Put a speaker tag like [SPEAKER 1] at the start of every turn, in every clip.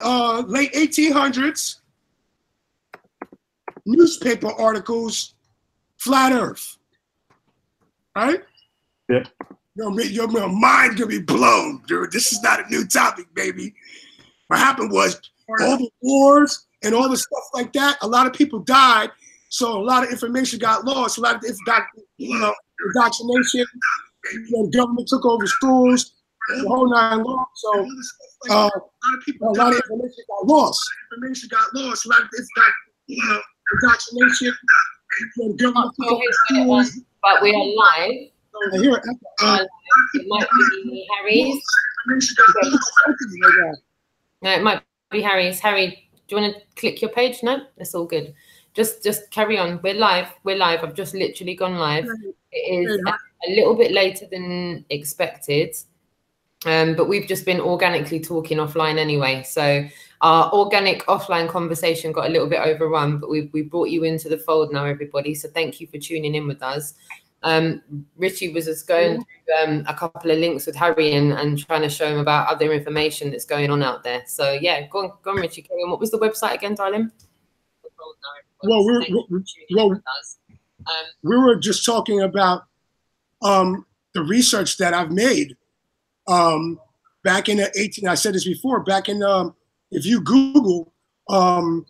[SPEAKER 1] late 1800s, newspaper articles, flat Earth. Right?
[SPEAKER 2] Yeah.
[SPEAKER 1] Your mind gonna be blown, dude. This is not a new topic, baby. What happened was all the wars and all the stuff like that. A lot of people died, so a lot of information got lost. A lot of indoctrination. The government took over schools, the whole nine yards. So a lot of information got lost. A lot of indoctrination. The government took over schools.
[SPEAKER 3] But we are live. It might be Harry's. No, it might be Harry's. Harry, do you want to click your page? No, it's all good. Just carry on. We're live. We're live. I've just literally gone live. It is a little bit later than expected, but we've just been organically talking offline anyway. So our organic offline conversation got a little bit overrun, but we brought you into the fold now, everybody. So thank you for tuning in with us. Richie was just going through a couple of links with Harry and trying to show him about other information that's going on out there. So yeah, go on, Richie. Carry on. What was the website again, darling?
[SPEAKER 1] Well, we were just talking about the research that I've made back in the I said this before, back in if you Google late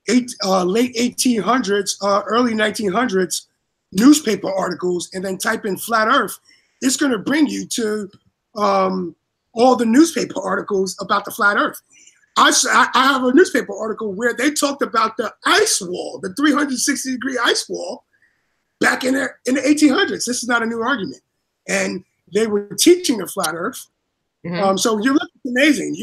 [SPEAKER 1] 1800s, early 1900s newspaper articles and then type in flat Earth, it's going to bring you to all the newspaper articles about the flat Earth. I have a newspaper article where they talked about the ice wall, the 360-degree ice wall, back in the 1800s. This is not a new argument, and they were teaching the flat Earth. So you're looking amazing.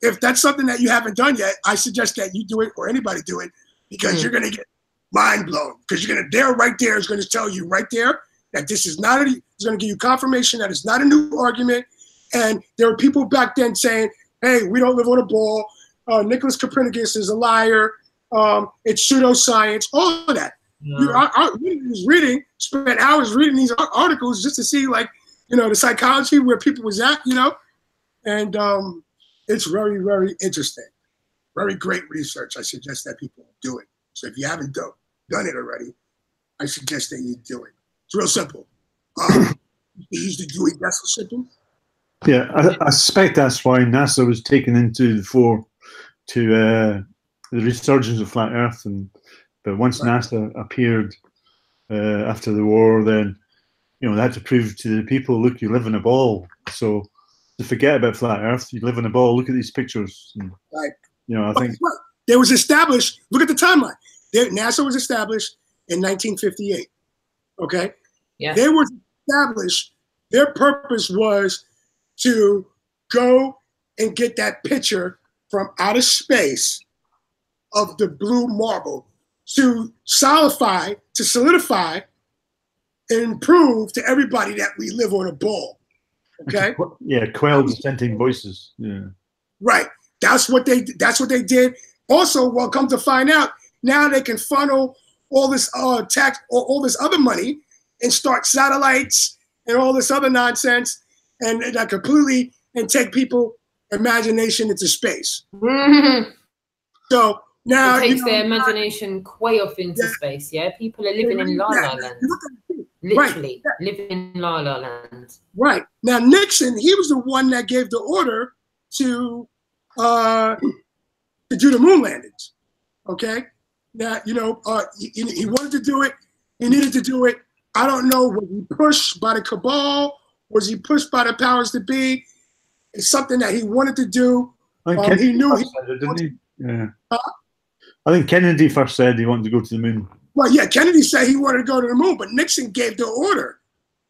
[SPEAKER 1] If that's something that you haven't done yet, I suggest that you do it, or anybody do it, because you're going to get mind blown. Because they're right there is going to tell you right there that this is not it's going to give you confirmation that it's not a new argument. And there were people back then saying, hey, we don't live on a ball. Nicholas Copernicus is a liar. It's pseudoscience, all of that. I spent hours reading these articles just to see, like, the psychology where people was at, and it's very, very interesting. Very great research. I suggest that people do it. So if you haven't done it already, I suggest that you do it. It's real simple. You use the Dewey Decimal System.
[SPEAKER 2] Yeah, I suspect that's why NASA was taken into the fore to the resurgence of flat Earth, but once NASA appeared after the war, then they had to prove to the people, look, you live in a ball. So to forget about flat Earth, you live in a ball. Look at these pictures. And,
[SPEAKER 1] right.
[SPEAKER 2] I think
[SPEAKER 1] it was established. Look at the timeline. NASA was established in 1958. Okay.
[SPEAKER 3] Yeah.
[SPEAKER 1] They were established. Their purpose was to go and get that picture from outer space of the blue marble to solidify and prove to everybody that we live on a ball. Okay.
[SPEAKER 2] Yeah, quell dissenting voices. Yeah.
[SPEAKER 1] Right. That's what they did. Also, well, come to find out, now they can funnel all this tax or all this other money and start satellites and all this other nonsense, and that completely and take people imagination into space. So now
[SPEAKER 3] it takes their imagination way off into space. Yeah, people are living in la la land. Literally living in la la land.
[SPEAKER 1] Right. Now Nixon, he was the one that gave the order to do the moon landings. Okay. Now he wanted to do it. He needed to do it. I don't know, was he pushed by the cabal? Was he pushed by the powers that be? It's something that he wanted to do. He knew he
[SPEAKER 2] didn't he? Yeah. I think Kennedy first said he wanted to go to the moon.
[SPEAKER 1] Well, yeah, Kennedy said he wanted to go to the moon, but Nixon gave the order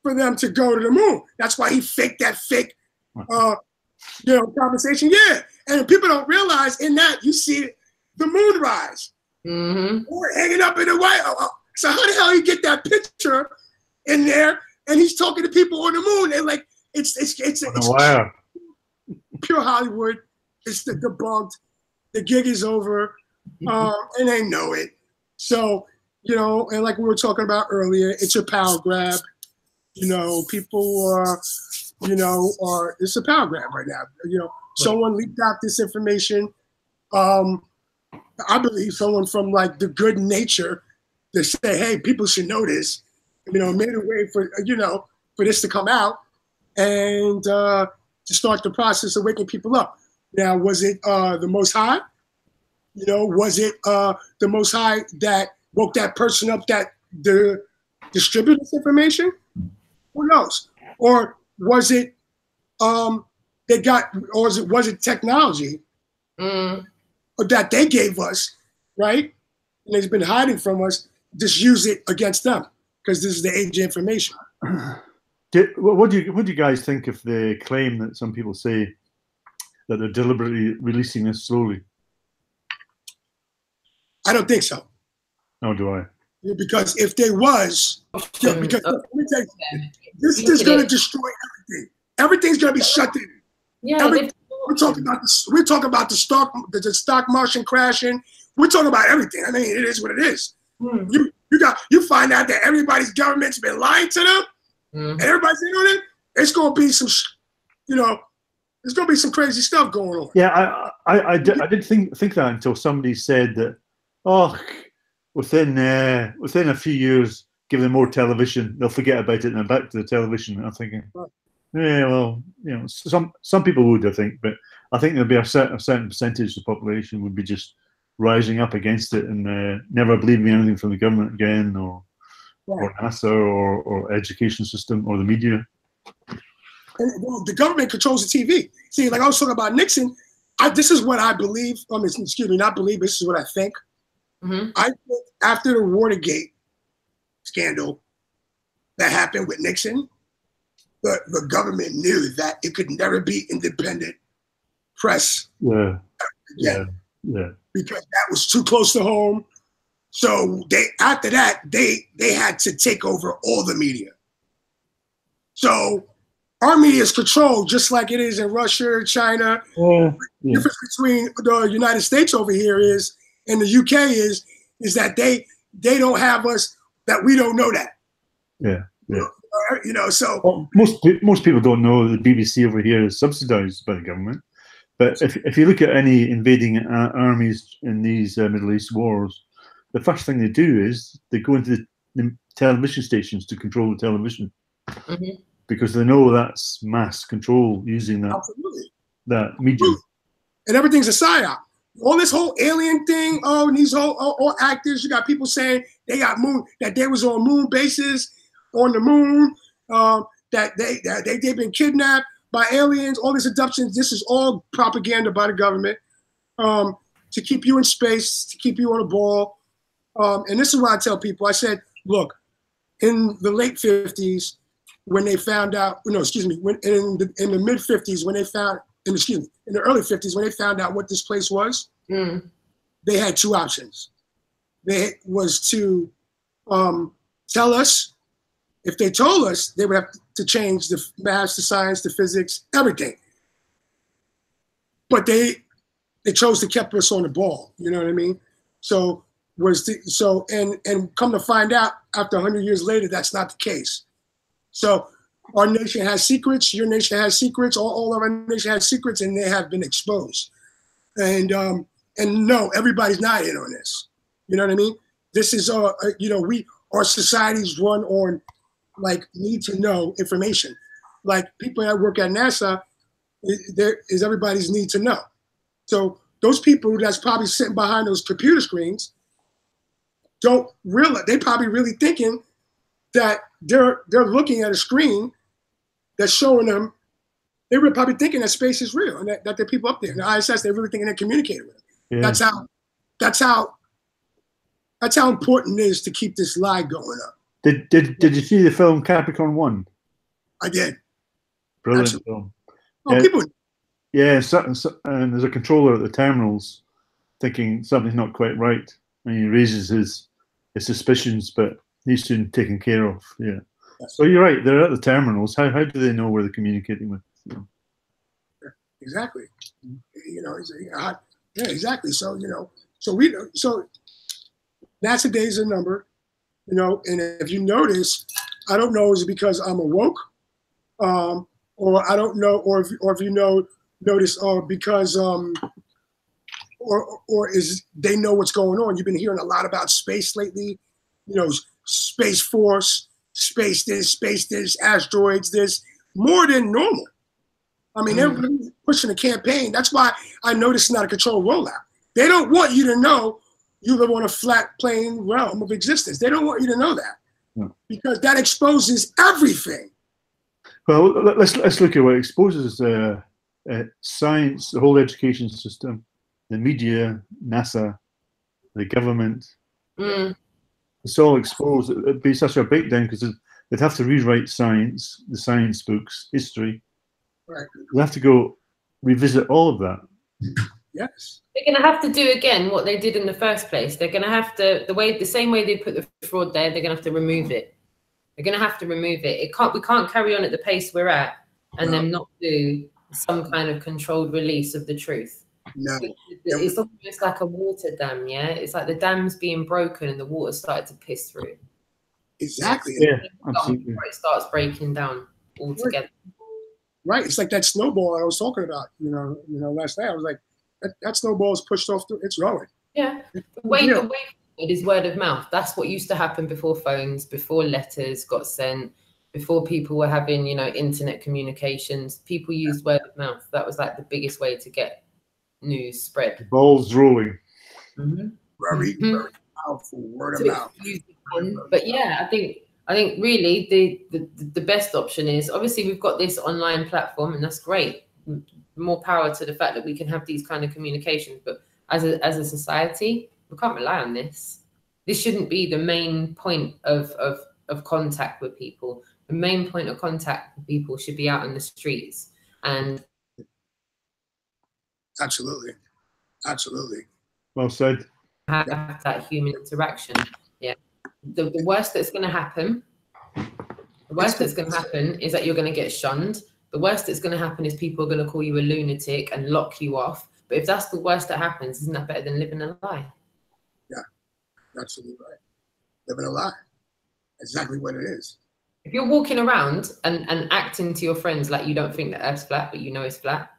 [SPEAKER 1] for them to go to the moon. That's why he faked that fake, conversation. Yeah, and people don't realize in that you see the moon rise, or hanging up in the White House. So how the hell you get that picture in there? And he's talking to people on the moon, and like it's
[SPEAKER 2] wow.
[SPEAKER 1] Pure Hollywood. It's debunked. The gig is over, and they know it. So and like we were talking about earlier, it's a power grab. People are, it's a power grab right now. Someone leaked out this information I believe someone from like the good nature to say, hey, people should know this, made a way for, for this to come out and to start the process of waking people up. Now, was it the Most High? Was it the Most High that woke that person up that distributed this information? Who knows? Or was it was it technology that they gave us, right? And it's been hiding from us. Just use it against them because this is the age of information.
[SPEAKER 2] What do you guys think of the claim that some people say that they're deliberately releasing this slowly?
[SPEAKER 1] I don't think so.
[SPEAKER 2] No, do I?
[SPEAKER 1] Because if there was, because this is going to destroy everything. Everything's going to be shut down.
[SPEAKER 3] Yeah,
[SPEAKER 1] we're talking about the stock market crashing. We're talking about everything. I mean, it is what it is. You find out that everybody's government's been lying to them, and everybody's in on it. It's going to be some, there's going to be some crazy stuff going on.
[SPEAKER 2] Yeah, I did think that until somebody said that, within a few years, give them more television, they'll forget about it and they're back to the television. I'm thinking, yeah, well, some people would, I think, but I think there'll be a certain percentage of the population would be just rising up against it and never believing anything from the government again, or NASA, or education system, or the media.
[SPEAKER 1] And, well, the government controls the TV. See, like I was talking about Nixon, this is what I believe. Excuse me, not believe. This is what I think. I think after the Watergate scandal that happened with Nixon, the government knew that it could never be independent press.
[SPEAKER 2] Yeah.
[SPEAKER 1] Because that was too close to home. So after that, they had to take over all the media. So our media is controlled just like it is in Russia, China. The difference between the United States over here and the UK is that they don't have us, that we don't know that. So
[SPEAKER 2] well, most people don't know the BBC over here is subsidized by the government. But if you look at any invading armies in these Middle East wars, the first thing they do is they go into the television stations to control the television, because they know that's mass control using that media.
[SPEAKER 1] And everything's a psyop. All this whole alien thing, and these all actors, you got people saying they was on moon bases, on the moon, that they've been kidnapped by aliens, all these abductions. This is all propaganda by the government to keep you in space, to keep you on a ball. And this is what I tell people. I said, look, in the late 50s, when they found out, in the mid 50s, when they found, in the early 50s, when they found out what this place was, they had two options. They was to tell us. If they told us, they would have to change the math, the science, the physics, everything. But they chose to keep us on the ball. You know what I mean? So and come to find out, after 100 years later, that's not the case. So our nation has secrets. Your nation has secrets. All of our nation has secrets, and they have been exposed. And no, everybody's not in on this. You know what I mean? This is our societies run on like need to know information. Like people that work at NASA, there is everybody's need to know. So those people that's probably sitting behind those computer screens don't realize, they probably really thinking that they're looking at a screen that's showing them, they were probably thinking that space is real and that there are people up there. And the ISS, they're really thinking they're communicating with them. Yeah. That's how important it is to keep this lie going up.
[SPEAKER 2] Did you see the film Capricorn 1?
[SPEAKER 1] I did.
[SPEAKER 2] Brilliant film.
[SPEAKER 1] People.
[SPEAKER 2] Yeah, and there's a controller at the terminals thinking something's not quite right, and he raises his suspicions, but he's soon taken care of. Yeah. Yes. So you're right. They're at the terminals. How do they know where they're communicating with?
[SPEAKER 1] Exactly. Exactly. So so NASA days are numbered. And if you notice, I don't know, is it because I'm awoke, or I don't know, or if you notice, because or is they know what's going on? You've been hearing a lot about space lately, you know, Space Force, space this, asteroids this, more than normal. I mean, everybody's pushing a campaign. That's why I know this is not a controlled rollout. They don't want you to know you live on a flat plane realm of existence. They don't want you to know that because that exposes everything.
[SPEAKER 2] Well, let's look at what exposes science, the whole education system, the media, NASA, the government. It's all exposed. It'd be such a breakdown because they'd have to rewrite science, the science books, history.
[SPEAKER 1] Right.
[SPEAKER 2] They'll have to go revisit all of that.
[SPEAKER 1] Yes.
[SPEAKER 3] They're going to have to do again what they did in the first place. They're going to have to the same way they put the fraud there. They're going to have to remove it. They're going to have to remove it. We can't carry on at the pace we're at and then not do some kind of controlled release of the truth.
[SPEAKER 1] No.
[SPEAKER 3] It's almost like a water dam, yeah? It's like the dam's being broken and the water started to piss through.
[SPEAKER 1] Exactly.
[SPEAKER 2] Yeah, absolutely.
[SPEAKER 3] It starts breaking down altogether.
[SPEAKER 1] Right. It's like that snowball I was talking about, you know, last night. I was like, that snowball is pushed off, it's rolling.
[SPEAKER 3] Yeah. The way forward is word of mouth. That's what used to happen before phones, before letters got sent, before people were having, you know, internet communications. People used word of mouth. That was like the biggest way to get news spread.
[SPEAKER 2] Balls rolling.
[SPEAKER 1] Very powerful word of mouth.
[SPEAKER 3] But yeah, I think really the best option is, obviously we've got this online platform and that's great. More power to the fact that we can have these kind of communications, but as a society, we can't rely on this. This shouldn't be the main point of contact with people. The main point of contact with people should be out in the streets. And
[SPEAKER 1] absolutely.
[SPEAKER 2] Well said.
[SPEAKER 3] Have that human interaction. Yeah. The worst that's going to happen, is that you're going to get shunned. The worst that's going to happen is people are going to call you a lunatic and lock you off. But if that's the worst that happens, isn't that better than living a lie?
[SPEAKER 1] Yeah, absolutely right. Living a lie. Exactly what it is.
[SPEAKER 3] If you're walking around and acting to your friends like you don't think the Earth's flat, but you know it's flat,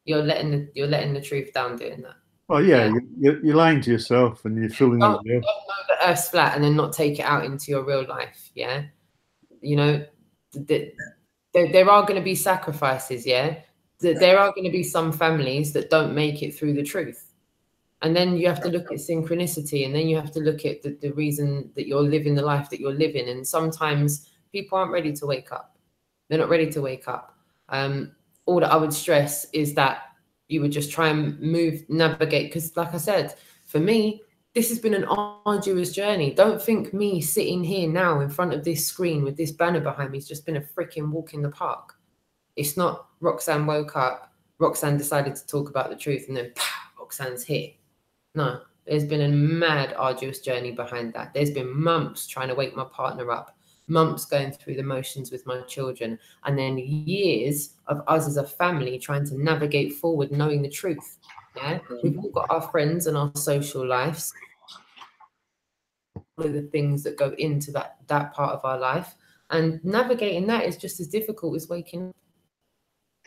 [SPEAKER 3] you're letting the truth down doing that.
[SPEAKER 2] Well, yeah. You're lying to yourself and you're fooling
[SPEAKER 3] Don't
[SPEAKER 2] them.
[SPEAKER 3] know the Earth's flat and then not take it out into your real life. Yeah, you know, there are going to be sacrifices. Yeah, there are going to be some families that don't make it through the truth, and then you have to look at synchronicity, and then you have to look at the reason that you're living the life that you're living. And sometimes people aren't ready to wake up. They're not ready to wake up. All that I would stress is that you would just try and navigate, because like I said, for me, this has been an arduous journey. Don't think me sitting here now in front of this screen with this banner behind me has just been a freaking walk in the park. It's not Roxanne woke up, Roxanne decided to talk about the truth, and then Roxanne's here. No, there's been a mad, arduous journey behind that. There's been months trying to wake my partner up, months going through the motions with my children, and then years of us as a family trying to navigate forward, knowing the truth. Yeah, we've all got our friends and our social lives, all of the things that go into that part of our life, and navigating that is just as difficult as waking up.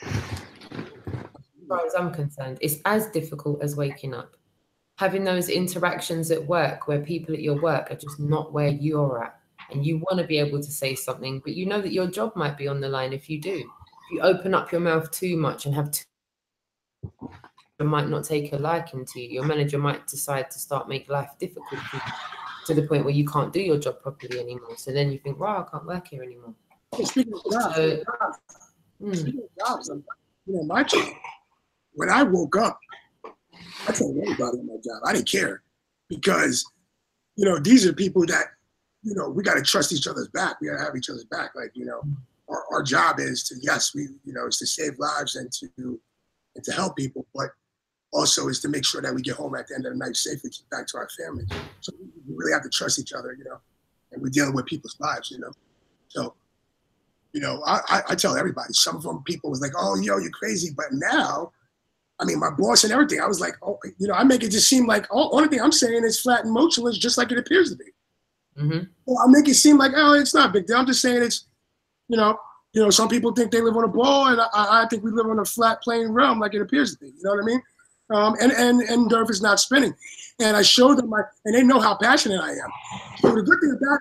[SPEAKER 3] As far as I'm concerned, it's as difficult as waking up. Having those interactions at work where people at your work are just not where you're at, and you want to be able to say something, but you know that your job might be on the line if you do. If you open up your mouth too much and have might not take a liking to you, your manager might decide to start making life difficult for you, to the point where you can't do your job properly anymore. So then you think, wow, I can't work here anymore.
[SPEAKER 1] Speaking of jobs, you know, my job, when I woke up, I told everybody on my job, I didn't care, because, you know, these are people that, you know, we got to trust each other's back. We got to have each other's back. Like, you know, our job is to, yes, it's to save lives and to help people, but also is to make sure that we get home at the end of the night safely, get back to our families. So we really have to trust each other, you know, and we're dealing with people's lives, you know. So, you know, I tell everybody, some of them people was like, oh, yo, you're crazy. But now, I mean, my boss and everything, I was like, oh, you know, I make it just seem like, only thing I'm saying is flat and motionless, just like it appears to be. Well, I make it seem like, oh, it's not a big deal. I'm just saying it's, you know, some people think they live on a ball, and I think we live on a flat plane realm like it appears to be. You know what I mean? and Earth is not spinning. And I showed them, and they know how passionate I am. So the good thing about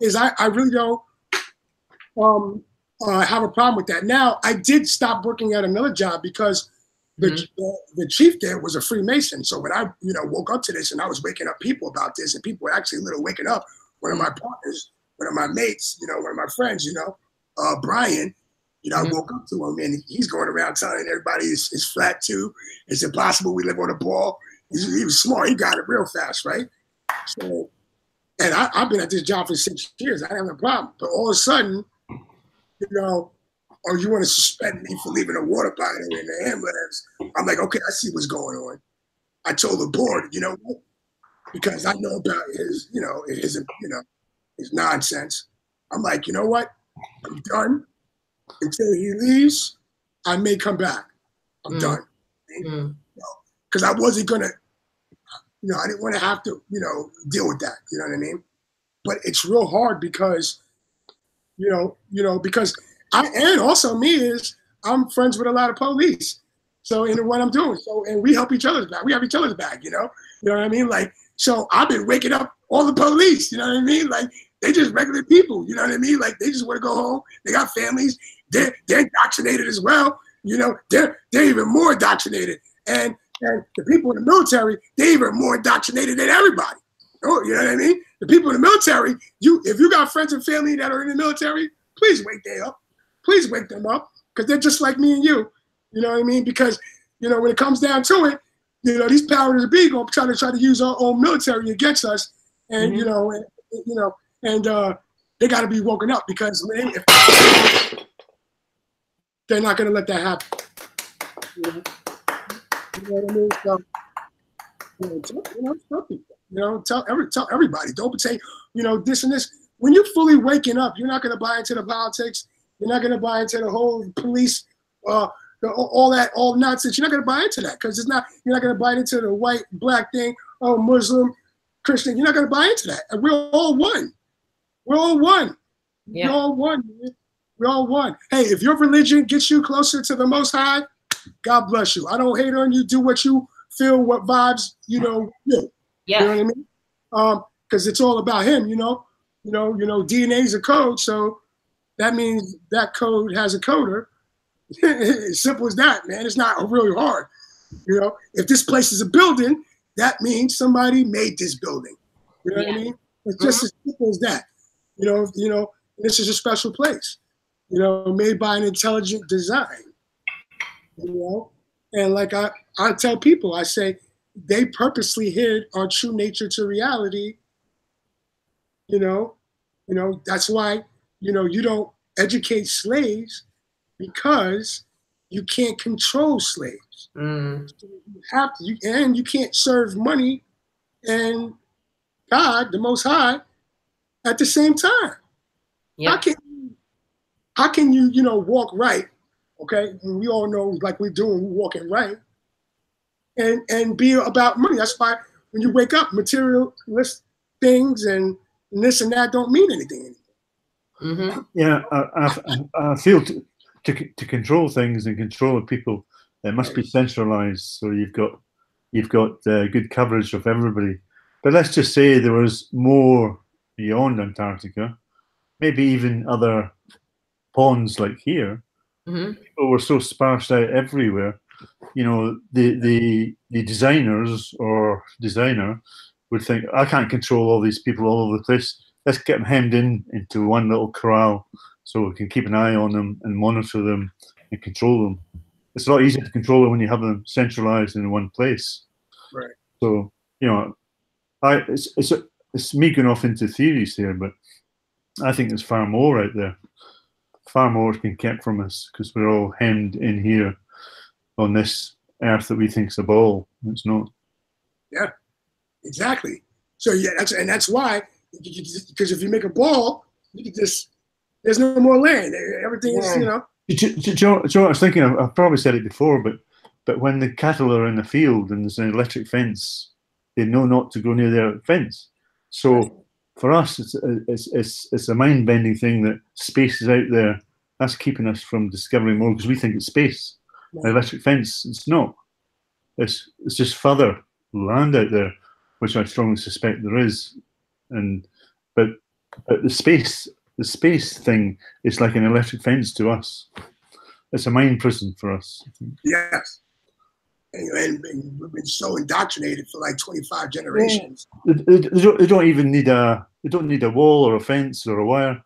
[SPEAKER 1] it is I really don't have a problem with that. Now, I did stop working at another job because the chief there was a Freemason. So when I woke up to this and I was waking up people about this, and people were actually a little waking up, one of my partners, one of my mates, one of my friends, Brian, I woke up to him and he's going around telling everybody it's flat too. It's impossible. We live on a ball. He was smart. He got it real fast, right? So, and I've been at this job for 6 years. I don't have a problem. But all of a sudden, you want to suspend me for leaving a water bottle in the ambulance. I'm like, okay, I see what's going on. I told the board, you know what? Because I know about his nonsense. I'm like, you know what? I'm done. Until he leaves, I may come back. I'm done. Because I wasn't gonna, I didn't want to have to, deal with that. You know what I mean? But it's real hard because, because and also me is I'm friends with a lot of police. So in what I'm doing, and we help each other's back. We have each other's back. You know what I mean? Like, so I've been waking up all the police. You know what I mean? Like, they just regular people. You know what I mean? Like, they just want to go home. They got families. They're indoctrinated as well. They're even more indoctrinated. And the people in the military, they're even more indoctrinated than everybody. Oh, you know what I mean? The people in the military, if you got friends and family that are in the military, please wake them up. Please wake them up, because they're just like me and you. You know what I mean? Because when it comes down to it, these powers that be gonna try to use our own military against us, and they got to be woken up, because they're not going to let that happen. You know what I mean? So, tell people. Tell everybody. Don't say, this and this. When you're fully waking up, you're not going to buy into the politics. You're not going to buy into the whole police, all nonsense. You're not going to buy into that, because you're not going to buy into the white, black thing. Oh, Muslim, Christian. You're not going to buy into that. And we're all one. We're all one. Yeah. We're all one. Man. We're all one. Hey, if your religion gets you closer to the Most High, God bless you. I don't hate on you. Do what you feel, what vibes, you. Yeah. You know what I mean? Because it's all about Him. DNA is a code, so that means that code has a coder. As simple as that, man. It's not really hard. If this place is a building, that means somebody made this building. You know what I mean? It's just as simple as that. This is a special place. Made by an intelligent design. And like I tell people, I say they purposely hid our true nature to reality. That's why you don't educate slaves, because you can't control slaves. So you have to, and you can't serve money and God, the Most High, at the same time. Yeah. How can you walk right? Okay, and we all know, like we're doing, we're walking right, and be about money. That's why when you wake up, materialist things and this and that don't mean anything anymore.
[SPEAKER 2] Yeah, I feel to control things and control people, it must be centralized. So you've got good coverage of everybody. But let's just say there was more beyond Antarctica, maybe even other ponds like here. People were so sparsed out everywhere. The designers or designer would think, I can't control all these people all over the place. Let's get them hemmed into one little corral so we can keep an eye on them and monitor them and control them. It's a lot easier to control them when you have them centralized in one place.
[SPEAKER 1] Right.
[SPEAKER 2] So, it's me going off into theories here, but I think there's far more out there. Far more has been kept from us, because we're all hemmed in here on this earth that we think is a ball. It's not.
[SPEAKER 1] Yeah, exactly. So that's why, because if you make a ball, you can there's no more land. Everything is,
[SPEAKER 2] Joe, I was thinking, I've probably said it before, but when the cattle are in the field and there's an electric fence, they know not to go near their fence. So for us, it's a mind-bending thing that space is out there. That's keeping us from discovering more, because we think it's space. An electric fence, it's not. it's just further land out there, which I strongly suspect there is. But the space thing is like an electric fence to us. It's a mind prison for us.
[SPEAKER 1] Yes. And we've been so indoctrinated for like 25 generations.
[SPEAKER 2] They don't even need a wall or a fence or a wire.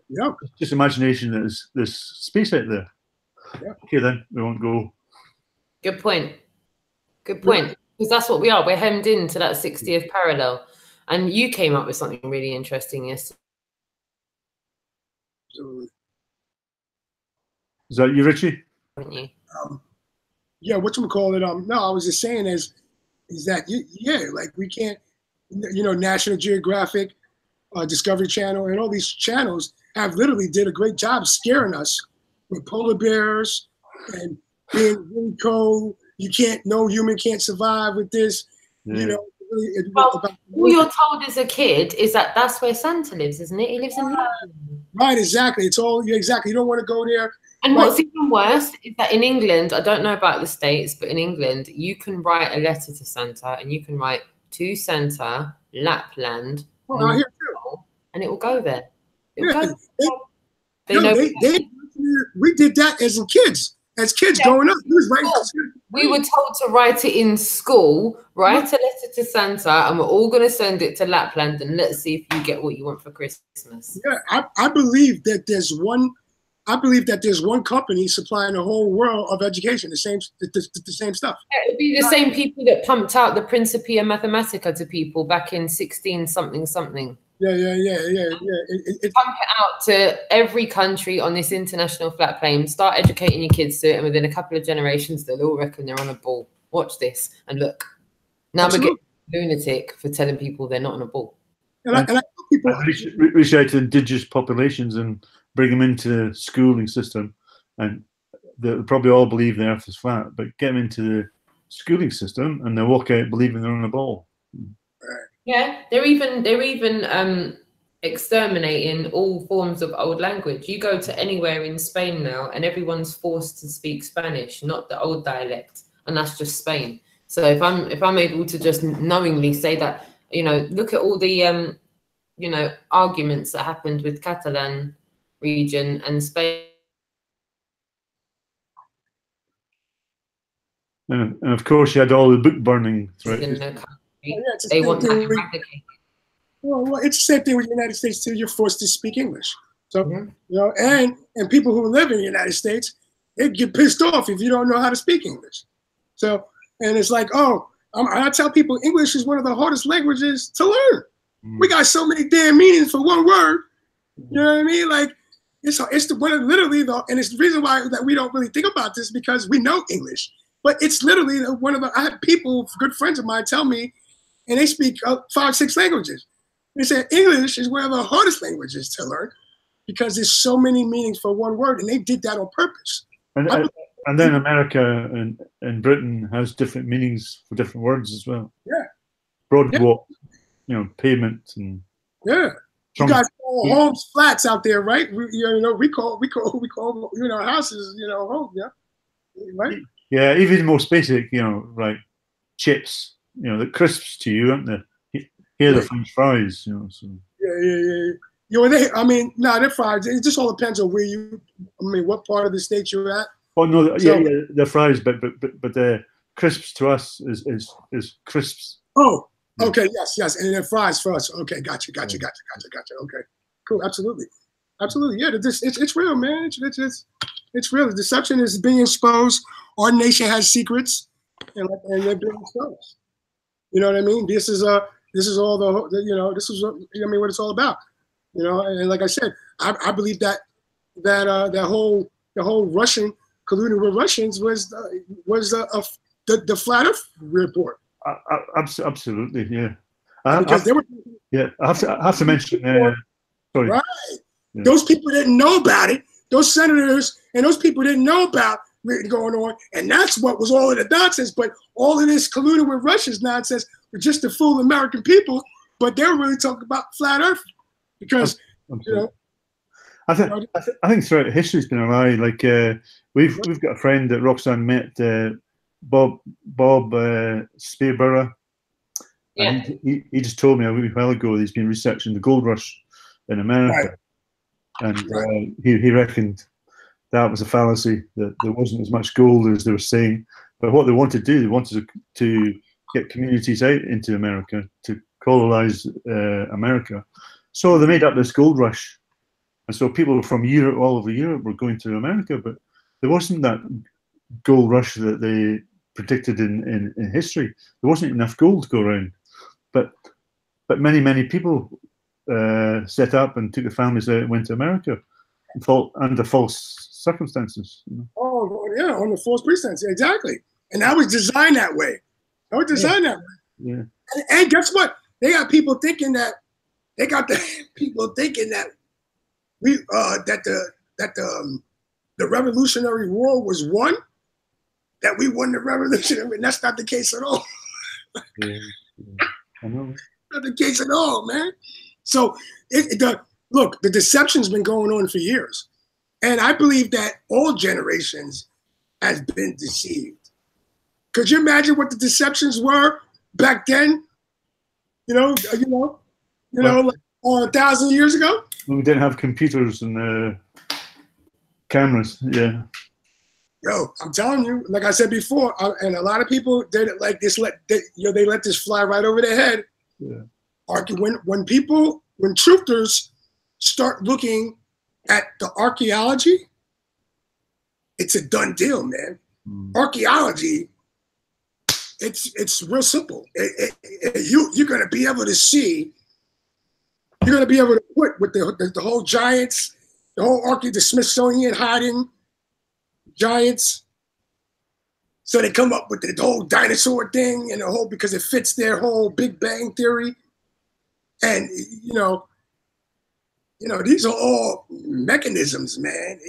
[SPEAKER 1] Yeah.
[SPEAKER 2] It's just imagination that there's space out there.
[SPEAKER 1] Yeah.
[SPEAKER 2] Okay, then we won't go.
[SPEAKER 3] Good point. Good point. Because that's what we are. We're hemmed into that 60th parallel. And you came up with something really interesting yesterday.
[SPEAKER 1] Absolutely.
[SPEAKER 2] Is that you, Richie?
[SPEAKER 3] Haven't you?
[SPEAKER 1] Yeah, whatchamacallit? No, I was just saying is that like we can't, National Geographic, Discovery Channel, and all these channels have literally did a great job scaring us with polar bears and being really cold. No human can't survive with this.
[SPEAKER 2] Yeah.
[SPEAKER 3] All you're told as a kid is that that's where Santa lives, isn't it? He lives in London.
[SPEAKER 1] Right, exactly. It's all exactly. You don't want to go there.
[SPEAKER 3] And what's even worse is that in England, I don't know about the States, but in England, you can write a letter to Santa, and you can write to Santa, Lapland, and it will go there. We
[SPEAKER 1] did that as kids. Growing up,
[SPEAKER 3] we were told to write it in school, write a letter to Santa, and we're all going to send it to Lapland, and let's see if you get what you want for Christmas.
[SPEAKER 1] Yeah, I believe that there's one. I believe that there's one company supplying the whole world of education, the same stuff.
[SPEAKER 3] Yeah, it would be the same people that pumped out the Principia Mathematica to people back in 16 something something.
[SPEAKER 1] Yeah.
[SPEAKER 3] Pump it out to every country on this international flat plane. Start educating your kids to it, and within a couple of generations, they'll all reckon they're on a ball. Watch this and look. Now we're getting lunatic for telling people they're not on a ball.
[SPEAKER 1] And I tell people,
[SPEAKER 2] reach out to indigenous populations and bring them into the schooling system, and they'll probably all believe the Earth is flat. But get them into the schooling system, and they'll walk out believing they're on a ball.
[SPEAKER 3] Yeah, they're even exterminating all forms of old language. You go to anywhere in Spain now, and everyone's forced to speak Spanish, not the old dialect, and that's just Spain. So if I'm able to just knowingly say that, look at all the arguments that happened with Catalan region and Spain.
[SPEAKER 2] And of course, you had all the book burning threats.
[SPEAKER 3] They want that eradicated.
[SPEAKER 1] Well, it's the same thing with the United States too. You're forced to speak English. So and people who live in the United States, they get pissed off if you don't know how to speak English. So and it's like, I tell people English is one of the hardest languages to learn. We got so many damn meanings for one word. You know what I mean? Like it's the one of literally though, and it's the reason why that we don't really think about this because we know English, but it's literally one of the. I have people, good friends of mine, tell me, and they speak 5, 6 languages. They say English is one of the hardest languages to learn because there's so many meanings for one word, and they did that on purpose.
[SPEAKER 2] And then America and Britain has different meanings for different words as well.
[SPEAKER 1] Yeah.
[SPEAKER 2] Broadwalk, pavement and.
[SPEAKER 1] Yeah. You guys call homes flats out there, right? We call houses, home, yeah. Right?
[SPEAKER 2] Yeah, even the most basic, like chips, the crisps to you, aren't they? Here the French fries, So.
[SPEAKER 1] Yeah. They're fries. It just all depends on what part of the state you're at.
[SPEAKER 2] Oh no, they're fries, but the crisps to us is crisps.
[SPEAKER 1] Oh. Okay, yes, and then fries for us. Okay, gotcha. Okay, cool, absolutely. Yeah, it's real, man. It's real. The deception is being exposed. Our nation has secrets, and they're being exposed. You know what I mean? This is all this is what it's all about. And like I said, I believe that the whole Russian colluding with Russians was the Flat Earth report.
[SPEAKER 2] Absolutely, yeah.
[SPEAKER 1] I
[SPEAKER 2] have to mention. Sorry.
[SPEAKER 1] Right. Yeah. Those people didn't know about it. Those senators and those people didn't know about it going on, and that's what was all of the nonsense. But all of this colluding with Russia's nonsense was just to fool American people. But they were really talking about flat Earth because
[SPEAKER 2] I think throughout history it's been a lie. Like we've got a friend that Roxanne met Bob Spearborough.
[SPEAKER 3] Yeah.
[SPEAKER 2] And he just told me a wee while ago that he's been researching the gold rush in America. Right. And he reckoned that was a fallacy, that there wasn't as much gold as they were saying. But what they wanted to do, they wanted to get communities out into America, to colonize America. So they made up this gold rush. And so people from Europe, all over Europe, were going to America, but there wasn't that gold rush that they predicted in history. There wasn't enough gold to go around. But many people set up and took the families out and went to America under false circumstances. You know?
[SPEAKER 1] Oh, yeah, on the false pretense, exactly. And that was designed that way. That was designed that way.
[SPEAKER 2] Yeah.
[SPEAKER 1] And guess what? They got people thinking that we the Revolutionary War was won. That we won the Revolutionary, and that's not the case at all.
[SPEAKER 2] Yeah. I know.
[SPEAKER 1] Not the case at all, man. So look, the deception's been going on for years. And I believe that all generations has been deceived. Could you imagine what the deceptions were back then? Like 1,000 years ago?
[SPEAKER 2] We didn't have computers and cameras, yeah.
[SPEAKER 1] Yo, I'm telling you, like I said before, and a lot of people did it like this. They let this fly right over their head.
[SPEAKER 2] Yeah.
[SPEAKER 1] When truthers start looking at the archaeology, it's a done deal, man. Archaeology, it's real simple. You're gonna be able to see. You're gonna be able to put with the whole giants, the whole the Smithsonian hiding giants. So they come up with the whole dinosaur thing and the whole, because it fits their whole Big Bang theory. And these are all mechanisms, man.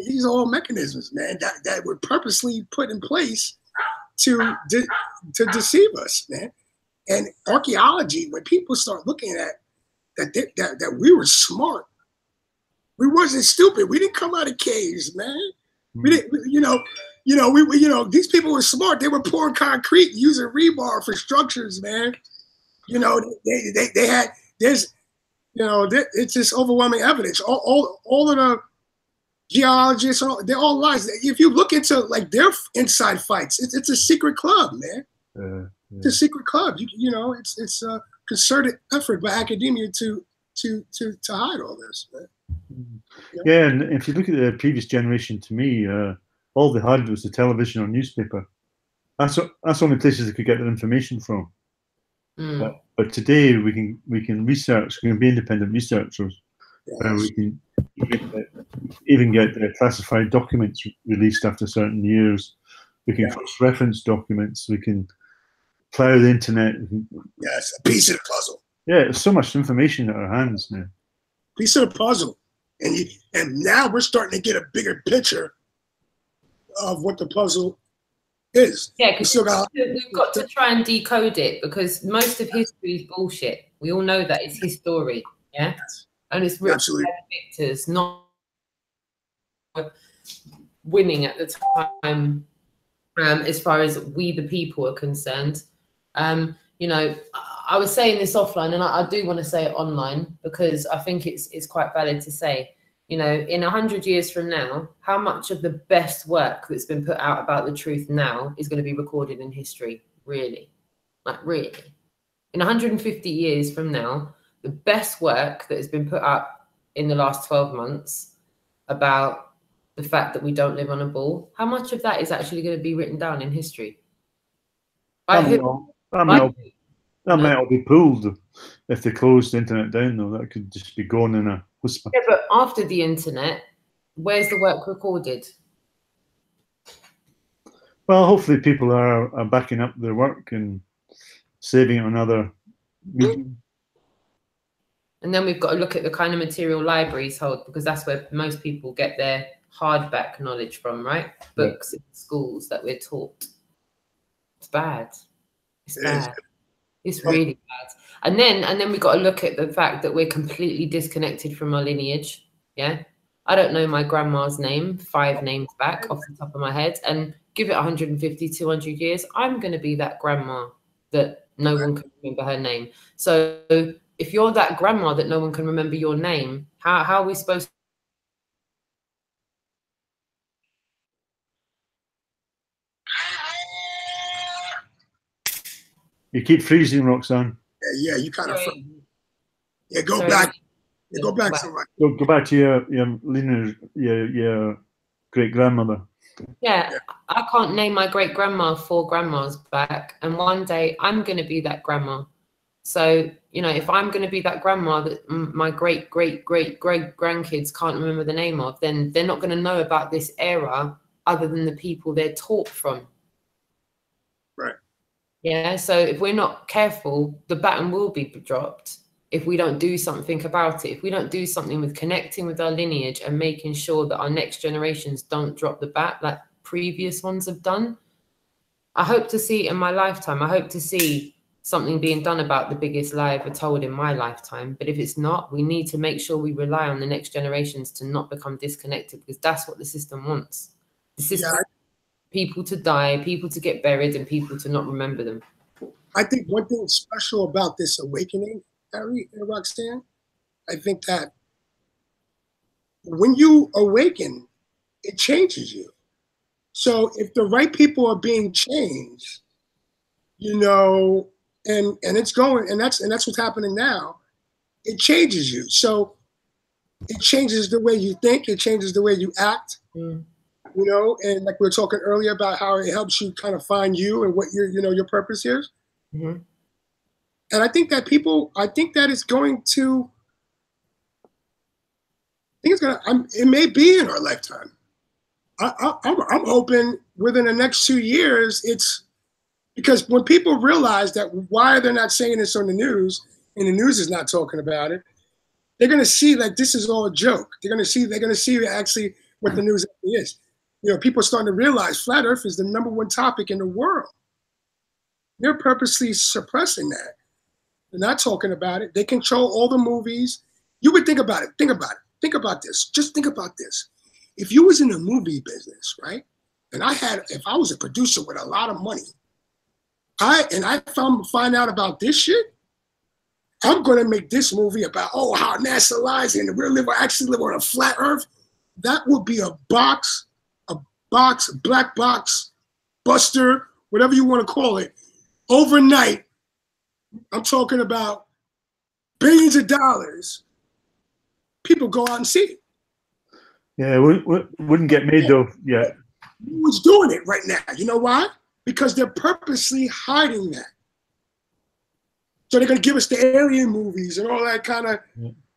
[SPEAKER 1] These are all mechanisms, man, that were purposely put in place to deceive us, man. And archaeology, when people start looking at that we were smart, we wasn't stupid. We didn't come out of caves, man. We didn't, these people were smart. They were pouring concrete, using rebar for structures, man. They had, it's just overwhelming evidence. All of the geologists, they're all lies. If you look into like their inside fights, it's a secret club, man. Yeah. It's a secret club. It's a concerted effort by academia to hide all this, man.
[SPEAKER 2] Yeah, and if you look at the previous generation, to me, all they had was the television or newspaper. That's the only places they could get their information from. But today we can research. We can be independent researchers. Yes. We can even get classified documents released after certain years. We can cross-reference documents. We can plow the internet.
[SPEAKER 1] Yes, a piece of the puzzle.
[SPEAKER 2] Yeah, there's so much information at our hands now.
[SPEAKER 1] Piece of the puzzle. And now we're starting to get a bigger picture of what the puzzle is.
[SPEAKER 3] Yeah, because we've got to try and decode it, because most of history is bullshit. We all know that. It's history, yeah? And it's real victors, not winning at the time, as far as we the people are concerned. I was saying this offline, and I do want to say it online, because I think it's quite valid to say, in 100 years from now, how much of the best work that's been put out about the truth now is going to be recorded in history? Really? Like, really? In 150 years from now, the best work that has been put out in the last 12 months about the fact that we don't live on a ball, how much of that is actually going to be written down in history?
[SPEAKER 2] That might all be pulled if they close the internet down, though. That could just be gone in a whisper.
[SPEAKER 3] Yeah, but after the internet, where's the work recorded?
[SPEAKER 2] Well, hopefully people are backing up their work and saving it on other medium.
[SPEAKER 3] And then we've got to look at the kind of material libraries hold, because that's where most people get their hardback knowledge from, right? Books in schools that we're taught. It's bad. It's bad. It's really bad. And then we've got to look at the fact that we're completely disconnected from our lineage. Yeah. I don't know my grandma's name 5 names back off the top of my head. And give it 150, 200 years, I'm going to be that grandma that no one can remember her name. So if you're that grandma that no one can remember your name, how are we supposed to?
[SPEAKER 2] You keep freezing, Roxanne.
[SPEAKER 1] Yeah, you kind of. Yeah, go
[SPEAKER 3] Sorry.
[SPEAKER 1] back. Yeah, go back. Somewhere.
[SPEAKER 2] Go back to your great grandmother.
[SPEAKER 3] Yeah, I can't name my great grandma 4 grandmas back, and one day I'm going to be that grandma. So, you know, if I'm going to be that grandma that my great grandkids can't remember the name of, then they're not going to know about this era other than the people they're taught from.
[SPEAKER 1] Right.
[SPEAKER 3] Yeah. So if we're not careful, the baton will be dropped if we don't do something about it. If we don't do something with connecting with our lineage and making sure that our next generations don't drop the bat like previous ones have done. I hope to see it in my lifetime. I hope to see something being done about the biggest lie ever told in my lifetime. But if it's not, we need to make sure we rely on the next generations to not become disconnected, because that's what the system wants. The system wants people to die, people to get buried, and people to not remember them.
[SPEAKER 1] I think one thing special about this awakening, Harry and Roxanne, I think that when you awaken, it changes you. So if the right people are being changed, you know, and it's going, and that's what's happening now, it changes you. So it changes the way you think, it changes the way you act, you know, and like we were talking earlier about how it helps you kind of find you and what your purpose is. And I think that it's going to, it may be in our lifetime. I'm hoping within the next 2 years, it's because when people realize that why they're not saying this on the news and the news is not talking about it, they're going to see like this is all a joke. They're going to see actually what the news actually is. You know, people are starting to realize flat Earth is the #1 topic in the world. They're purposely suppressing that. They're not talking about it. They control all the movies. You would think about it. Think about it. Think about this. Just think about this. If you was in the movie business, right? And if I was a producer with a lot of money, I find out about this shit, I'm gonna make this movie about how NASA lies and actually live on a flat Earth. That would be a black box buster, whatever you want to call it. Overnight, I'm talking about billions of dollars. People go out and see it.
[SPEAKER 2] Yeah, it wouldn't get made though yet.
[SPEAKER 1] Who's doing it right now? You know why? Because they're purposely hiding that. So they're gonna give us the alien movies and all that kind of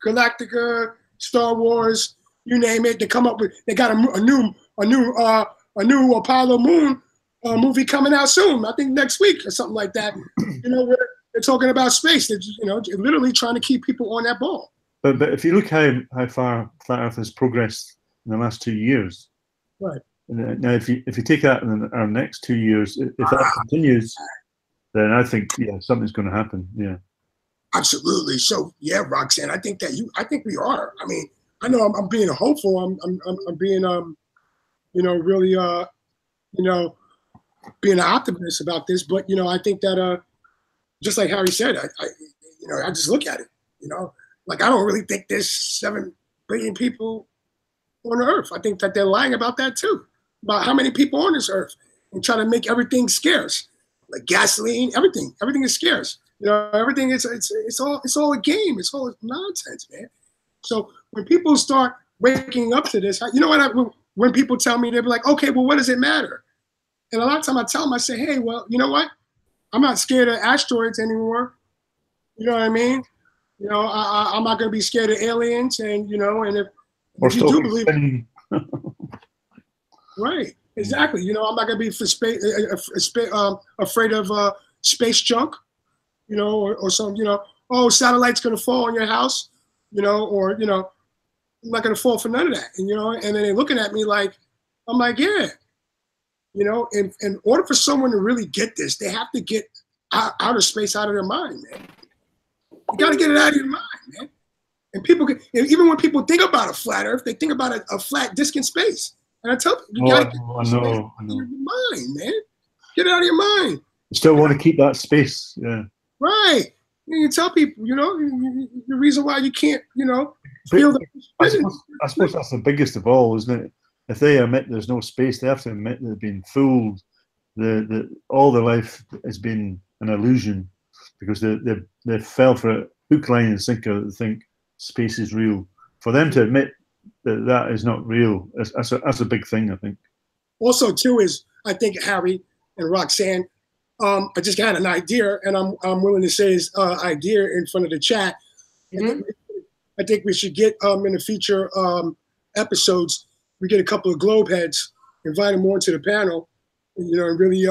[SPEAKER 1] Galactica, Star Wars, you name it. They come up with. They got a new Apollo Moon movie coming out soon. I think next week or something like that. You know, where they're talking about space. They're literally trying to keep people on that ball.
[SPEAKER 2] But if you look how far flat Earth has progressed in the last 2 years,
[SPEAKER 1] right?
[SPEAKER 2] Now, if you take that in our next 2 years, if that continues, then I think something's going to happen. Yeah,
[SPEAKER 1] absolutely. So yeah, Roxanne, I think we are. I mean, I know I'm being hopeful. I'm being really being an optimist about this. But I think that just like Harry said, I just look at it. Like I don't really think there's 7 billion people on the Earth. I think that they're lying about that too, about how many people on this Earth, and trying to make everything scarce, like gasoline, everything. Everything is scarce. Everything is it's all a game. It's all nonsense, man. So when people start waking up to this, when people tell me, they'll be like, okay, well, what does it matter? And a lot of time I tell them, I say, hey, well, you know what? I'm not scared of asteroids anymore. You know what I mean? I'm not going to be scared of aliens, and and if you do believe, right, exactly. I'm not going to be afraid of space junk, or some, satellite's going to fall on your house, or I'm not going to fall for none of that, and and then they're looking at me like, I'm like, yeah, in order for someone to really get this, they have to get outer space out of their mind, man. You got to get it out of your mind, man. And even when people think about a flat Earth, they think about a flat disk in space. And I tell people, you
[SPEAKER 2] Oh,
[SPEAKER 1] gotta get
[SPEAKER 2] I
[SPEAKER 1] space
[SPEAKER 2] know.
[SPEAKER 1] out of your mind, man. Get it out of your mind.
[SPEAKER 2] You still want to keep that space, yeah.
[SPEAKER 1] Right. You tell people, you know, the reason why you can't, you know, feel the
[SPEAKER 2] I suppose that's the biggest of all, isn't it? If they admit there's no space, they have to admit they've been fooled. All their life has been an illusion because they fell for it hook, line, and sinker. They think space is real. For them to admit that that is not real, that's a big thing, I think. Also,
[SPEAKER 1] too, is I think Harry and Roxanne. I just got an idea, and I'm willing to say his idea in front of the chat.
[SPEAKER 3] Mm-hmm.
[SPEAKER 1] I think we should get in the future episodes. We get a couple of globe heads, invite them onto the panel, and, you know, and really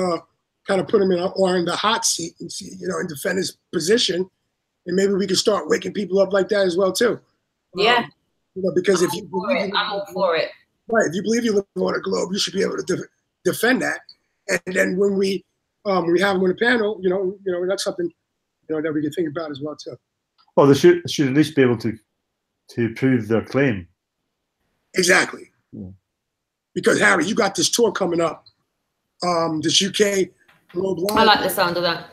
[SPEAKER 1] kind of put them on the hot seat and see, you know, and defend his position. And maybe we can start waking people up like that as well too.
[SPEAKER 3] Yeah.
[SPEAKER 1] You know, because if you
[SPEAKER 3] believe I'm all for it.
[SPEAKER 1] Right, if you believe you live on a globe, you should be able to defend that. And then when we have them on the panel, you know, that's something, you know, that we can think about as well too.
[SPEAKER 2] Well, they should at least be able to prove their claim.
[SPEAKER 1] Exactly. Yeah. Because Harry, you got this tour coming up, this UK Globe Live.
[SPEAKER 3] I like the sound of that.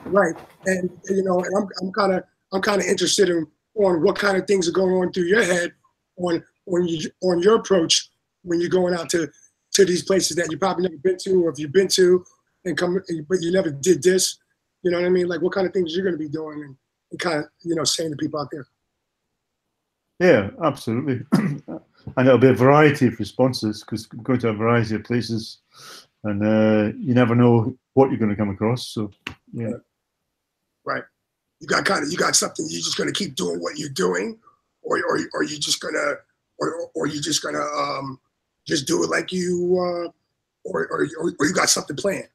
[SPEAKER 1] Right, and you know, and I'm kind of interested in on what kind of things are going on through your head on your approach when you're going out to these places that you probably never been to, or if you've been to and but you never did this. You know what I mean? Like what kind of things you're going to be doing and kind of, you know, saying to people out there.
[SPEAKER 2] Yeah, absolutely. And it'll be a variety of responses because we're going to a variety of places, and you never know what you're going to come across. So, yeah.
[SPEAKER 1] Right. You got something. You're just going to keep doing what you're doing, or you just gonna, or you just gonna just do it like you, or you got something planned.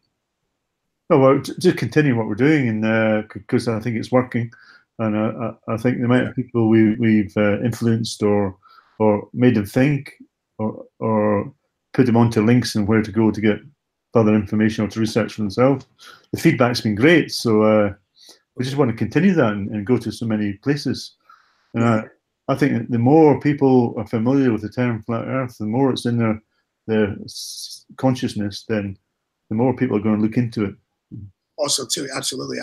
[SPEAKER 2] Oh, well, just continue what we're doing, and because I think it's working, and I think the amount of people we've influenced or made them think, or put them onto links and where to go to get further information or to research for themselves, the feedback's been great. So we just want to continue that and go to so many places. And I think that the more people are familiar with the term flat Earth, the more it's in their consciousness, then the more people are going to look into it.
[SPEAKER 1] Also, too, absolutely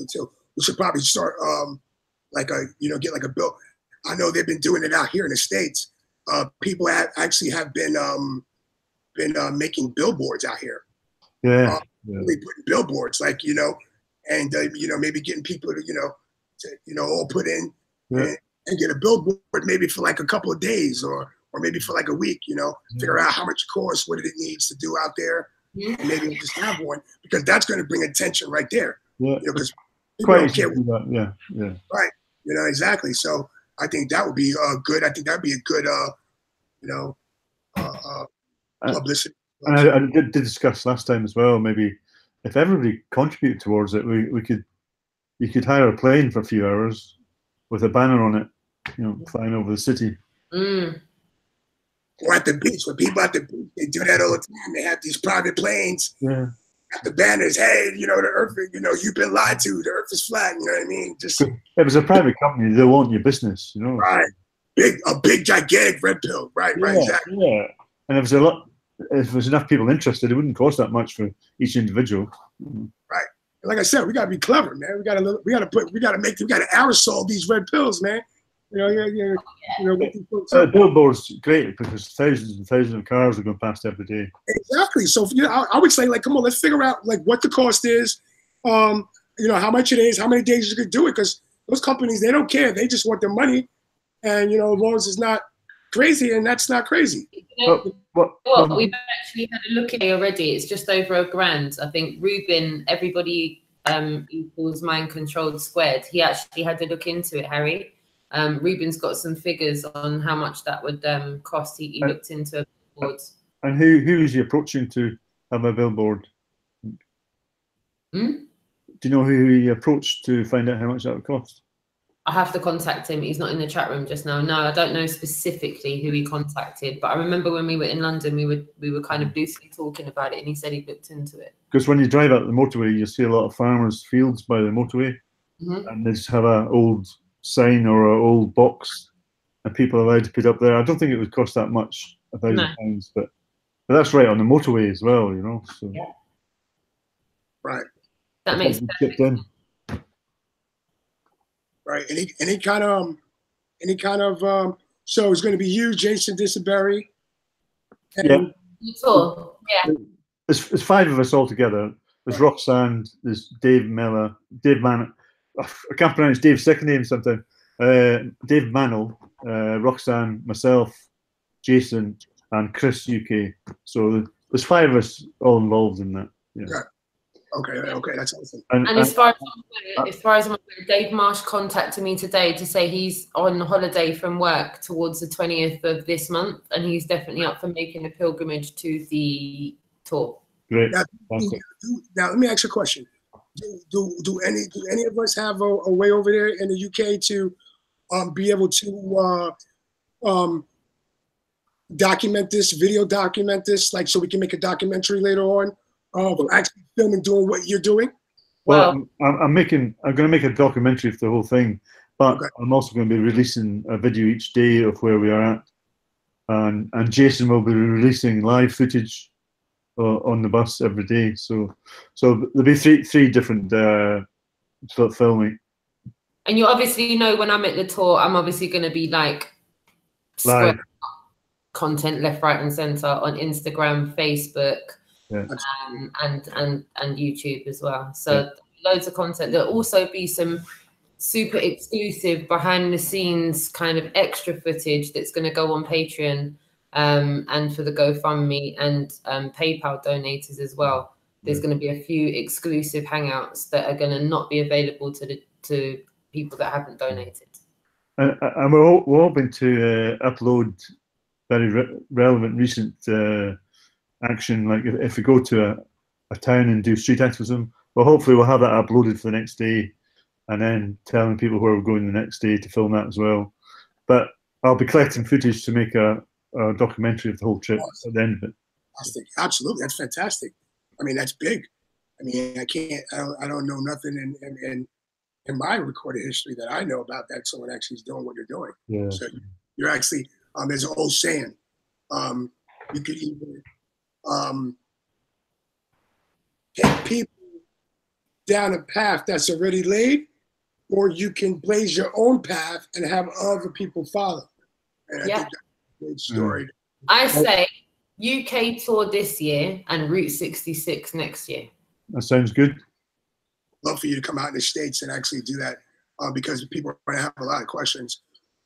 [SPEAKER 1] too. We should probably start get like a bill. I know they've been doing it out here in the States. People have been making billboards out here.
[SPEAKER 2] Yeah,
[SPEAKER 1] really putting billboards, like, you know, and you know, maybe getting people to all put in and get a billboard maybe for like a couple of days or maybe for like a week. You know, figure out how much it costs, what it needs to do out there. And maybe we'll just have one, because that's going to bring attention right there.
[SPEAKER 2] Yeah,
[SPEAKER 1] you know, because
[SPEAKER 2] people don't care. Yeah.
[SPEAKER 1] Right. You know, exactly. So I think that would be good. I think that'd be a good, publicity.
[SPEAKER 2] And I did discuss last time as well. Maybe if everybody contributed towards it, you could hire a plane for a few hours with a banner on it, you know, flying over the city.
[SPEAKER 1] Or at the beach, when people at the beach, they do that all the time. They have these private planes.
[SPEAKER 2] Yeah.
[SPEAKER 1] At the banners, hey, you know, the Earth, you know, you've been lied to. The Earth is flat. You know what I mean? Just
[SPEAKER 2] if it was a private company, they want your business, you know.
[SPEAKER 1] Right. A big, gigantic red pill. Right. Exactly.
[SPEAKER 2] Yeah. And if there's enough people interested, it wouldn't cost that much for each individual.
[SPEAKER 1] Right. Like I said, we gotta be clever, man. We gotta aerosol these red pills, man. You know,
[SPEAKER 2] billboards great because thousands and thousands of cars are going past every day.
[SPEAKER 1] Exactly. So, you know, I would say, like, come on, let's figure out like what the cost is, you know, how much it is, how many days you could do it, because those companies, they don't care. They just want their money, and you know, as long as it's not crazy, and that's not crazy.
[SPEAKER 3] You know, we've actually had a look at it already. It's just over $1,000. I think Ruben, everybody equals mind controlled squared. He actually had to look into it, Harry. Ruben's got some figures on how much that would cost. He looked into billboards.
[SPEAKER 2] And who is he approaching to have a billboard? Do you know who he approached to find out how much that would cost?
[SPEAKER 3] I have to contact him. He's not in the chat room just now. No, I don't know specifically who he contacted, but I remember when we were in London, we were kind of loosely talking about it, and he said he looked into it. Because
[SPEAKER 2] when you drive out the motorway, you see a lot of farmers' fields by the motorway, and they just have an old sign or an old box, and people are allowed to put up there. I don't think it would cost that much £1,000, but that's right on the motorway as well, you know. So
[SPEAKER 3] yeah.
[SPEAKER 1] Right.
[SPEAKER 3] That makes
[SPEAKER 2] sense.
[SPEAKER 1] Right. Any kind of so it's going to be you, Jason Dissenberry.
[SPEAKER 2] Yeah.
[SPEAKER 3] Yeah.
[SPEAKER 2] There's 5 of us all together. There's Roxanne, there's Dave Miller, Dave Mann. I can't pronounce Dave's second name sometimes. Dave Mannell, Roxanne, myself, Jason, and Chris UK. So there's 5 of us all involved in that. Yeah.
[SPEAKER 1] Okay, that's awesome.
[SPEAKER 3] And as far as I'm aware, Dave Marsh contacted me today to say he's on holiday from work towards the 20th of this month, and he's definitely up for making a pilgrimage to the tour.
[SPEAKER 2] Great.
[SPEAKER 1] Now let me ask you a question. Do any of us have a way over there in the UK to be able to document this, like so we can make a documentary later on of actually filming, doing what you're doing?
[SPEAKER 2] Well, I'm going to make a documentary for the whole thing, but I'm also going to be releasing a video each day of where we are at, and Jason will be releasing live footage on the bus every day. So there'll be three different sort of filming.
[SPEAKER 3] And you obviously know when I'm at the tour, I'm obviously going to be like
[SPEAKER 2] live
[SPEAKER 3] content left, right, and center on Instagram, Facebook, and YouTube as well. So loads of content. There'll also be some super exclusive behind the scenes kind of extra footage that's going to go on Patreon and for the GoFundMe and PayPal donators as well. There's going to be a few exclusive hangouts that are going to not be available to people that haven't donated.
[SPEAKER 2] And we're hoping to upload very relevant recent action. Like if we go to a town and do street activism, well, hopefully we'll have that uploaded for the next day, and then telling people where we're going the next day to film that as well. But I'll be collecting footage to make a documentary of the whole trip at the end of it.
[SPEAKER 1] Absolutely, that's fantastic. I mean, that's big. I mean, I don't know nothing in my recorded history that I know about that someone actually is doing what you're doing.
[SPEAKER 2] Yeah.
[SPEAKER 1] So you're actually there's an old saying, you could either take people down a path that's already laid, or you can blaze your own path and have other people follow. And I think that's a great story.
[SPEAKER 3] I say UK tour this year and Route 66 next year.
[SPEAKER 2] That sounds good.
[SPEAKER 1] Love for you to come out in the States and actually do that because people are going to have a lot of questions,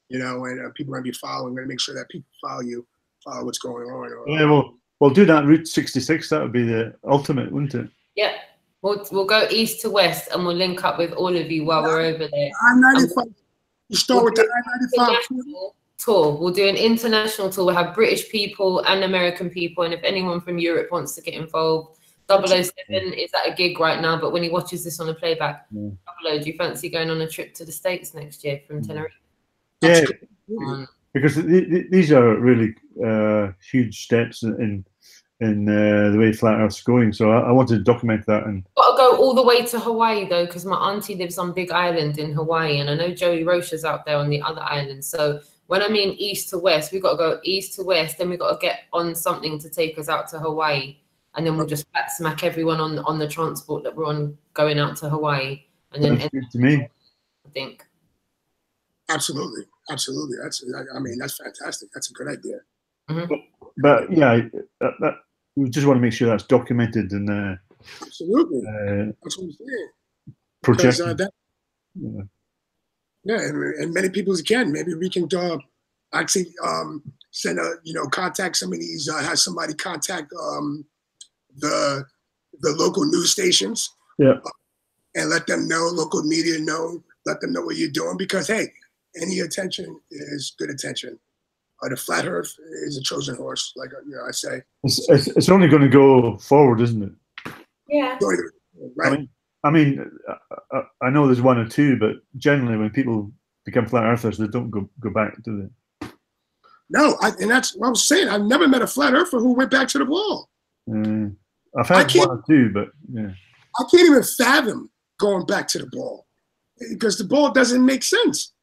[SPEAKER 1] you know, and people are going to be following. We're going to make sure that people follow you, follow what's going on.
[SPEAKER 2] Yeah, we'll do that Route 66. That would be the ultimate, wouldn't it?
[SPEAKER 3] Yeah. We'll go east to west and we'll link up with all of you while we're over there.
[SPEAKER 1] I-95. You start with the I-95
[SPEAKER 3] tour. We'll do an international tour. We'll have British people and American people. And if anyone from Europe wants to get involved, 007 is at a gig right now, but when he watches this on a playback, 00, do you fancy going on a trip to the States next year from Tenerife?
[SPEAKER 2] Yeah, because these are really huge steps in the way Flat Earth's going. So I wanted to document that. And
[SPEAKER 3] got to go all the way to Hawaii though, because my auntie lives on Big Island in Hawaii, and I know Joey Rocha's out there on the other island. So when I mean east to west, we've got to go east to west, then we've got to get on something to take us out to Hawaii, and then we'll just flat smack everyone on the transport that we're on going out to Hawaii, and then
[SPEAKER 2] that's good to me.
[SPEAKER 3] I think.
[SPEAKER 1] Absolutely. That's fantastic. That's a good idea.
[SPEAKER 3] Mm-hmm.
[SPEAKER 2] But yeah, we just want to make sure that's documented and
[SPEAKER 1] absolutely. That's what I'm saying.
[SPEAKER 2] Projected.
[SPEAKER 1] And many people can. Maybe we can actually send contact some of these. Have somebody contact the local news stations.
[SPEAKER 2] Yeah.
[SPEAKER 1] And let them know, local media know, let them know what you're doing, because hey, any attention is good attention. The Flat Earth is a Trojan horse, like I say.
[SPEAKER 2] It's only going to go forward, isn't it?
[SPEAKER 3] Yeah.
[SPEAKER 1] Right.
[SPEAKER 2] I mean, I know there's one or two, but generally, when people become flat earthers, they don't go back, do they?
[SPEAKER 1] No, and that's what I was saying. I've never met a flat earther who went back to the ball.
[SPEAKER 2] I've had one or two, but yeah.
[SPEAKER 1] I can't even fathom going back to the ball because the ball doesn't make sense.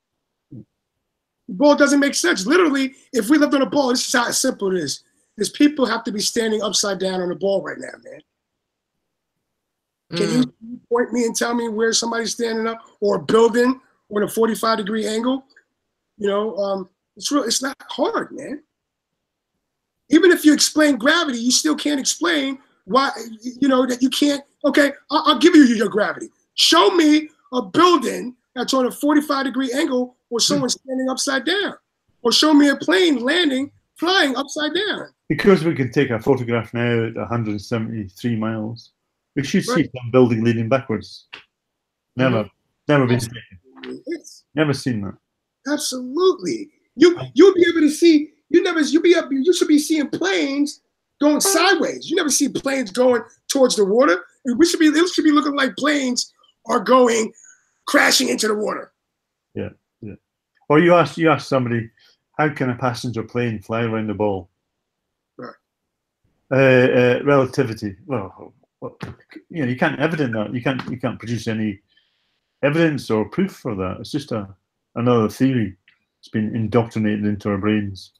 [SPEAKER 1] The ball doesn't make sense. Literally, if we lived on a ball, this is how simple it is. These people have to be standing upside down on the ball right now, man. Can you point me and tell me where somebody's standing up, or a building on a 45-degree angle? You know, it's not hard, man. Even if you explain gravity, you still can't explain why, you know, that you can't. Okay, I'll give you your gravity. Show me a building that's on a 45-degree angle or someone standing upside down. Or show me a plane flying upside down.
[SPEAKER 2] Because we can take a photograph now at 173 miles, we should see some building leaning backwards. Never been taken. Never seen that.
[SPEAKER 1] Absolutely. You'll be able to see. You should be seeing planes going sideways. You never see planes going towards the water. It should be looking like planes are going crashing into the water.
[SPEAKER 2] Yeah, yeah. Or you ask somebody, how can a passenger plane fly around the ball? Right. Relativity. Well, you know, you can't evidence that. You can't produce any evidence or proof for that. It's just another theory. It's been indoctrinated into our brains.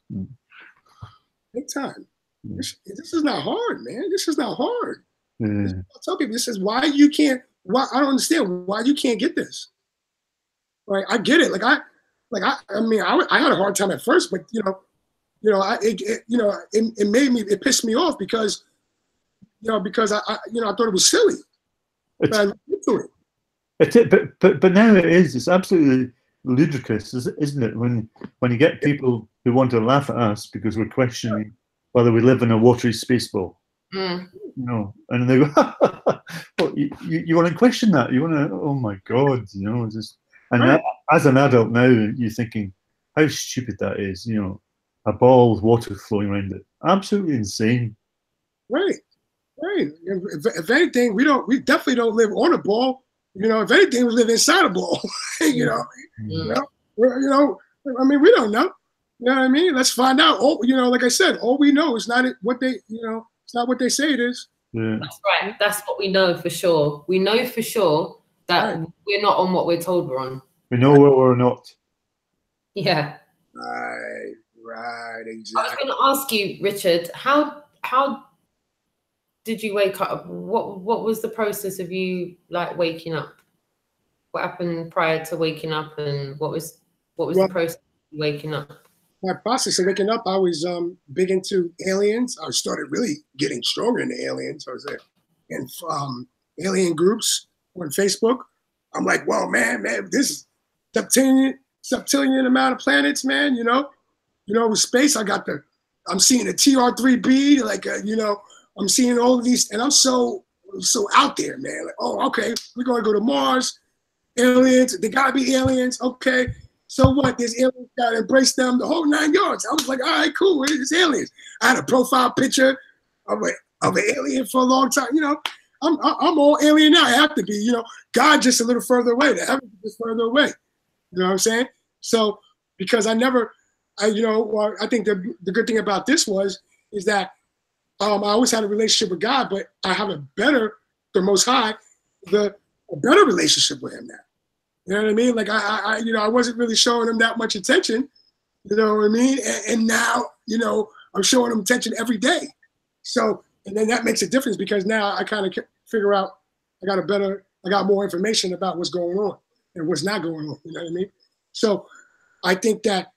[SPEAKER 1] Big time. This is not hard, man. This is not hard. I tell people, this is why you can't. Why I don't understand why you can't get this. Right? I get it. I mean, I had a hard time at first, but it pissed me off because I thought it was silly. But I looked into it.
[SPEAKER 2] But now it is. It's absolutely ludicrous, isn't it? When you get people who want to laugh at us because we're questioning whether we live in a watery space ball. You know, and they go, well, you want to question that? You want to? Oh my God! You know, just and as an adult now, you're thinking how stupid that is. You know, a ball with water flowing around it, absolutely insane.
[SPEAKER 1] Right. If anything, we definitely don't live on a ball. You know, if anything, we live inside a ball. You know, I mean, we don't know. You know what I mean? Let's find out. Oh, you know, like I said, all we know is not what they, it's not what they say it is.
[SPEAKER 2] Yeah.
[SPEAKER 3] That's right. That's what we know for sure. We know for sure that we're not on what we're told we're on.
[SPEAKER 2] We know where we're not.
[SPEAKER 3] Yeah.
[SPEAKER 1] Right, exactly.
[SPEAKER 3] I was going to ask you, Richard, how did you wake up? What was the process of you waking up? What happened prior to waking up, and what was the process of waking up?
[SPEAKER 1] My process of waking up, I was big into aliens. I started really getting stronger into aliens. I was in alien groups on Facebook. I'm like, well, man, this septillion amount of planets, man. With space, I'm seeing a TR3B, I'm seeing all of these, and I'm so out there, man. Like, oh, okay, we're gonna go to Mars. Aliens, they gotta be aliens. Okay, so what? There's aliens, gotta embrace them, the whole 9 yards. I was like, all right, cool. It's aliens. I had a profile picture of an alien for a long time. I'm all alien now. I have to be. God just a little further away. The heavens just further away. You know what I'm saying? So because I think the good thing about this is that I always had a relationship with God, but I have a better relationship with Him now. You know what I mean? Like I wasn't really showing Him that much attention. You know what I mean? And now I'm showing Him attention every day. So and then that makes a difference because now I kind of figure out I got more information about what's going on and what's not going on. You know what I mean? So I think that.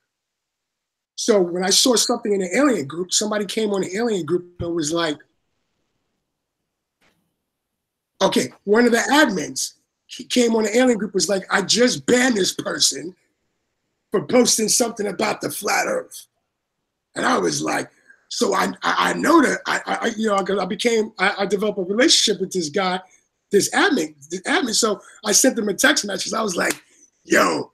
[SPEAKER 1] So when I saw something in the alien group, somebody came on the alien group and was like, okay, one of the admins came on the alien group was like, I just banned this person for posting something about the flat earth. And I was like, so I know that I developed a relationship with this guy, this admin. So I sent him a text message. I was like, yo,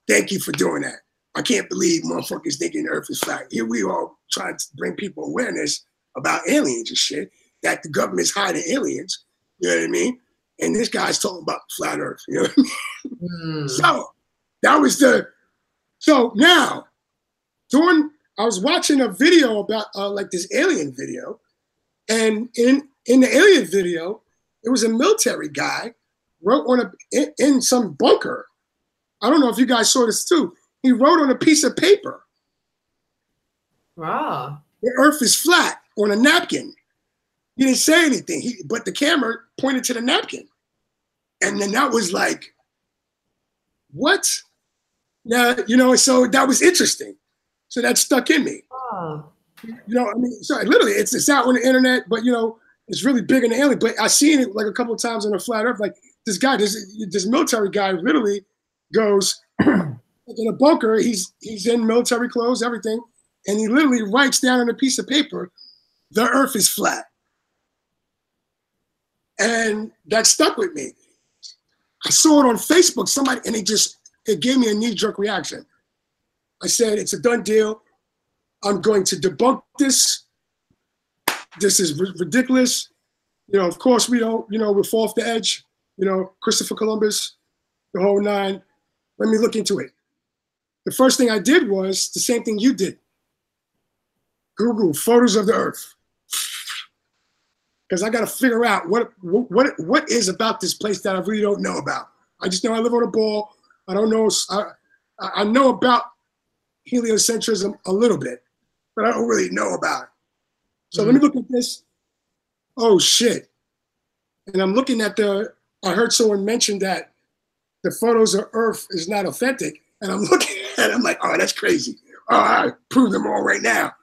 [SPEAKER 1] thank you for doing that. I can't believe motherfuckers thinking the earth is flat. Here we are trying to bring people awareness about aliens and shit, that the government's hiding aliens, you know what I mean? And this guy's talking about flat earth, you know what I mean? So that was so now, I was watching a video about this alien video, and in the alien video, it was a military guy wrote in some bunker. I don't know if you guys saw this too. He wrote on a piece of paper,
[SPEAKER 3] Wow.
[SPEAKER 1] the earth is flat, on a napkin. He didn't say anything, but the camera pointed to the napkin. And then that was like, what? Now, you know, so that was interesting. So that stuck in me.
[SPEAKER 3] Oh.
[SPEAKER 1] You know, I mean, so literally it's out on the internet, but you know, it's really big in the alien. But I seen it like a couple of times on the flat earth. Like this guy, this military guy literally goes in a bunker. He's in military clothes, everything. And he literally writes down on a piece of paper, the earth is flat. And that stuck with me. I saw it on Facebook, somebody, and it gave me a knee-jerk reaction. I said, it's a done deal. I'm going to debunk this. This is ridiculous. You know, of course we don't, you know, we're off the edge. You know, Christopher Columbus, the whole nine. Let me look into it. The first thing I did was the same thing you did. Google photos of the earth. Because I got to figure out what is about this place that I really don't know about. I just know I live on a ball. I don't know. I know about heliocentrism a little bit, but I don't really know about it. So let me look at this. Oh, shit. And I'm looking at I heard someone mention that the photos of Earth is not authentic. And I'm looking at it, I'm like, oh, that's crazy. Oh, I prove them all right now.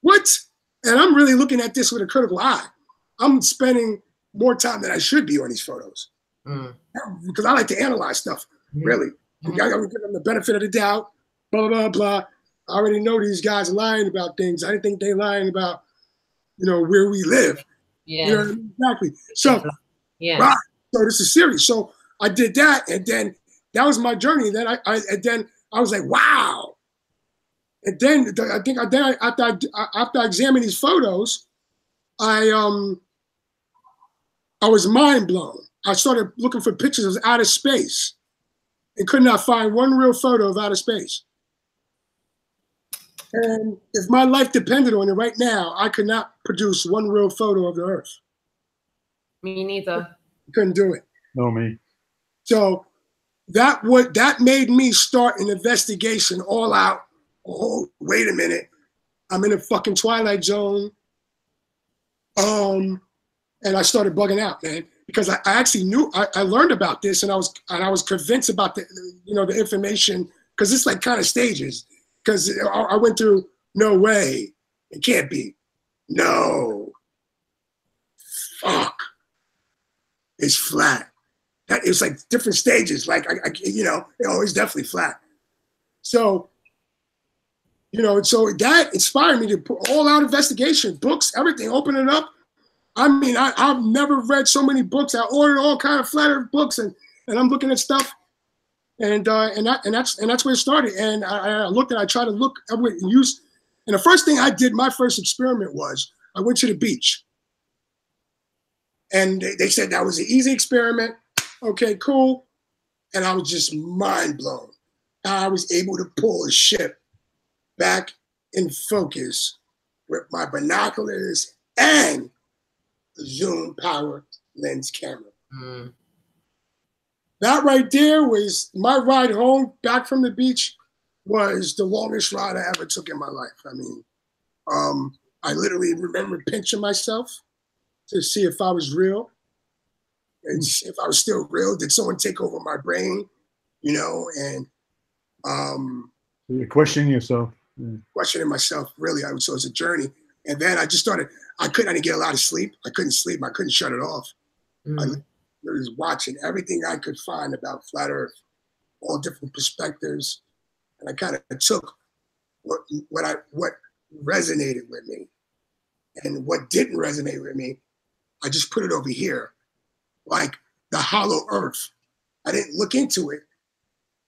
[SPEAKER 1] What? And I'm really looking at this with a critical eye. I'm spending more time than I should be on these photos. Because I like to analyze stuff, really. I got to give them the benefit of the doubt, blah, blah, blah. I already know these guys are lying about things. I didn't think they're lying about, you know, where we live.
[SPEAKER 3] Yeah.
[SPEAKER 1] You know what I mean? Exactly. So,
[SPEAKER 3] yeah.
[SPEAKER 1] Right. So this is serious. So I did that, and then that was my journey. And then I was like, wow. And then after I examined these photos, I was mind blown. I started looking for pictures of outer space and could not find one real photo of outer space. And if my life depended on it right now, I could not produce one real photo of the Earth.
[SPEAKER 3] Me neither.
[SPEAKER 1] Couldn't do it.
[SPEAKER 2] No, me.
[SPEAKER 1] So that made me start an investigation all out. Oh, wait a minute. I'm in a fucking twilight zone. And I started bugging out, man, because I actually knew I learned about this, and I was convinced about the information, because it's like kind of stages. Because I went through, no way, it can't be, no, fuck, it's flat. That it's like different stages. Like it's definitely flat. So, so that inspired me to put all out investigation, books, everything, open it up. I mean, I've never read so many books. I ordered all kind of flat earth books, and I'm looking at stuff, and that's where it started. And I tried to look and use. And the first thing I did, my first experiment was I went to the beach, and they said that was an easy experiment. Okay, cool. And I was just mind blown. I was able to pull a ship back in focus with my binoculars and zoom power lens camera. That right there was my ride home back from the beach, was the longest ride I ever took in my life. I mean, I literally remember pinching myself to see if I was real, and if I was still real. Did someone take over my brain? And
[SPEAKER 2] you're questioning yourself.
[SPEAKER 1] Questioning myself, really. So it's a journey. And then I just started, I didn't get a lot of sleep. I couldn't sleep. I couldn't shut it off. I was watching everything I could find about flat Earth, all different perspectives. And I kind of took what resonated with me, and what didn't resonate with me, I just put it over here, like the hollow Earth. I didn't look into it.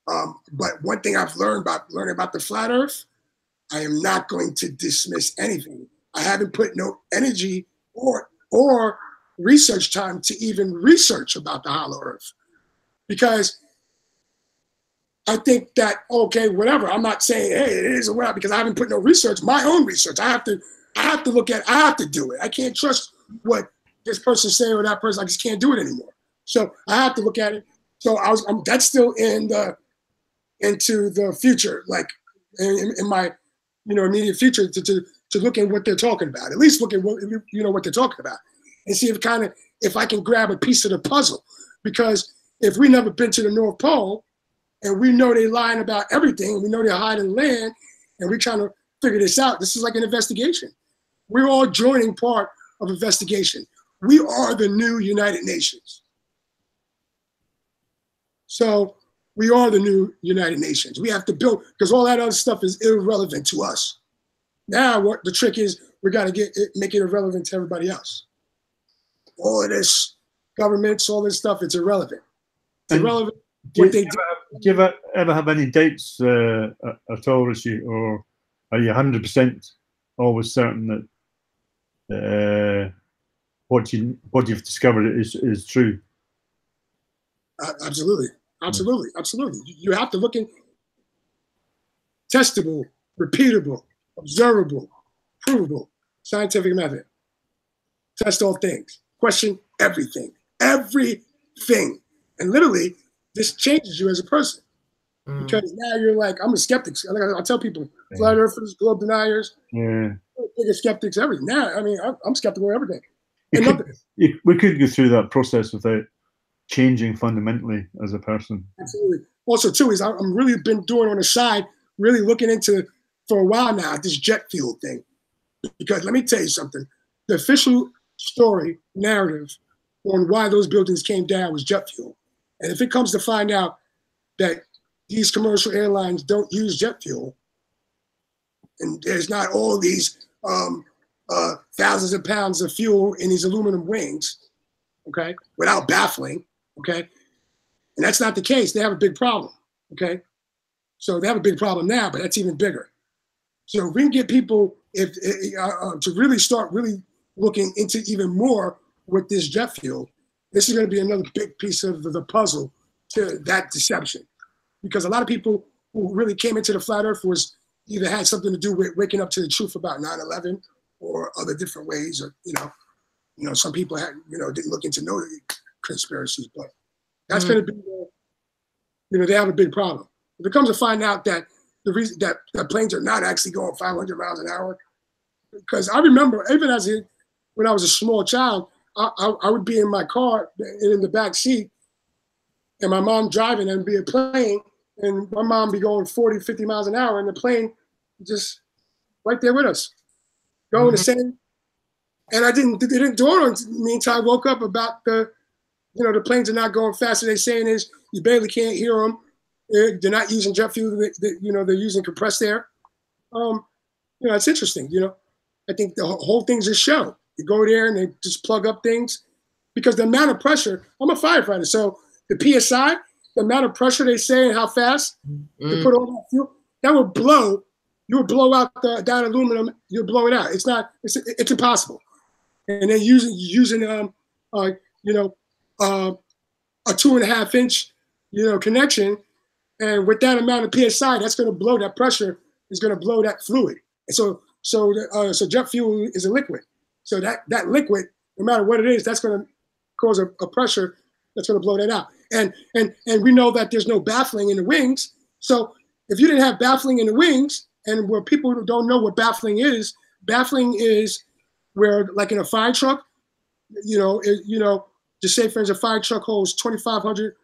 [SPEAKER 1] But one thing I've learned about learning about the flat Earth, I am not going to dismiss anything. I haven't put no energy or research time to even research about the hollow Earth, because I think that, okay, whatever. I'm not saying, hey, it is or whatever, because I haven't put no research, my own research. I have to look at, I have to do it. I can't trust what this person's saying or that person. I just can't do it anymore. So I have to look at it. So that's still in into the future, like in my, immediate future, to look at what they're talking about. At least look at what what they're talking about, and see if I can grab a piece of the puzzle. Because if we never been to the North Pole, and we know they're lying about everything, and we know they're hiding land, and we're trying to figure this out, this is like an investigation. We're all joining part of investigation. We are the new United Nations. So we are the new United Nations. We have to build, because all that other stuff is irrelevant to us. Now what the trick is, we got to make it irrelevant to everybody else. All of this governments, all this stuff, it's irrelevant. It's irrelevant.
[SPEAKER 2] Do you ever have any doubts at all, Richie, or are you 100% always certain that what you've discovered is true?
[SPEAKER 1] Absolutely. You have to look in testable, repeatable, observable, provable, scientific method. Test all things. Question everything. Everything. And literally, this changes you as a person. Because now you're like, I'm a skeptic. I tell people, flat earthers, globe deniers, skeptics, everything. Now, I mean, I'm skeptical of everything.
[SPEAKER 2] We could go through that process without changing fundamentally as a person.
[SPEAKER 1] Absolutely. Also, too, is I'm really been doing on the side, really looking into for a while now this jet fuel thing. Because let me tell you something, the official story narrative on why those buildings came down was jet fuel. And if it comes to find out that these commercial airlines don't use jet fuel, and there's not all these thousands of pounds of fuel in these aluminum wings, okay, without baffling, okay, and that's not the case, they have a big problem, okay? So they have a big problem now, but that's even bigger. So if we can get people to really start really looking into even more with this jet fuel, this is going to be another big piece of the puzzle to that deception. Because a lot of people who really came into the flat earth was either had something to do with waking up to the truth about 9/11 or other different ways, or some people had didn't look into no conspiracies, but that's going to be they have a big problem. If it comes to find out that the reason that planes are not actually going 500 miles an hour, because I remember even when I was a small child, I would be in my car in the back seat, and my mom driving, and be a plane, and my mom be going 40, 50 miles an hour, and the plane just right there with us, going the same. And it didn't dawn on me until I woke up about the planes are not going faster. They're saying is you barely can't hear them. They're not using jet fuel. They're using compressed air. It's interesting. I think the whole thing's a show. You go there and they just plug up things, because the amount of pressure. I'm a firefighter, so the PSI, the amount of pressure they say and how fast they put all that fuel, that would blow. You would blow out that aluminum. You'll blow it out. It's impossible. And then using a 2.5 inch connection, and with that amount of PSI, that's going to blow that pressure. Is going to blow that fluid. And so jet fuel is a liquid. So that liquid, no matter what it is, that's going to cause a pressure that's going to blow that out. And we know that there's no baffling in the wings. So if you didn't have baffling in the wings, and where people don't know what baffling is where, like in a fire truck, just say for instance, a fire truck holds 2,500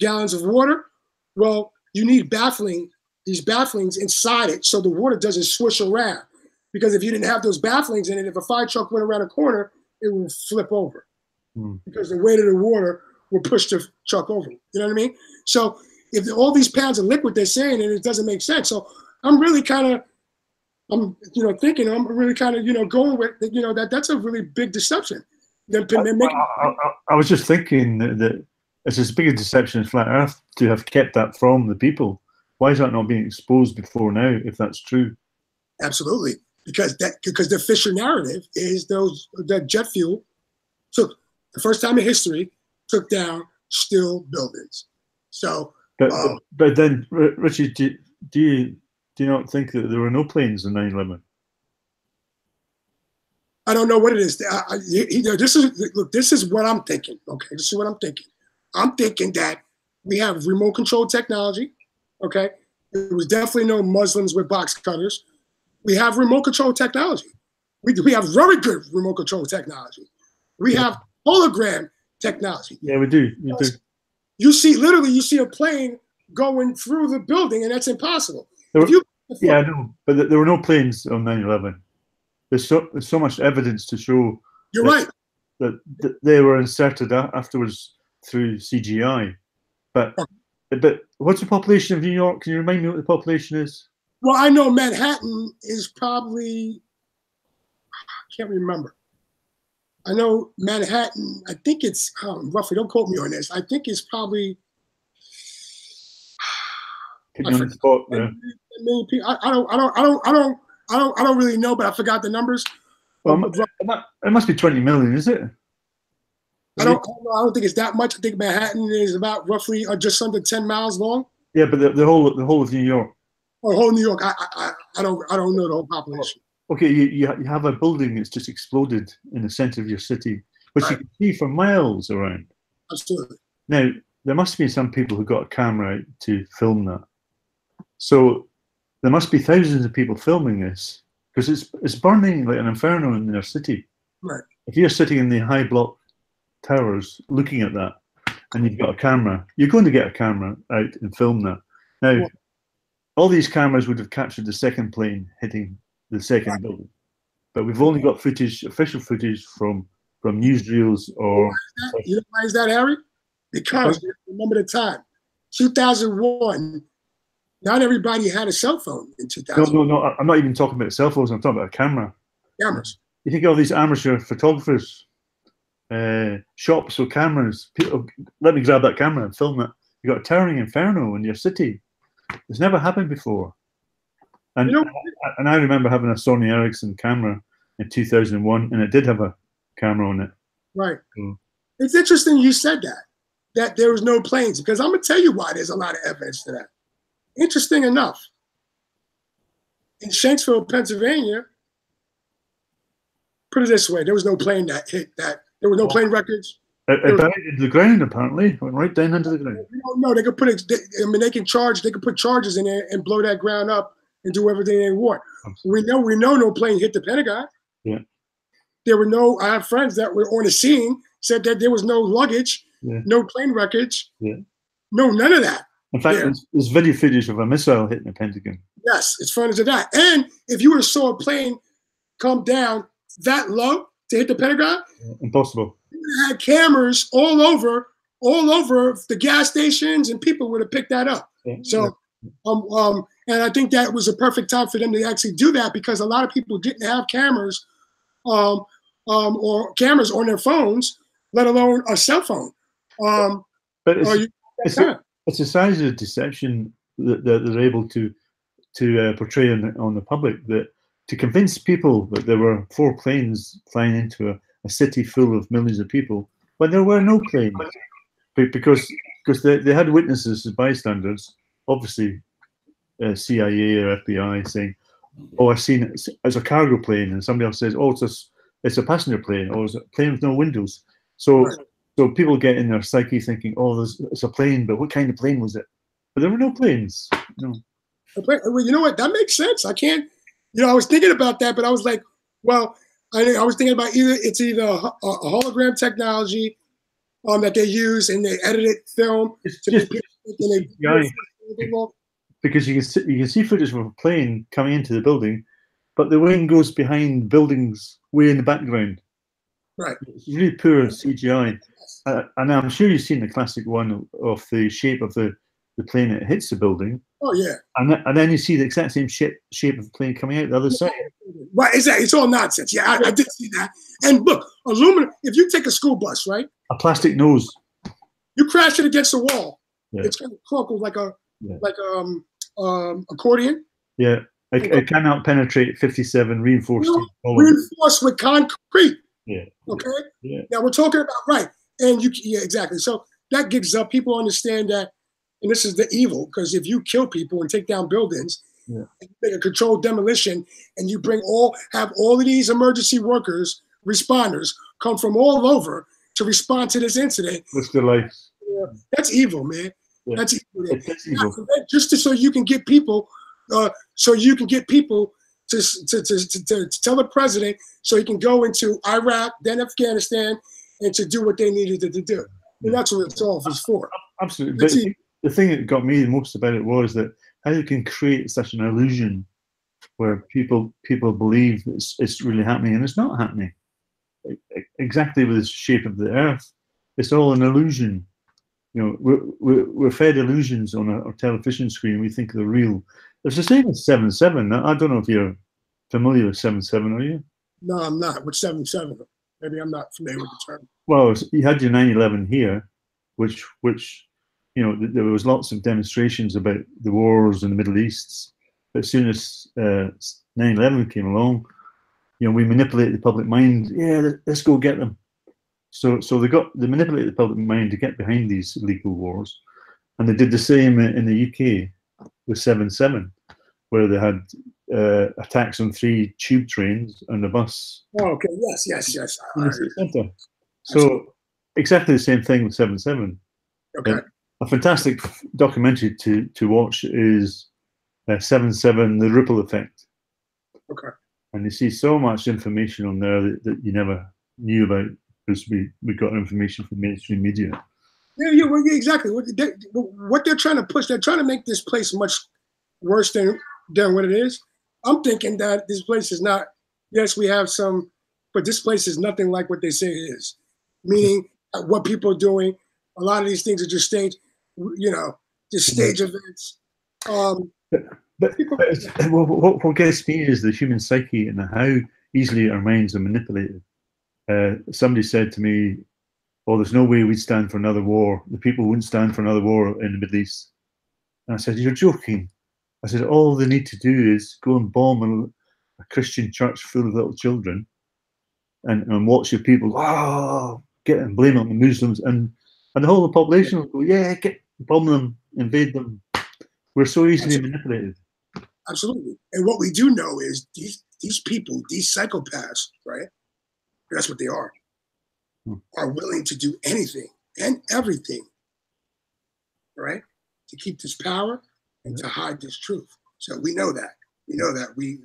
[SPEAKER 1] gallons of water. Well, you need these bafflings inside it, so the water doesn't swish around. Because if you didn't have those bafflings in it, if a fire truck went around a corner, it would flip over. Because the weight of the water will push the truck over. You know what I mean? So if all these pounds of liquid they're saying, and it doesn't make sense. So I'm really kind of, thinking, I'm really kind of, going with, that's a really big deception.
[SPEAKER 2] I was just thinking that it's as big a deception as flat Earth to have kept that from the people. Why is that not being exposed before now, if that's true?
[SPEAKER 1] Absolutely. Because the official narrative is that jet fuel took, the first time in history, took down steel buildings. So,
[SPEAKER 2] but then, Richard, do you not think that there were no planes in 9/11?
[SPEAKER 1] I don't know what it is. This is what I'm thinking. Okay, this is what I'm thinking. I'm thinking that We have remote control technology. Okay, there was definitely no Muslims with box cutters. We have remote control technology. We have very good remote control technology. We have hologram technology.
[SPEAKER 2] Yeah, we do.
[SPEAKER 1] You see a plane going through the building, and that's impossible.
[SPEAKER 2] Yeah, I know, but there were no planes on 9/11. There's so much evidence to show.
[SPEAKER 1] You're right.
[SPEAKER 2] That they were inserted afterwards through CGI. But what's the population of New York? Can you remind me what the population is?
[SPEAKER 1] Well, I know Manhattan is probably, I can't remember. I know Manhattan, I think it's roughly, don't quote me on this. I think it's probably,
[SPEAKER 2] I
[SPEAKER 1] don't really know, but I forgot the numbers.
[SPEAKER 2] Well, it must be 20 million, is it?
[SPEAKER 1] I don't think it's that much. I think Manhattan is about roughly just under 10 miles long.
[SPEAKER 2] Yeah, but the whole of New York.
[SPEAKER 1] Oh, whole New York. I don't know the whole population.
[SPEAKER 2] Okay, you have a building that's just exploded in the center of your city, which you can see for miles around.
[SPEAKER 1] Absolutely.
[SPEAKER 2] Now, there must be some people who got a camera out to film that. So there must be thousands of people filming this because it's burning like an inferno in their city.
[SPEAKER 1] Right.
[SPEAKER 2] If you're sitting in the high block towers looking at that and you've got a camera, you're going to get a camera out and film that. Now, all these cameras would have captured the second plane hitting the second building, but we've only got official footage from newsreels or.
[SPEAKER 1] You know why is that, Harry? Because remember the time, 2001. Not everybody had a cell phone in 2000.
[SPEAKER 2] No. I'm not even talking about cell phones. I'm talking about a camera.
[SPEAKER 1] Cameras.
[SPEAKER 2] You think of all these amateur photographers, shops with cameras. People, let me grab that camera and film it. You got a towering inferno in your city. It's never happened before. And and I remember having a Sony Ericsson camera in 2001, and it did have a camera on it.
[SPEAKER 1] Right. It's interesting you said that there was no planes, because I'm gonna tell you why there's a lot of evidence to that. Interesting enough, in Shanksville, Pennsylvania, put it this way, there was no plane that hit that. There were no plane records.
[SPEAKER 2] It buried into the ground, apparently. Went right down into the ground.
[SPEAKER 1] No, they could put it, they could put charges in there and blow that ground up and do everything they want. We know no plane hit the Pentagon.
[SPEAKER 2] Yeah.
[SPEAKER 1] There were I have friends that were on the scene, said that there was no luggage, no plane records, no, none of that.
[SPEAKER 2] In fact, there's video footage of a missile hitting the Pentagon.
[SPEAKER 1] Yes, it's footage of that. And if you would have saw a plane come down that low to hit the Pentagon,
[SPEAKER 2] impossible.
[SPEAKER 1] You had cameras all over the gas stations, and people would have picked that up. So, and I think that was a perfect time for them to actually do that, because a lot of people didn't have cameras, or cameras on their phones, let alone a cell phone.
[SPEAKER 2] But it's a size of deception that they're able to portray on the public, that to convince people that there were 4 planes flying into a city full of millions of people when there were no planes, because they had witnesses as bystanders, obviously CIA or FBI, saying, "Oh, I've seen it as a cargo plane," and somebody else says, "Oh, it's a passenger plane," or "It's a plane with no windows." So people get in their psyche thinking, "Oh, it's a plane, but what kind of plane was it?" But there were no planes. No.
[SPEAKER 1] Well, you know what? That makes sense. I can't. I was thinking about that, but I was like, well, I was thinking about either a hologram technology that they use and they edited film.
[SPEAKER 2] Because you can see footage of a plane coming into the building, but the wing goes behind buildings way in the background.
[SPEAKER 1] Right.
[SPEAKER 2] It's really poor CGI. And I'm sure you've seen the classic one of the shape of the plane that hits the building.
[SPEAKER 1] Oh, yeah.
[SPEAKER 2] And then you see the exact same shape of the plane coming out the other side.
[SPEAKER 1] Right, exactly. It's all nonsense. Yeah, I did see that. And look, aluminum, if you take a school bus, right?
[SPEAKER 2] A plastic nose.
[SPEAKER 1] You crash it against the wall. Yeah. It's going to crackle like accordion.
[SPEAKER 2] Yeah. It cannot penetrate 57 reinforced.
[SPEAKER 1] Reinforced with concrete.
[SPEAKER 2] Yeah.
[SPEAKER 1] Okay?
[SPEAKER 2] Yeah.
[SPEAKER 1] Now we're talking about, right. And exactly. So that gives up. People understand that. And this is the evil, because if you kill people and take down buildings, and you make a controlled demolition, and you have all of these emergency workers, responders, come from all over to respond to this incident.
[SPEAKER 2] What's the life?
[SPEAKER 1] That's evil, man.
[SPEAKER 2] Yeah.
[SPEAKER 1] That's evil.
[SPEAKER 2] It's evil.
[SPEAKER 1] So you can get people, to tell the president so he can go into Iraq, then Afghanistan, and to do what they needed to do. And that's what it's all for.
[SPEAKER 2] Absolutely. But the thing that got me the most about it was that how you can create such an illusion where people believe it's really happening and it's not happening. Exactly with the shape of the Earth, it's all an illusion. You know, we're fed illusions on our television screen. We think they're real. It's the same as 7/7. I don't know if you're familiar with 7/7, are you?
[SPEAKER 1] No, I'm not. With 7/7, maybe I'm not familiar with the term.
[SPEAKER 2] Well, you had your 9/11 here, which you know, there was lots of demonstrations about the wars in the Middle East. But as soon as 9/11 came along, you know, we manipulated the public mind. Yeah, let's go get them. So they manipulated the public mind to get behind these illegal wars, and they did the same in the UK with 7/7, where they had attacks on 3 tube trains and a bus.
[SPEAKER 1] Oh, okay. Yes.
[SPEAKER 2] In the city centre. So exactly the same thing with 7/7.
[SPEAKER 1] Okay.
[SPEAKER 2] A fantastic documentary to watch is 7/7: The Ripple Effect.
[SPEAKER 1] Okay.
[SPEAKER 2] And you see so much information on there that you never knew about, because we got information from mainstream media.
[SPEAKER 1] Yeah, exactly. What they're trying to push, they're trying to make this place much worse than what it is. I'm thinking that this place is not. Yes, we have some, but this place is nothing like what they say it is. Meaning, what people are doing, a lot of these things are just stage, just stage events.
[SPEAKER 2] But what gets me is the human psyche and how easily our minds are manipulated. Somebody said to me, "Oh, there's no way we'd stand for another war. The people wouldn't stand for another war in the Middle East." And I said, "You're joking." I said, "All they need to do is go and bomb a Christian church full of little children and watch your people, get and blame it on the Muslims, and the whole of the population will go, yeah, bomb them, invade them." We're so easily manipulated.
[SPEAKER 1] Absolutely. And what we do know is these people, these psychopaths, right? That's what they are willing to do anything and everything, right? To keep this power and to hide this truth. So we know that. We know that. We've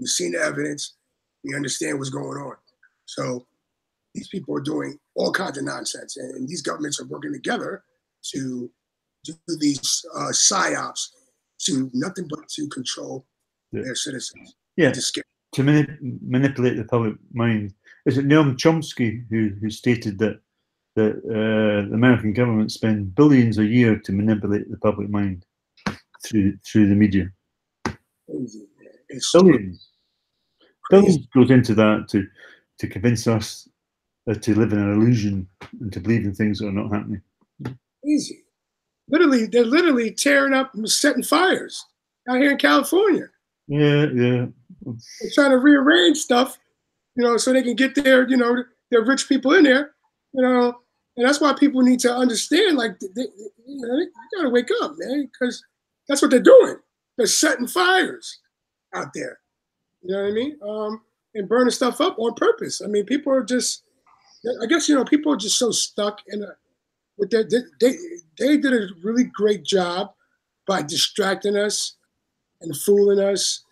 [SPEAKER 1] seen the evidence. We understand what's going on. So these people are doing all kinds of nonsense, and these governments are working together to do these psyops to nothing but to control their citizens.
[SPEAKER 2] Yeah, to manipulate the public mind. Is it Noam Chomsky who stated that the American government spend billions a year to manipulate the public mind through the media? Billions. Billions goes into that to convince us to live in an illusion and to believe in things that are not happening.
[SPEAKER 1] Easy. They're literally tearing up and setting fires out here in California.
[SPEAKER 2] Yeah.
[SPEAKER 1] They're trying to rearrange stuff, so they can get their rich people in there, and that's why people need to understand, like, they gotta wake up, man, because that's what they're doing. They're setting fires out there. You know what I mean? And burning stuff up on purpose. I mean, people are just, I guess, people are just so stuck in they did a really great job by distracting us and fooling us,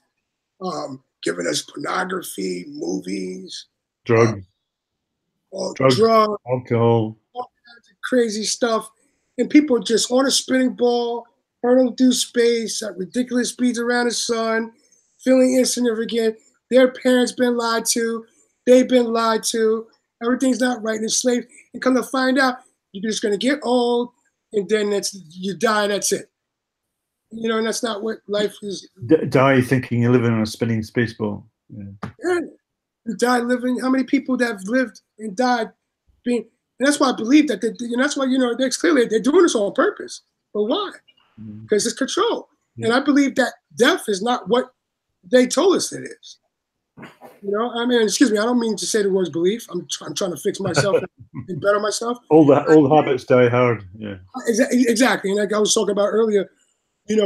[SPEAKER 1] giving us pornography, movies,
[SPEAKER 2] drugs, alcohol,
[SPEAKER 1] all kinds of crazy stuff, and people just on a spinning ball, hurtling through space at ridiculous speeds around the sun, feeling insignificant. Their parents been lied to, they've been lied to. Everything's not right, and enslaved. And come to find out, you're just going to get old, and then you die. That's it. And that's not what life is.
[SPEAKER 2] Die thinking you're living on a spinning space ball.
[SPEAKER 1] Yeah. You die living. How many people that have lived and died being? And that's why I believe that. That's why they're doing this on purpose. But why? Because it's control. And I believe that death is not what they told us it is. I mean, excuse me, I don't mean to say the words belief. I'm trying to fix myself and better myself.
[SPEAKER 2] All habits die hard. Yeah.
[SPEAKER 1] Exactly. And like I was talking about earlier,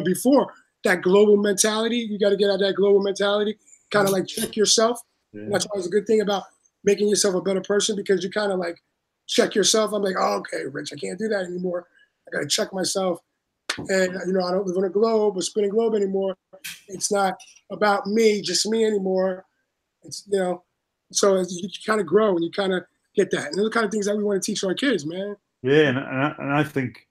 [SPEAKER 1] before, that global mentality, you got to get out of that global mentality, kind of like check yourself. Yeah. And that's why it's a good thing about making yourself a better person, because you kind of like check yourself. I'm like, oh, okay, Rich, I can't do that anymore. I got to check myself. And, you know, I don't live on a globe, a spinning globe anymore. It's not about me, just me anymore. It's, you know, so you kind of grow and you kind of get that. And those are the kind of things that we want to teach our kids, man.
[SPEAKER 2] Yeah, and I think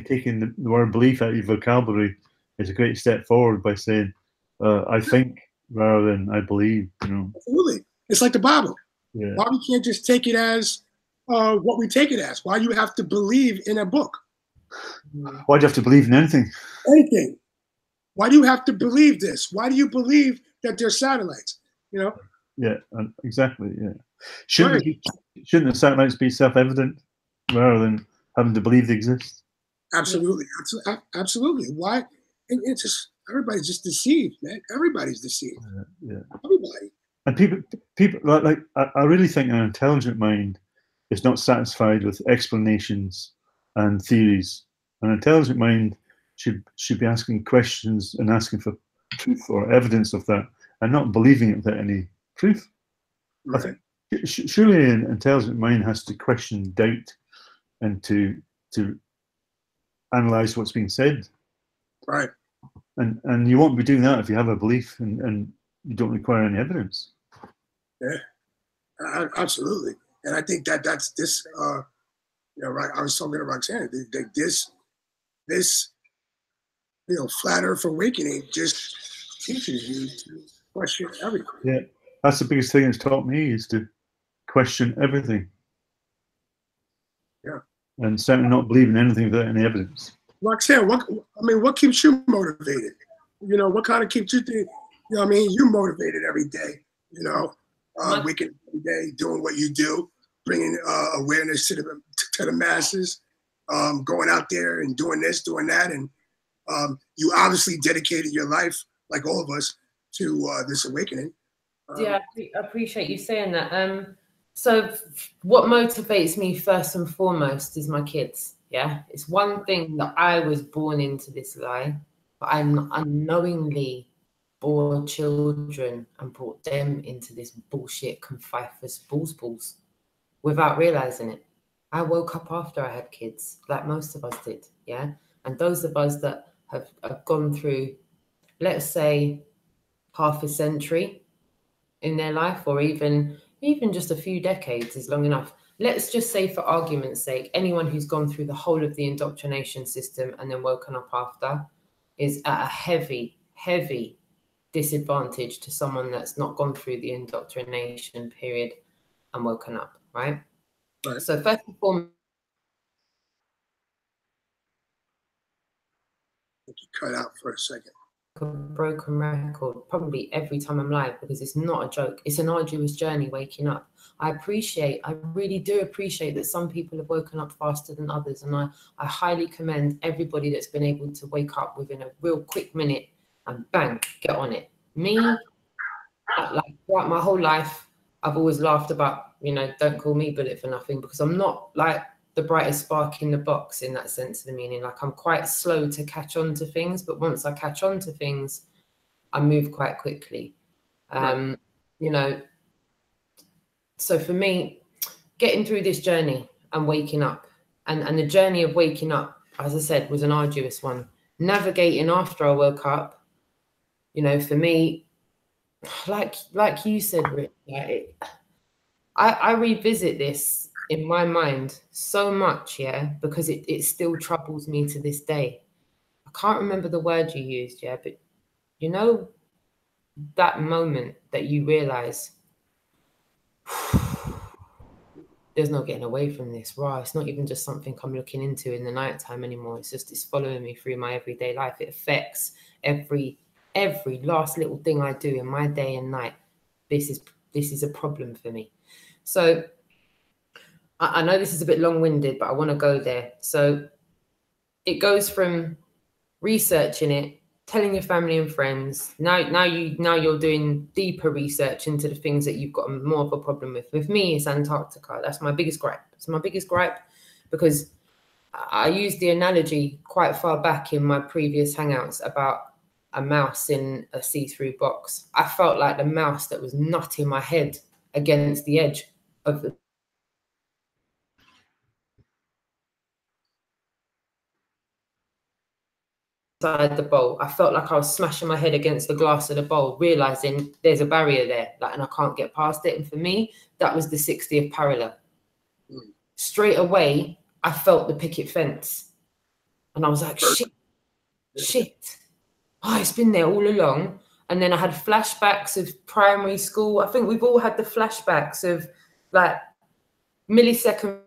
[SPEAKER 2] taking the word belief out of your vocabulary is a great step forward by saying I think rather than I believe. You know,
[SPEAKER 1] Absolutely. It's like the Bible.
[SPEAKER 2] Yeah.
[SPEAKER 1] Why we can't just take it as what we take it as? Why you have to believe in a book?
[SPEAKER 2] Why do you have to believe in anything?
[SPEAKER 1] Anything. Why do you have to believe this? Why do you believe that there's satellites? You know?
[SPEAKER 2] Yeah, exactly. Yeah. Shouldn't the satellites be self-evident rather than having to believe they exist?
[SPEAKER 1] Absolutely. Absolutely. Why? And it's just everybody's just deceived, man. Everybody's deceived.
[SPEAKER 2] Yeah.
[SPEAKER 1] Everybody.
[SPEAKER 2] And people like I really think an intelligent mind is not satisfied with explanations and theories. An intelligent mind should be asking questions and asking for proof or evidence of that, and not believing it without any proof.
[SPEAKER 1] Right.
[SPEAKER 2] I think surely an intelligent mind has to question, doubt, and to analyze what's being said.
[SPEAKER 1] Right.
[SPEAKER 2] And you won't be doing that if you have a belief and you don't require any evidence.
[SPEAKER 1] Yeah, absolutely. And I think that's this. You know, right? I was talking to Roxanne. This, you know, flat Earth awakening just teaches you to question everything.
[SPEAKER 2] Yeah, that's the biggest thing it's taught me, is to question everything.
[SPEAKER 1] Yeah.
[SPEAKER 2] And certainly not believe in anything without any evidence.
[SPEAKER 1] Roxanne, what keeps you motivated? You know, what kind of keeps you you know, I mean, you motivated every day, you know, waking up every day, doing what you do, bringing awareness to the masses, going out there and doing this, doing that. And you obviously dedicated your life, like all of us, to this awakening.
[SPEAKER 3] Yeah, I appreciate you saying that. So what motivates me first and foremost is my kids. Yeah, it's one thing that I was born into this lie, but I unknowingly bore children and brought them into this bullshit confitus balls without realizing it. I woke up after I had kids, like most of us did. Yeah, and those of us that have gone through, let's say, half a century in their life, or even just a few decades is long enough. Let's just say, for argument's sake, anyone who's gone through the whole of the indoctrination system and then woken up after is at a heavy disadvantage to someone that's not gone through the indoctrination period and woken up, right?
[SPEAKER 1] Right.
[SPEAKER 3] So first and foremost,
[SPEAKER 1] you cut out for a second.
[SPEAKER 3] A broken record probably every time I'm live, because it's not a joke. It's an arduous journey waking up. I really do appreciate that some people have woken up faster than others, and I highly commend everybody that's been able to wake up within a real quick minute and bang, get on it. Me, like throughout my whole life, I've always laughed about, you know, don't call me bullet for nothing, because I'm not like the brightest spark in the box in that sense of the meaning. Like, I'm quite slow to catch on to things, but once I catch on to things, I move quite quickly.
[SPEAKER 1] Right.
[SPEAKER 3] You know, so for me, getting through this journey and waking up, and the journey of waking up, as I said, was an arduous one. Navigating after I woke up, you know, for me, like you said, Rick, I revisit this in my mind so much, yeah, because it still troubles me to this day. I can't remember the word you used, yeah, but you know, that moment that you realize there's no getting away from this. Wow, it's not even just something I'm looking into in the nighttime anymore. It's following me through my everyday life. It affects every last little thing I do in my day and night. This is a problem for me. So I know this is a bit long-winded, but I want to go there. So it goes from researching it, telling your family and friends. Now you're doing deeper research into the things that you've got more of a problem with. With me, it's Antarctica. That's my biggest gripe. It's my biggest gripe because I used the analogy quite far back in my previous hangouts about a mouse in a see-through box. I felt like the mouse that was nutting my head against the edge of the the bowl. I felt like I was smashing my head against the glass of the bowl, realizing there's a barrier there, like, and I can't get past it. And for me, that was the 60th parallel. Straight away, I felt the picket fence, and I was like, shit. Oh, it's been there all along. And then I had flashbacks of primary school. I think we've all had the flashbacks of like millisecond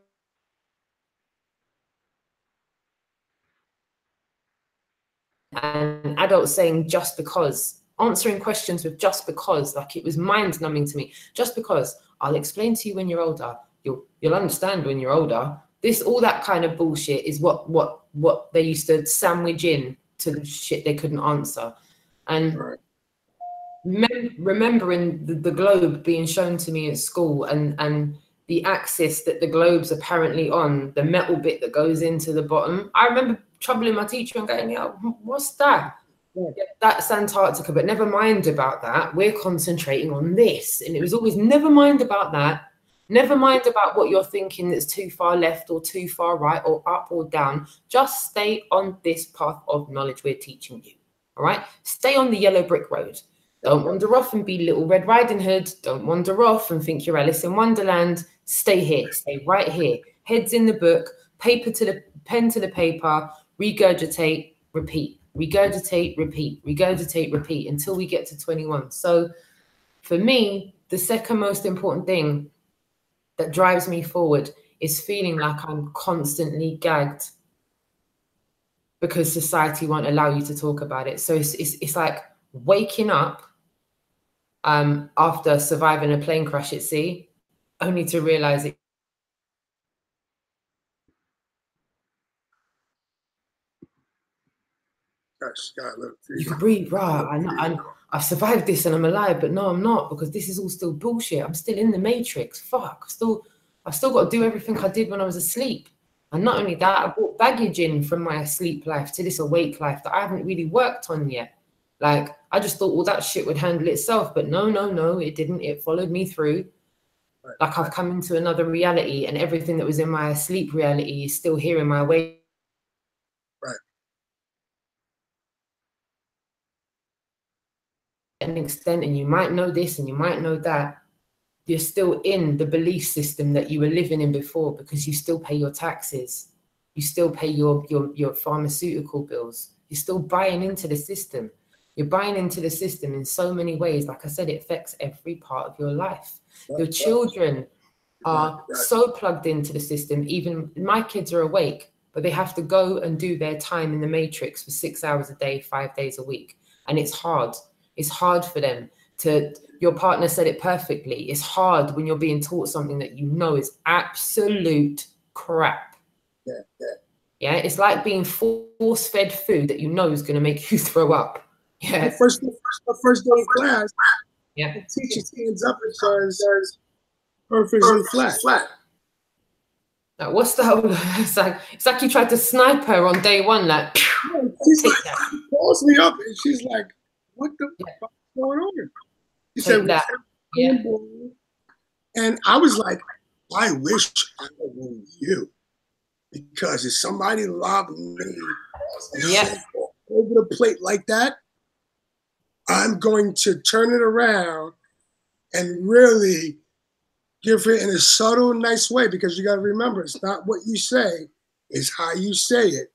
[SPEAKER 3] and adults saying just because, answering questions with just because, like it was mind numbing to me. Just because, I'll explain to you when you're older. You'll understand when you're older. This, all that kind of bullshit is what they used to sandwich in to the shit they couldn't answer. And remembering the globe being shown to me at school, and the axis that the globe's apparently on, the metal bit that goes into the bottom. I remember troubling my teacher and going, yeah, what's that? Yeah, that's Antarctica, but never mind about that. We're concentrating on this. And it was always, never mind about that. Never mind about what you're thinking that's too far left or too far right or up or down. Just stay on this path of knowledge we're teaching you. All right? Stay on the yellow brick road. Don't wander off and be Little Red Riding Hood. Don't wander off and think you're Alice in Wonderland. Stay here. Stay right here. Heads in the book, paper to the pen to the paper, regurgitate, repeat. Regurgitate, repeat. Regurgitate, repeat until we get to 21. So for me, the second most important thing that drives me forward is feeling like I'm constantly gagged because society won't allow you to talk about it. So it's like waking up after surviving a plane crash at sea, only to realize it. You can breathe, right? I've survived this and I'm alive, but no, I'm not, because this is all still bullshit. I'm still in the matrix. Fuck. I've still got to do everything I did when I was asleep. And not only that, I brought baggage in from my sleep life to this awake life that I haven't really worked on yet. Like, I just thought all that shit would handle itself, but no, it didn't. It followed me through. Like, I've come into another reality, and everything that was in my sleep reality is still here in my awake. An extent, and you might know this and you might know that, you're still in the belief system that you were living in before, because you still pay your taxes, you still pay your pharmaceutical bills, you're still buying into the system. You're buying into the system in so many ways. Like I said, it affects every part of your life. Your children are so plugged into the system. Even my kids are awake, but they have to go and do their time in the matrix for 6 hours a day, 5 days a week. And it's hard. It's hard for them to, your partner said it perfectly. It's hard when you're being taught something that you know is absolute crap. Yeah, it's like being force-fed food that you know is going to make you throw up. Yeah.
[SPEAKER 1] The first day of class, the teacher stands up and says, perfectly flat.
[SPEAKER 3] Like, what's the whole, it's like you tried to snipe her on day one, like,
[SPEAKER 1] she calls me up and she's like, what the fuck is going on? She said, and I was like, I wish I were you, because if somebody lobbed me over the plate like that, I'm going to turn it around and really give it in a subtle, nice way, because you got to remember, it's not what you say, it's how you say it.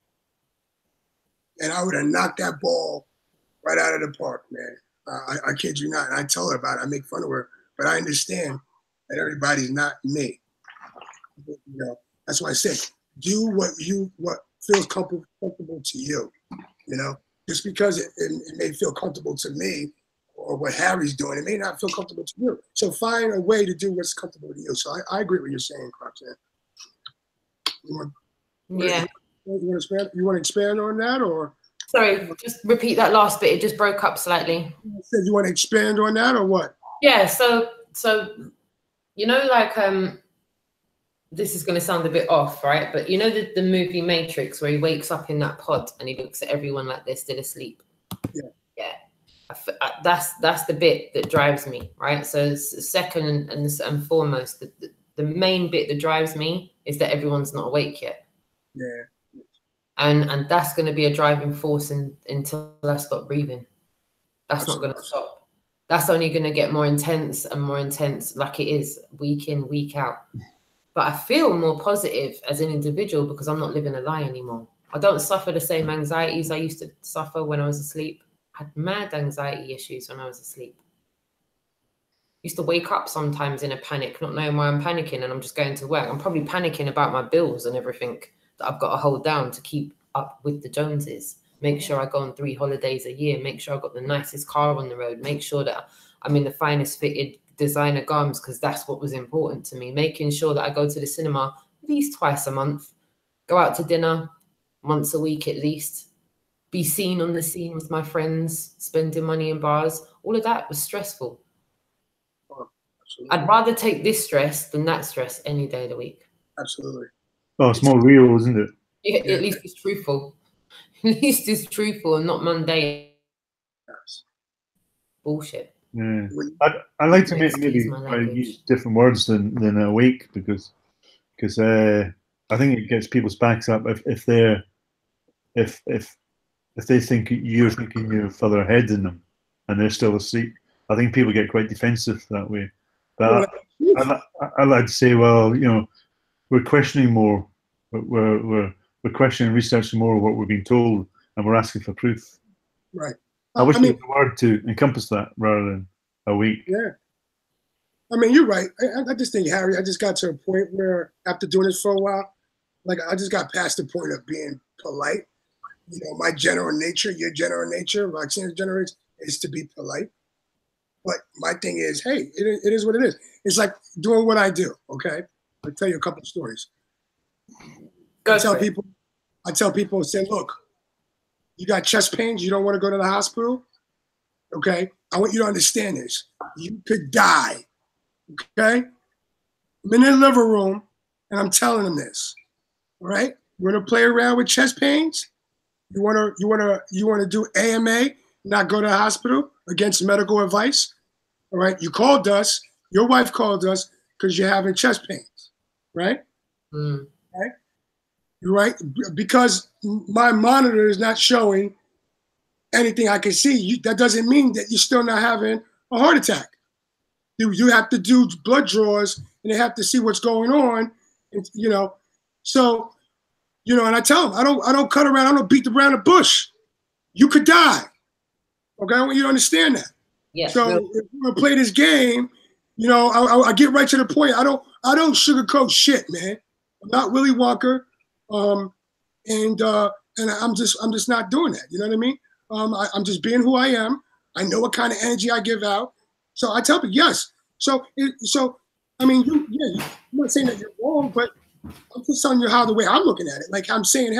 [SPEAKER 1] And I would have knocked that ball right out of the park, man. I kid you not. And I tell her about it. I make fun of her, but I understand that everybody's not me. You know, that's why I say, do what feels comfortable to you. You know, just because it may feel comfortable to me, or what Harry's doing, it may not feel comfortable to you. So find a way to do what's comfortable to you. So I agree with what you're saying, Roxanne. You want to expand on that, or?
[SPEAKER 3] Sorry, just repeat that last bit. It just broke up slightly.
[SPEAKER 1] So you want to expand on that, or what?
[SPEAKER 3] Yeah. So you know, like this is going to sound a bit off, right? But you know the movie Matrix, where he wakes up in that pod and he looks at everyone like they're still asleep. Yeah. That's the bit that drives me, right? So second and foremost, the main bit that drives me is that everyone's not awake yet.
[SPEAKER 1] Yeah.
[SPEAKER 3] And that's going to be a driving force until I stop breathing. That's not going to stop. That's only going to get more intense and more intense, like it is week in, week out. But I feel more positive as an individual because I'm not living a lie anymore. I don't suffer the same anxieties I used to suffer when I was asleep. I had mad anxiety issues when I was asleep. Used to wake up sometimes in a panic, not knowing why I'm panicking, and I'm just going to work. I'm probably panicking about my bills and everything that I've got to hold down to keep up with the Joneses. Make sure I go on 3 holidays a year. Make sure I've got the nicest car on the road. Make sure that I'm in the finest fitted designer garments because that's what was important to me. Making sure that I go to the cinema at least twice a month. Go out to dinner once a week at least. Be seen on the scene with my friends. Spending money in bars. All of that was stressful. I'd rather take this stress than that stress any day of the week.
[SPEAKER 1] Absolutely.
[SPEAKER 2] Oh, it's more real, isn't it?
[SPEAKER 3] Yeah, at least it's truthful. At least it's truthful and not mundane.
[SPEAKER 1] Yes.
[SPEAKER 3] Bullshit.
[SPEAKER 2] Yeah. I like to maybe use different words than awake because I think it gets people's backs up if they think you're thinking you're further ahead than them and they're still asleep. I think people get quite defensive that way. But I like to say, well, you know, we're questioning more. We're questioning, researching more of what we're being told, and we're asking for proof.
[SPEAKER 1] Right.
[SPEAKER 2] I wish there was a word to encompass that rather than a week.
[SPEAKER 1] Yeah. I mean, you're right. I just think, Harry, I just got to a point where after doing this for a while, like I just got past the point of being polite. You know, my general nature, your general nature, Roxanne's general nature is to be polite. But my thing is, hey, it is what it is. It's like doing what I do, okay? I'll tell you a couple of stories. I tell people, say, look, you got chest pains, you don't want to go to the hospital, okay? I want you to understand this. You could die, okay? I'm in their living room, and I'm telling them this, all right? You want to play around with chest pains? You want to do AMA, not go to the hospital against medical advice, all right? You called us, your wife called us because you're having chest pains, right? Right? You're right, because my monitor is not showing anything I can see. That doesn't mean that you're still not having a heart attack. You have to do blood draws, and they have to see what's going on, and, you know. So, you know, and I tell them, I don't cut around, I don't beat around the bush. You could die. Okay, I want you to understand that.
[SPEAKER 3] Yes.
[SPEAKER 1] So if we're gonna play this game, you know, I get right to the point. I don't sugarcoat shit, man. I'm not Willy Wonka, and I'm just not doing that. You know what I mean? I'm just being who I am. I know what kind of energy I give out. So I tell people yes. So I mean, I'm not saying that you're wrong, but I'm just telling you how the way I'm looking at it. Like I'm saying,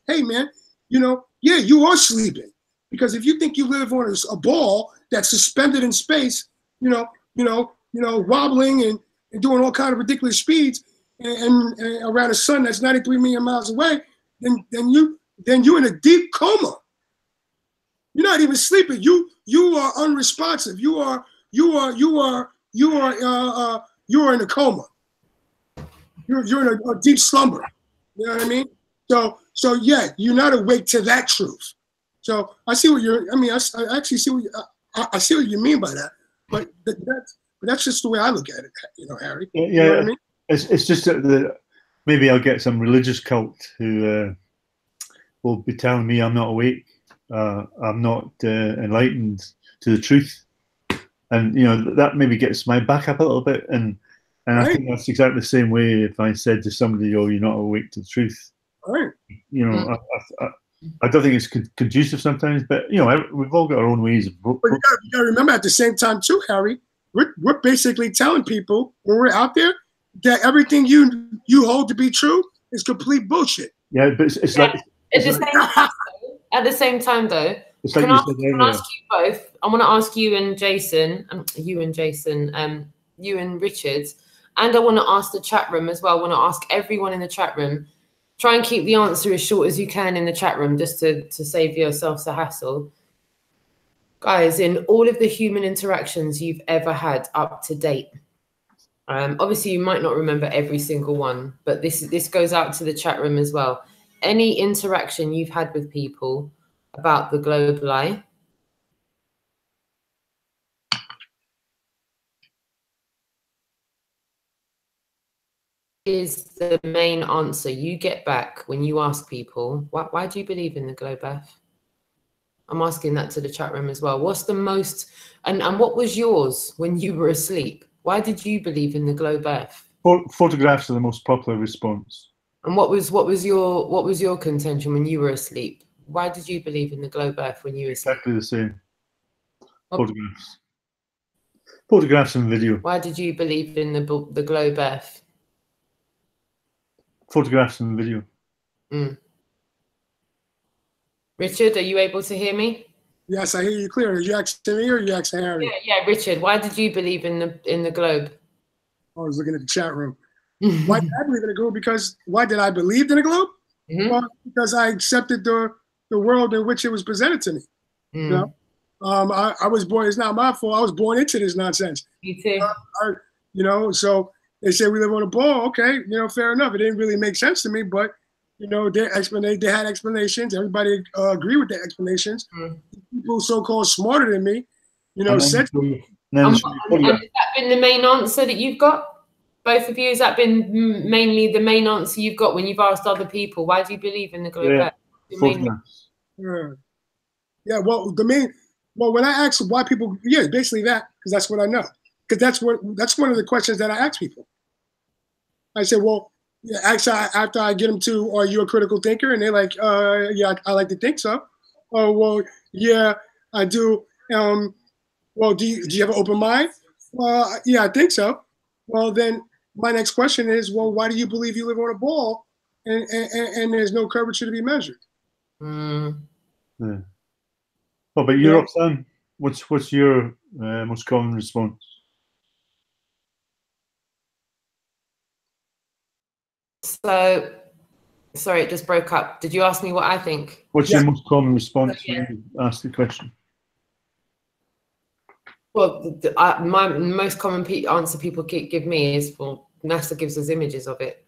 [SPEAKER 1] hey man, you know, yeah, you are sleeping, because if you think you live on a ball that's suspended in space, you know, wobbling and doing all kind of ridiculous speeds, and around a sun that's 93 million miles away, then you're in a deep coma. You're not even sleeping. You are unresponsive. You are in a coma. You're in a deep slumber. You know what I mean? So yeah, you're not awake to that truth. So I see what you're. I mean, I actually see what I see what you mean by that. But that's just the way I look at it. You know, Harry.
[SPEAKER 2] Yeah.
[SPEAKER 1] You know what I mean?
[SPEAKER 2] It's just that maybe I'll get some religious cult who will be telling me I'm not awake, I'm not enlightened to the truth, and you know that maybe gets my back up a little bit. And right. I think that's exactly the same way if I said to somebody, "Oh, you're not awake to the truth." Right. You know, I don't think it's conducive sometimes, but you know, we've all got our own ways of.
[SPEAKER 1] But you got to remember at the same time too, Harry. We're basically telling people when we're out there that everything you hold to be true is complete bullshit.
[SPEAKER 2] Yeah, but it's like
[SPEAKER 3] at the same time though.
[SPEAKER 2] It's like
[SPEAKER 3] I can ask you both. I want to ask you and Jason, you and Richard, and I want to ask the chat room as well. I want to ask everyone in the chat room. Try and keep the answer as short as you can in the chat room, just to save yourselves the hassle. Guys, in all of the human interactions you've ever had up to date, obviously you might not remember every single one, but this goes out to the chat room as well. any interaction you've had with people about the globe lie, is the main answer you get back when you ask people, why do you believe in the globe earth? I'm asking that to the chat room as well. What's the most, and what was yours when you were asleep? Why did you believe in the globe earth?
[SPEAKER 2] Photographs are the most popular response.
[SPEAKER 3] And what was your contention when you were asleep? Why did you believe in the globe earth when you were asleep?
[SPEAKER 2] Exactly the same. Photographs. Photographs and video.
[SPEAKER 3] Why did you believe in the globe earth?
[SPEAKER 2] Photographs and video.
[SPEAKER 3] Richard, are you able to hear me?
[SPEAKER 1] Yes, I hear you clear. Are you asking me or are you asking Harry?
[SPEAKER 3] Yeah, Richard. Why did you believe in the globe?
[SPEAKER 1] I was looking at the chat room. Why did I believe in the globe? Because why did I believe in the globe? Well, because I accepted the world in which it was presented to me. You know, I was born. It's not my fault. I was born into this nonsense.
[SPEAKER 3] Me too.
[SPEAKER 1] You know, so they say we live on a ball. Okay, you know, fair enough. It didn't really make sense to me, but you know, they had explanations. Everybody agree with their explanations. People so-called smarter than me, you know, said.
[SPEAKER 3] And has that been the main answer that you've got? Both of you, has that been mainly the main answer you've got when you've asked other people? Why do you believe in the globe?
[SPEAKER 1] Yeah, well, when I ask why people, basically that, because that's what I know. Because that's one of the questions that I ask people. I say, well, actually, after I get them to, are you a critical thinker? And they're like, yeah, I like to think so. Oh, well, yeah, I do. Well, do you have an open mind? Well, yeah, I think so. Well, then my next question is, well, why do you believe you live on a ball and there's no curvature to be measured?
[SPEAKER 2] Yeah. Well, but you, Roxanne, what's your most common response?
[SPEAKER 3] So, sorry, it just broke up. Did you ask me what I think?
[SPEAKER 2] What's your most common response when you ask the question?
[SPEAKER 3] Well, my most common answer people give me is, well, NASA gives us images of it.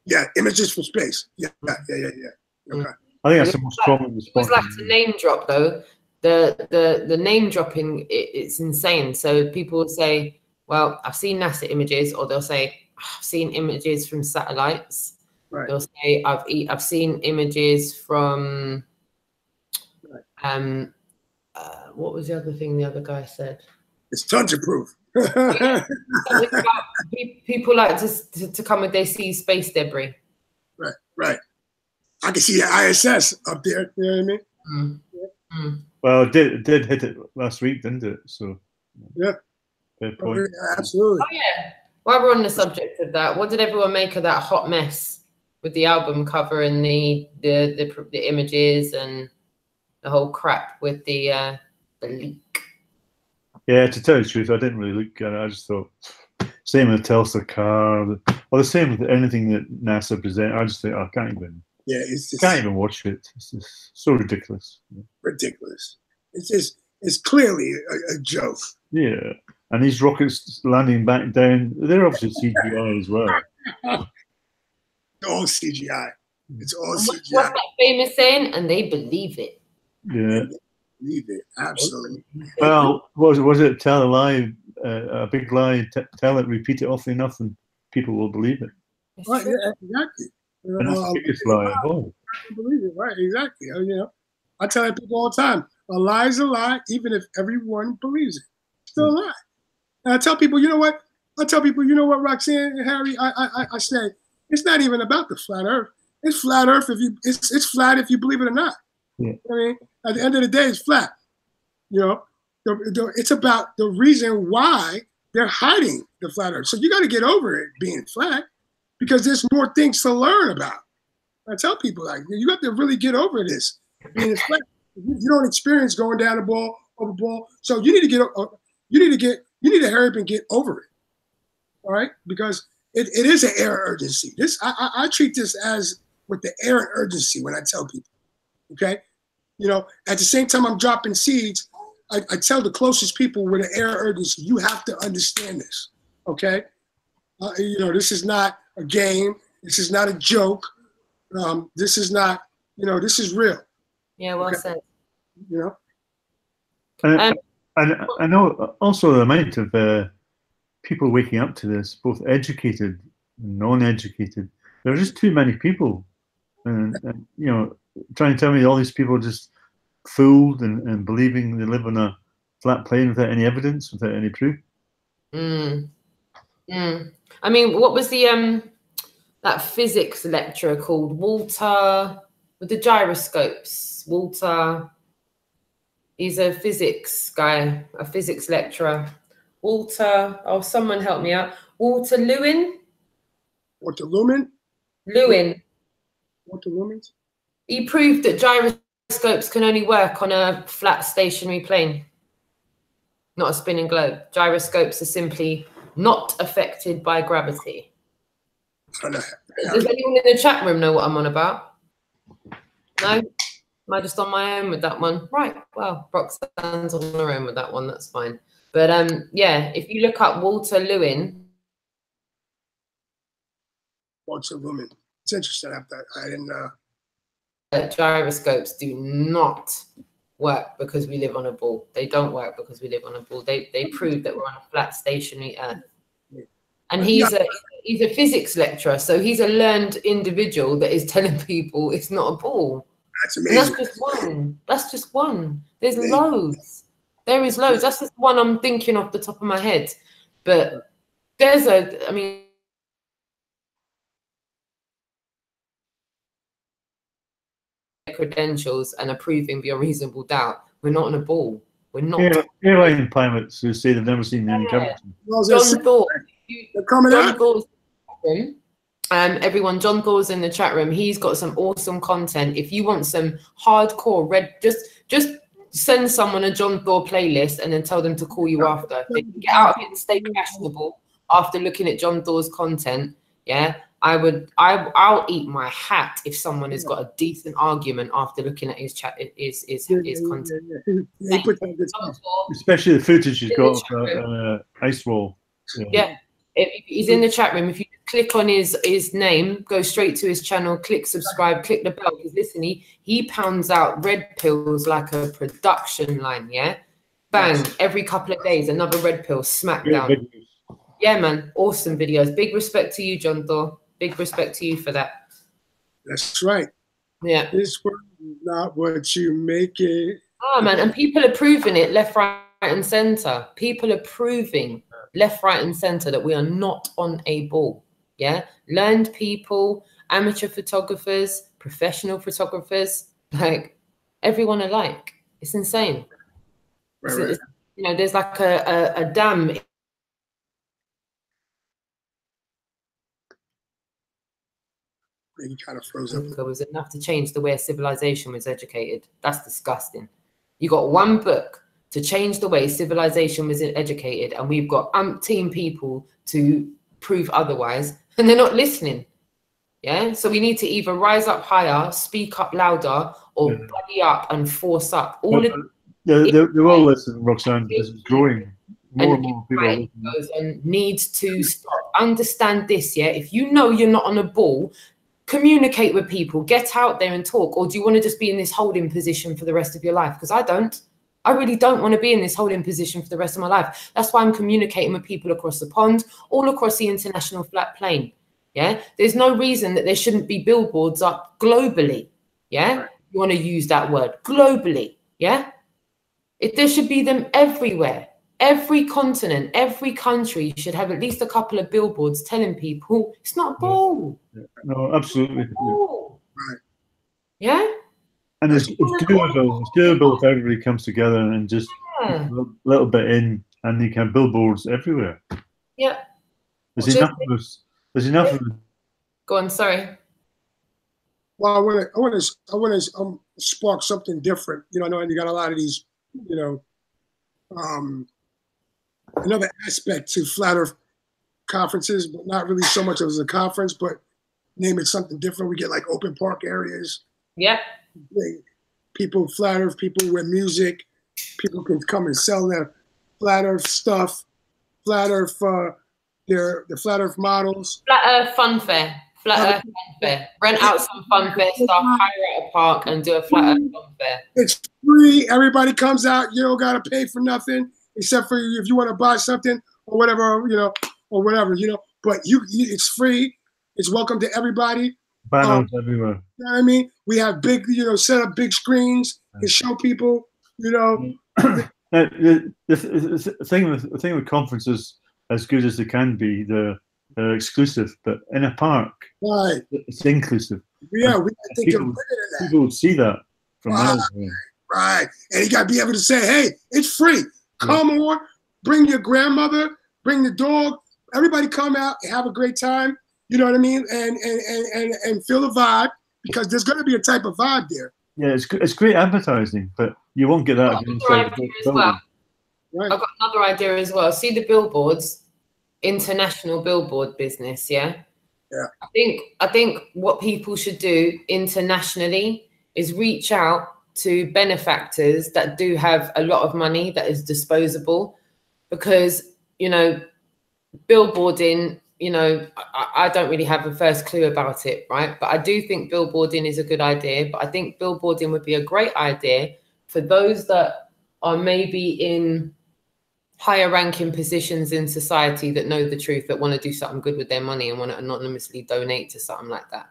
[SPEAKER 1] Yeah, images from space. Yeah. Okay.
[SPEAKER 2] I think that's the most common response.
[SPEAKER 3] It's like to name drop though. The name dropping, it's insane. So people will say, well, I've seen NASA images, or they'll say, I've seen images from satellites.
[SPEAKER 1] Right.
[SPEAKER 3] They'll say, I've seen images from what was the other thing the other guy said?
[SPEAKER 1] It's tons of proof.
[SPEAKER 3] People like to come and they see space debris.
[SPEAKER 1] Right. I can see the ISS up there. You know what I mean?
[SPEAKER 2] Well, it did hit it last week, didn't it? So
[SPEAKER 1] yeah.
[SPEAKER 2] Fair point.
[SPEAKER 1] Absolutely.
[SPEAKER 3] Oh yeah. While we're on the subject of that, what did everyone make of that hot mess with the album cover and the images and the whole crap with the leak?
[SPEAKER 2] Yeah, to tell you the truth, I didn't really look at it. I just thought, same with the Tesla car, or the same with anything that NASA present. I just think, I can't even.
[SPEAKER 1] Yeah, it's just,
[SPEAKER 2] can't even watch it. It's just so ridiculous.
[SPEAKER 1] Ridiculous. It's clearly a joke.
[SPEAKER 2] Yeah, and these rockets landing back down, they're obviously CGI as well.
[SPEAKER 1] All CGI. It's all CGI.
[SPEAKER 3] What's that famous saying? And they believe it.
[SPEAKER 2] Yeah.
[SPEAKER 1] Believe it, absolutely.
[SPEAKER 2] Well, was it tell a lie, a big lie, tell it, repeat it often enough, and people will believe it.
[SPEAKER 1] Right, yeah, exactly.
[SPEAKER 2] And that's the biggest lie of all.
[SPEAKER 1] Believe it, right? Exactly. You know, I tell people all the time: a lie is a lie, even if everyone believes it. It's still a lie. And I tell people, you know what? Roxanne and Harry, I say it's not even about the flat Earth. It's flat Earth if it's flat if you believe it or not.
[SPEAKER 2] Yeah.
[SPEAKER 1] I mean, at the end of the day, it's flat. You know, it's about the reason why they're hiding the flat Earth. So you got to get over it being flat, because there's more things to learn about. I tell people, like, you got to really get over this being flat. You don't experience going down over ball. So you need to hurry up and get over it. All right, because it is an air urgency. I treat this as with the air urgency when I tell people. Okay. You know, at the same time I'm dropping seeds, I tell the closest people with an air urgency, you have to understand this, okay? You know, this is not a game. This is not a joke. This is not, this is real.
[SPEAKER 3] Yeah, well said.
[SPEAKER 1] You know.
[SPEAKER 2] And I know also the amount of people waking up to this, both educated and non-educated. There are just too many people, and trying to tell me all these people are just fooled and believing they live on a flat plane without any evidence, without any proof.
[SPEAKER 3] I mean, what was the that physics lecturer called? Walter, with the gyroscopes. Walter, he's a physics guy, a physics lecturer. Walter, oh, someone help me out. Walter Lewin?
[SPEAKER 1] Walter Lewin?
[SPEAKER 3] Lewin.
[SPEAKER 1] Walter Lewin?
[SPEAKER 3] He proved that gyroscopes can only work on a flat stationary plane, not a spinning globe. Gyroscopes are simply not affected by gravity. Does anyone in the chat room know what I'm on about? No? Am I just on my own with that one? Right, well, Roxanne's on her own with that one, that's fine. But yeah, if you look up Walter Lewin.
[SPEAKER 1] Walter Lewin. It's interesting. I didn't
[SPEAKER 3] gyroscopes do not work because we live on a ball. They don't work because we live on a ball. They prove that we're on a flat stationary Earth. And he's a physics lecturer, so he's a learned individual that is telling people it's not a ball.
[SPEAKER 1] That's amazing.
[SPEAKER 3] And that's just one. That's just one. There's loads. There is loads. That's just one I'm thinking off the top of my head. But there's I mean, credentials and approving beyond reasonable doubt. We're not on a ball. We're not.
[SPEAKER 2] Airline pilots who say they've never seen any gravity.
[SPEAKER 3] John Thor.
[SPEAKER 1] John
[SPEAKER 3] Thor's everyone, John Thor's in the chat room. He's got some awesome content. If you want some hardcore just send someone a John Thor playlist and then tell them to call you after. They can get out of it and stay fashionable after looking at John Thor's content. Yeah, I'll eat my hat if someone has got a decent argument after looking at his chat, his content.
[SPEAKER 2] Especially the footage he's got of ice wall.
[SPEAKER 3] Yeah. He's in the chat room. If you click on his name, go straight to his channel, click subscribe, click the bell. Because listen, he pounds out red pills like a production line, yeah? Bang, every couple of days, another red pill, smack down. Yeah, man, awesome videos. Big respect to you, John Thor. Big respect to you for that.
[SPEAKER 1] That's right.
[SPEAKER 3] Yeah.
[SPEAKER 1] This was not what you make it.
[SPEAKER 3] Oh, man, and people are proving it left, right, and center. People are proving left, right, and center that we are not on a ball. Yeah, learned people, amateur photographers, professional photographers, like everyone alike. It's insane.
[SPEAKER 1] Right.
[SPEAKER 3] It's, there's like a dam.
[SPEAKER 1] He kind of froze up.
[SPEAKER 3] It was enough to change the way a civilization was educated. That's disgusting. You got one book to change the way civilization was educated, and we've got umpteen people to prove otherwise, and they're not listening. Yeah, so we need to either rise up higher, speak up louder, or buddy up and force up.
[SPEAKER 2] They will listen, Roxanne, because it's growing. More and more people
[SPEAKER 3] and needs to stop. Understand this, yeah. If you know you're not on a ball, communicate with people, get out there and talk. Or do you want to just be in this holding position for the rest of your life? Because I don't. I really don't want to be in this holding position for the rest of my life. That's why I'm communicating with people across the pond, all across the international flat plane. Yeah, there's no reason that there shouldn't be billboards up globally. Yeah, you want to use that word, globally. Yeah, there should be them everywhere. Every continent, every country should have at least a couple of billboards telling people it's not a ball.
[SPEAKER 2] No, absolutely.
[SPEAKER 1] Right.
[SPEAKER 3] Yeah.
[SPEAKER 2] And it's doable. It's doable if everybody comes together and just a little bit in, and you can have billboards everywhere.
[SPEAKER 3] Yeah.
[SPEAKER 2] There's enough of us. There's enough of us.
[SPEAKER 3] Go on, sorry.
[SPEAKER 1] Well, I want to spark something different. I know you got a lot of these, another aspect to Flat Earth conferences, but not really so much as a conference, but name it something different. We get like open park areas.
[SPEAKER 3] Yeah.
[SPEAKER 1] People, Flat Earth people with music. People can come and sell their Flat Earth stuff. Flat Earth, the Flat Earth models.
[SPEAKER 3] Flat Earth Fun Fair. Flat Earth Fun Fair. Rent out some fun fair stuff, hire out a park, and do a Flat Earth Fun Fair.
[SPEAKER 1] It's free. Everybody comes out. You don't gotta pay for nothing except for if you want to buy something or whatever, or whatever, But it's free. It's welcome to everybody.
[SPEAKER 2] Banners everywhere.
[SPEAKER 1] You know what I mean? We have big, set up big screens to show people,
[SPEAKER 2] The thing with conferences, as good as they can be, they're exclusive. But in a park,
[SPEAKER 1] right,
[SPEAKER 2] it's inclusive.
[SPEAKER 1] Yeah, we think
[SPEAKER 2] people would see that from miles away.
[SPEAKER 1] Right, and you got to be able to say, "Hey, it's free. Come on, bring your grandmother, bring the dog. Everybody come out and have a great time." You know what I mean? And feel the vibe, because there's going to be a type of vibe there.
[SPEAKER 2] Yeah, it's great advertising, but you won't get that inside the building.
[SPEAKER 3] Right. I've got another idea as well. See the billboards, international billboard business, yeah?
[SPEAKER 1] Yeah.
[SPEAKER 3] I think what people should do internationally is reach out to benefactors that do have a lot of money that is disposable, because, billboarding, I don't really have a first clue about it, right? But I do think billboarding is a good idea. But I think billboarding would be a great idea for those that are maybe in higher ranking positions in society that know the truth, that want to do something good with their money and want to anonymously donate to something like that.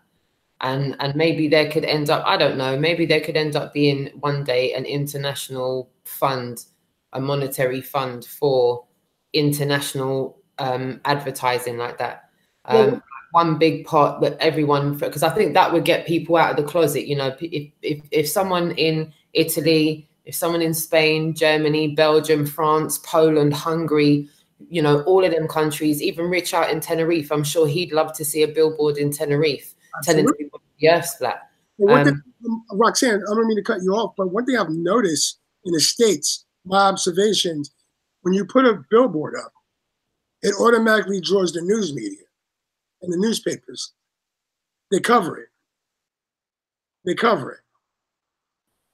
[SPEAKER 3] And maybe there could end up, I don't know, maybe there could end up being one day an international fund, a monetary fund for international advertising like that. One big part that everyone, because I think that would get people out of the closet. If someone in Italy, if someone in Spain, Germany, Belgium, France, Poland, Hungary, all of them countries, even Rich out in Tenerife, I'm sure he'd love to see a billboard in Tenerife.
[SPEAKER 1] Absolutely.
[SPEAKER 3] Telling people the Earth's flat.
[SPEAKER 1] Roxanne, I don't mean to cut you off, but one thing I've noticed in the States, my observations, when you put a billboard up, it automatically draws the news media and the newspapers. They cover it.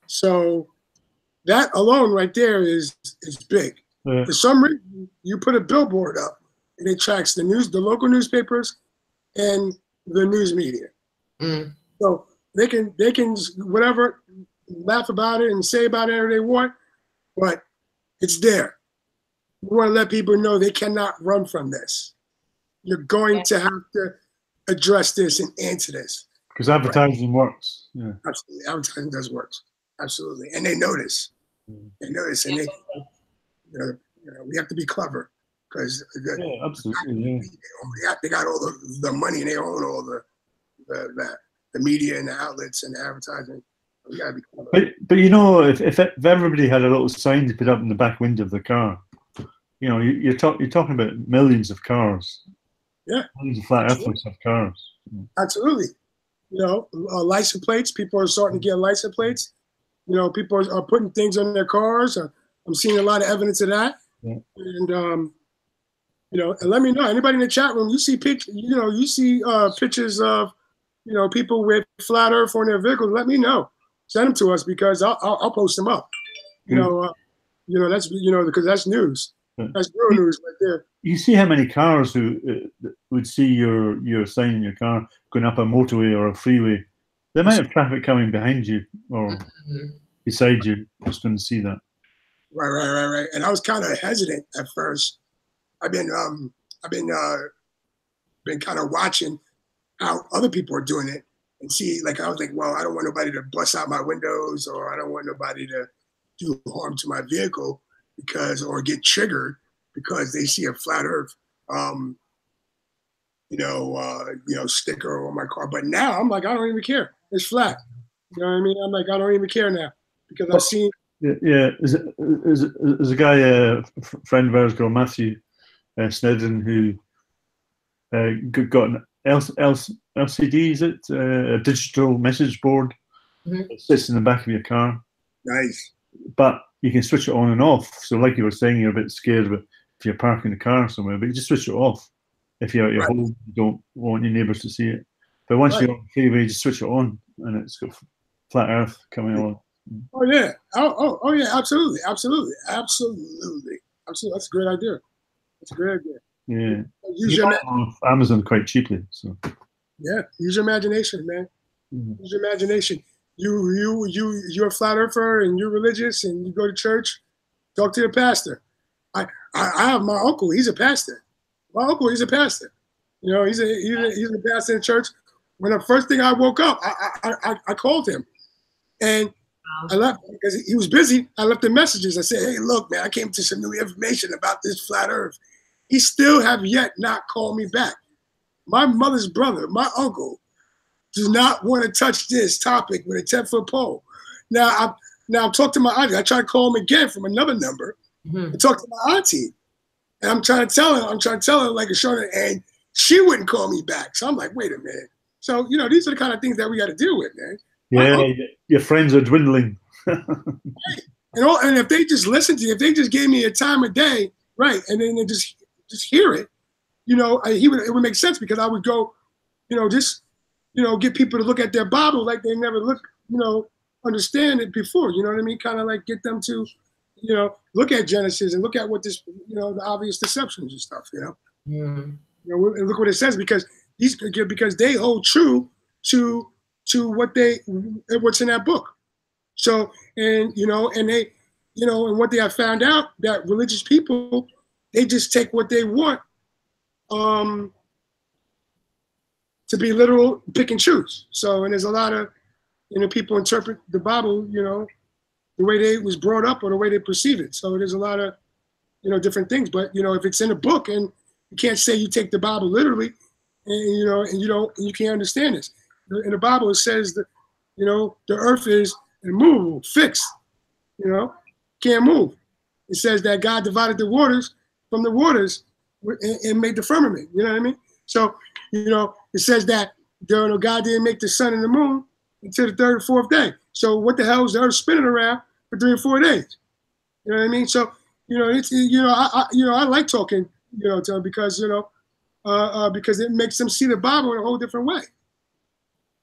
[SPEAKER 1] So that alone right there is big. Yeah. For some reason, you put a billboard up and it tracks the local newspapers and the news media. So they can whatever, laugh about it and say about it whatever they want, but it's there. We want to let people know they cannot run from this. You're going to have to address this and answer this.
[SPEAKER 2] Because advertising works. Yeah.
[SPEAKER 1] Absolutely. Advertising does work. Absolutely. And they notice. They notice, and we have to be clever, because
[SPEAKER 2] absolutely.
[SPEAKER 1] They got all the money, and they own all the media and the outlets and the advertising. We gotta be clever.
[SPEAKER 2] But if everybody had a little sign to put up in the back window of the car, you're talking about millions of cars.
[SPEAKER 1] Yeah.
[SPEAKER 2] Millions of flat earthers have cars.
[SPEAKER 1] Absolutely. License plates. People are starting to get license plates. People are putting things on their cars. I'm seeing a lot of evidence of that.
[SPEAKER 2] Yeah.
[SPEAKER 1] And and let me know. Anybody in the chat room, you see pictures of people with flat Earth on their vehicles. Let me know. Send them to us, because I'll post them up. That's because that's news. That's real news right there.
[SPEAKER 2] You see how many cars who would see your sign in your car going up a motorway or a freeway. The amount of traffic coming behind you or beside you, just going to see that.
[SPEAKER 1] Right. And I was kind of hesitant at first. I've been kind of watching how other people are doing it, and I was like, well, I don't want nobody to bust out my windows, or I don't want nobody to do harm to my vehicle or get triggered because they see a flat Earth, sticker on my car. But now I'm like, I don't even care. It's flat. You know what I mean? I'm like, I don't even care now, because I've seen.
[SPEAKER 2] Yeah. There's a guy, a friend of ours called Matthew Snedden, who got an LCD, is it? A digital message board that sits in the back of your car.
[SPEAKER 1] Nice.
[SPEAKER 2] But you can switch it on and off. So like you were saying, you're a bit scared about if you're parking the car somewhere, but you just switch it off. If you're at your home, you don't want your neighbours to see it. But once you're on the freeway, you just switch it on, and it's got flat Earth coming on.
[SPEAKER 1] Oh yeah. Oh yeah. Absolutely. That's a great idea.
[SPEAKER 2] Yeah. You can buy it off Amazon quite cheaply. So.
[SPEAKER 1] Yeah, use your imagination, man.
[SPEAKER 2] Mm-hmm.
[SPEAKER 1] Use your imagination. You're a flat earther and you're religious and you go to church. Talk to your pastor. I have my uncle. He's a pastor. My uncle, he's a pastor. You know, he's a pastor in church. When the first thing I woke up, I called him, and I left because he was busy. I left him messages. I said, "Hey, look, man, I came to some new information about this flat Earth." He still have yet not called me back. My mother's brother, my uncle, does not want to touch this topic with a 10-foot pole. Now I've talked to my auntie. I tried to call him again from another number. I talked to my auntie, and I'm trying to tell her like a short, and she wouldn't call me back. So I'm like, wait a minute. So, you know, these are the kind of things that we got to deal with, man.
[SPEAKER 2] Yeah, your friends are dwindling.
[SPEAKER 1] And if they just listen to you, if they just gave me a time of day, right, and then they just hear it, you know, it would make sense, because I would go, you know, just, you know, get people to look at their Bible like they never looked, you know, understand it before. You know what I mean? Kind of like get them to, you know, look at Genesis and look at what this, you know, the obvious deceptions and stuff, you know.
[SPEAKER 3] Mm.
[SPEAKER 1] You know, and look what it says, because they hold true to what's in that book. So, and you know, and they, you know, and what they have found out, that religious people, they just take what they want to be literal, pick and choose. So, and there's a lot of, you know, people interpret the Bible, you know, the way they was brought up or the way they perceive it. So there's a lot of, you know, different things. But, you know, if it's in a book, and you can't say you take the Bible literally, and, you know, and you can't understand this. In the Bible, it says that, you know, the earth is immovable, fixed, you know, can't move. It says that God divided the waters from the waters and made the firmament, you know what I mean? So, you know, it says that God didn't make the sun and the moon until the third or fourth day. So what the hell is the earth spinning around for 3 or 4 days? You know what I mean? So, you know, it's, you know, I like talking, you know, to them, because, you know, because it makes them see the Bible in a whole different way.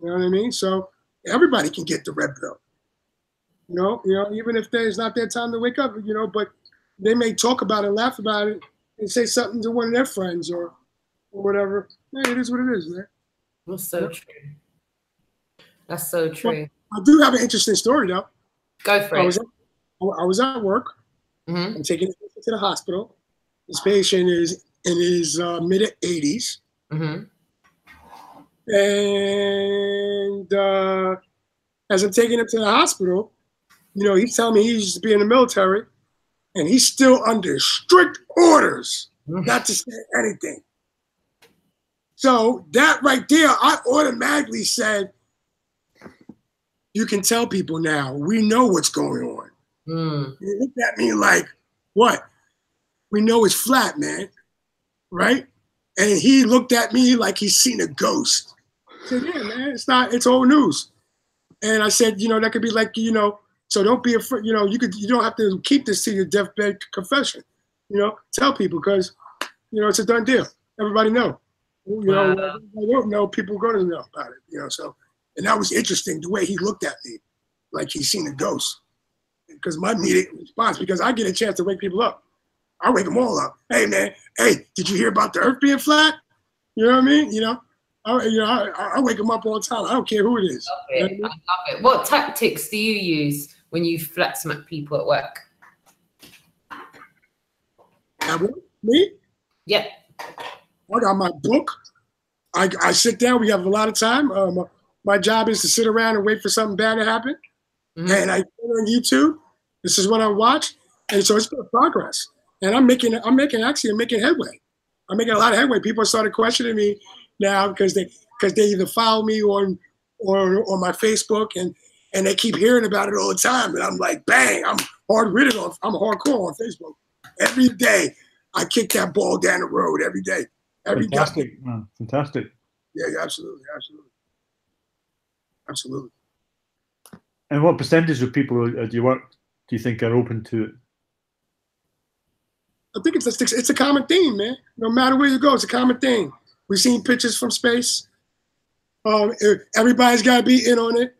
[SPEAKER 1] You know what I mean? So everybody can get the red pill. You know, even if there's not their time to wake up, you know, but they may talk about it, laugh about it, and say something to one of their friends or whatever. Hey, it is what it is, man.
[SPEAKER 3] That's so true. That's so true.
[SPEAKER 1] Well, I do have an interesting story, though.
[SPEAKER 3] Go for it.
[SPEAKER 1] I was at work.
[SPEAKER 3] Mm-hmm.
[SPEAKER 1] I'm taking a patient to the hospital. This patient is in his mid-80s.
[SPEAKER 3] Mm-hmm.
[SPEAKER 1] And as I'm taking him to the hospital, you know, he's telling me he used to be in the military, and he's still under strict orders not to say anything. So that right there, I automatically said, you can tell people now, we know what's going on. He looked at me like, what? We know it's flat, man, right? And he looked at me like he's seen a ghost. I said, yeah, man, it's old news. And I said, you know, that could be like, you know, so don't be afraid, you know, you don't have to keep this to your deathbed confession. You know, tell people, because, you know, it's a done deal. Everybody know. You know, I don't know, people are going to know about it, you know, so. And that was interesting, the way he looked at me, like he's seen a ghost. Because my immediate response, because I get a chance to wake people up. I wake them all up. Hey, man, hey, did you hear about the earth being flat? You know what I mean? You know, I wake them up all the time. I don't care who it is.
[SPEAKER 3] I love it. What tactics do you use when you flat smack people at work?
[SPEAKER 1] At work? Me?
[SPEAKER 3] Yep.
[SPEAKER 1] I got my book. I sit down. We have a lot of time. My job is to sit around and wait for something bad to happen. Mm-hmm. And I go on YouTube. This is what I watch. And so it's been progress. And I'm making headway. I'm making a lot of headway. People started questioning me now because they either follow me on my Facebook, and they keep hearing about it all the time. And I'm like, bang, I'm hardcore on Facebook. Every day I kick that ball down the road every day.
[SPEAKER 2] Fantastic, man. Fantastic.
[SPEAKER 1] Yeah, absolutely.
[SPEAKER 2] And what percentage of people at your work do you think are open to it?
[SPEAKER 1] I think it's a common theme, man. No matter where you go, it's a common theme. We've seen pictures from space. Everybody's got to be in on it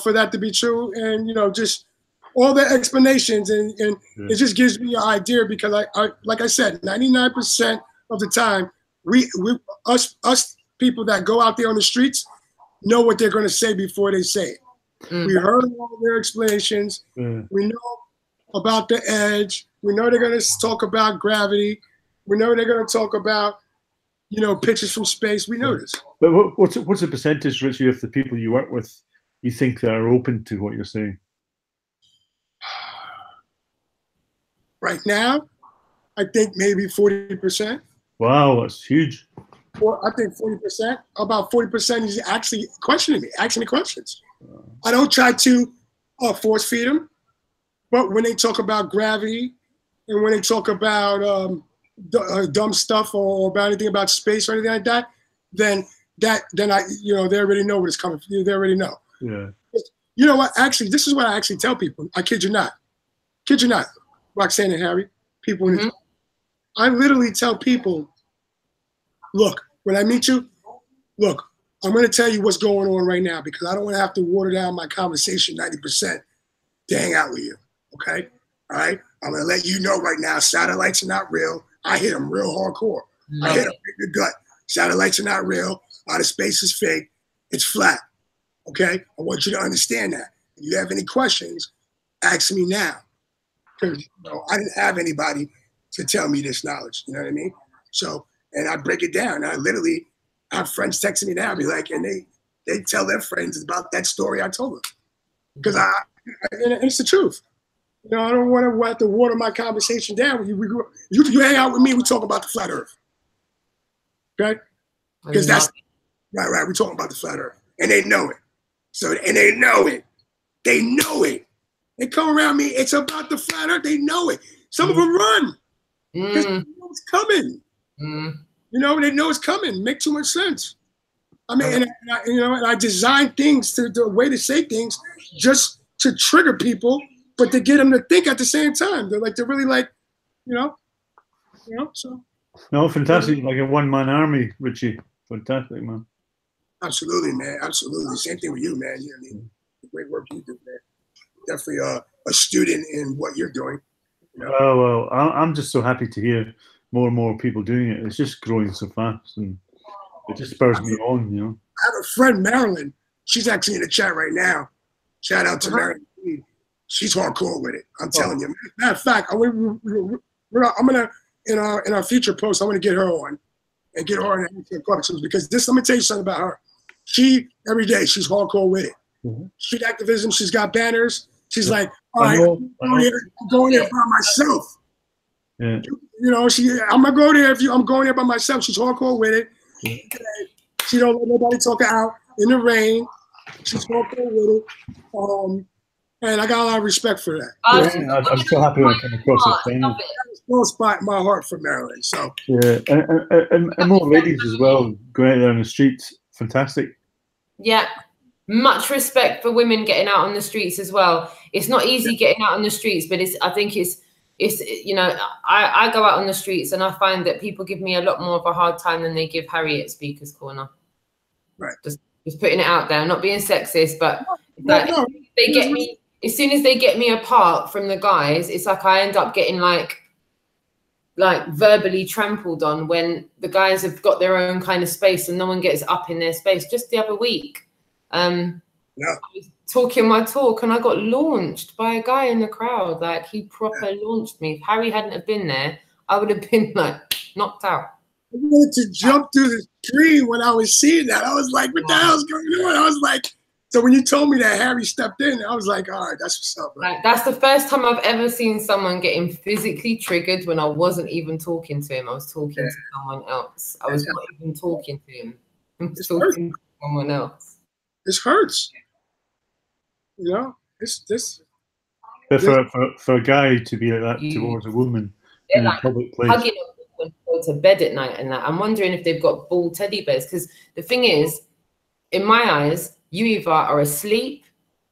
[SPEAKER 1] for that to be true. And, you know, just all the explanations. And it just gives me an idea, because I like I said, 99% of the time, us people that go out there on the streets know what they're going to say before they say it. We heard all their explanations. We know about the edge. We know they're going to talk about gravity. We know they're going to talk about, you know, pictures from space. We know this.
[SPEAKER 2] But what's the percentage, Richie, of the people you work with you think that are open to what you're saying?
[SPEAKER 1] Right now, I think maybe 40%.
[SPEAKER 2] Wow, that's huge.
[SPEAKER 1] Well, I think 40%. About 40% is actually questioning me, asking me questions. I don't try to force feed them, but when they talk about gravity and when they talk about dumb stuff or about anything about space or anything like that, then I, you know, they already know what it's coming from. They already know.
[SPEAKER 2] Yeah.
[SPEAKER 1] You know what? Actually, this is what I actually tell people. I kid you not. Kid you not. Roxanne and Harry, people in the I literally tell people, look, when I meet you, look, I'm going to tell you what's going on right now because I don't want to have to water down my conversation 90% to hang out with you, okay? All right? I'm going to let you know right now, satellites are not real. I hit them real hardcore. I hit them in the gut. Satellites are not real. Outer space is fake. It's flat, okay? I want you to understand that. If you have any questions, ask me now. Because you know, I didn't have anybody to tell me this knowledge. You know what I mean? So, and I break it down. I literally have friends texting me now, be like, and they tell their friends about that story I told them. Because it's the truth. You know, I don't want to have to water my conversation down. You hang out with me, we talk about the flat Earth. Okay? Because that's right. We're talking about the flat Earth, and they know it. So, and they know it. They know it. They come around me, it's about the flat Earth. They know it. Some of them run because they know it's coming. You know, they know it's coming. Make too much sense. I mean, and I design things to the way to say things just to trigger people, but to get them to think at the same time. They're really like, you know. So.
[SPEAKER 2] No, fantastic! Like a one-man army, Richie. Fantastic, man.
[SPEAKER 1] Absolutely, man. Absolutely. Same thing with you, man. I mean, the great work you do, man. Definitely a student in what you're doing. You know?
[SPEAKER 2] Oh, well, I'm just so happy to hear more and more people doing it. It's just growing so fast, and it just spurs me on, you know.
[SPEAKER 1] I have a friend, Marilyn. She's actually in the chat right now. Shout out to Marilyn. She's hardcore with it. I'm telling you. Matter of fact, I'm gonna in our future post, I want to get her on and get her on and answer questions because let me tell you something about her. She every day she's hardcore with it. Street activism. She's got banners. She's like, all right, I'm going there by myself.
[SPEAKER 2] Yeah.
[SPEAKER 1] You know, I'm gonna go there I'm going there by myself. She's hardcore with it. She don't let nobody talk her out in the rain. She's hardcore with it. And I got a lot of respect for that.
[SPEAKER 2] I'm so happy when I came across it.
[SPEAKER 1] That was a small spot in my heart for Maryland. So
[SPEAKER 2] yeah, and more ladies as well going out there on the streets. Fantastic.
[SPEAKER 3] Yeah. Much respect for women getting out on the streets as well. It's not easy getting out on the streets, but I think it's you know, I go out on the streets and I find that people give me a lot more of a hard time than they give Harry at Speaker's Corner.
[SPEAKER 1] Right.
[SPEAKER 3] Just putting it out there, not being sexist, but they get me as soon as they get me apart from the guys, it's like I end up getting like verbally trampled on when the guys have got their own kind of space and no one gets up in their space. Just the other week. I was talking my talk and I got launched by a guy in the crowd. Like he proper launched me. If Harry hadn't have been there, I would have been like knocked out.
[SPEAKER 1] I wanted to jump through the screen when I was seeing that. I was like, what the hell's going on? I was like, so when you told me that Harry stepped in, I was like, all right, that's what's up. Right?
[SPEAKER 3] Like, that's the first time I've ever seen someone getting physically triggered when I wasn't even talking to him. I was talking to someone else. I was not even talking to him. I was talking to someone else.
[SPEAKER 1] This hurts. You know,
[SPEAKER 2] for a guy to be like that towards a woman in a public place.
[SPEAKER 3] Hugging them when they go to bed at night and that. I'm wondering if they've got ball teddy bears. Because the thing is, in my eyes, you either are asleep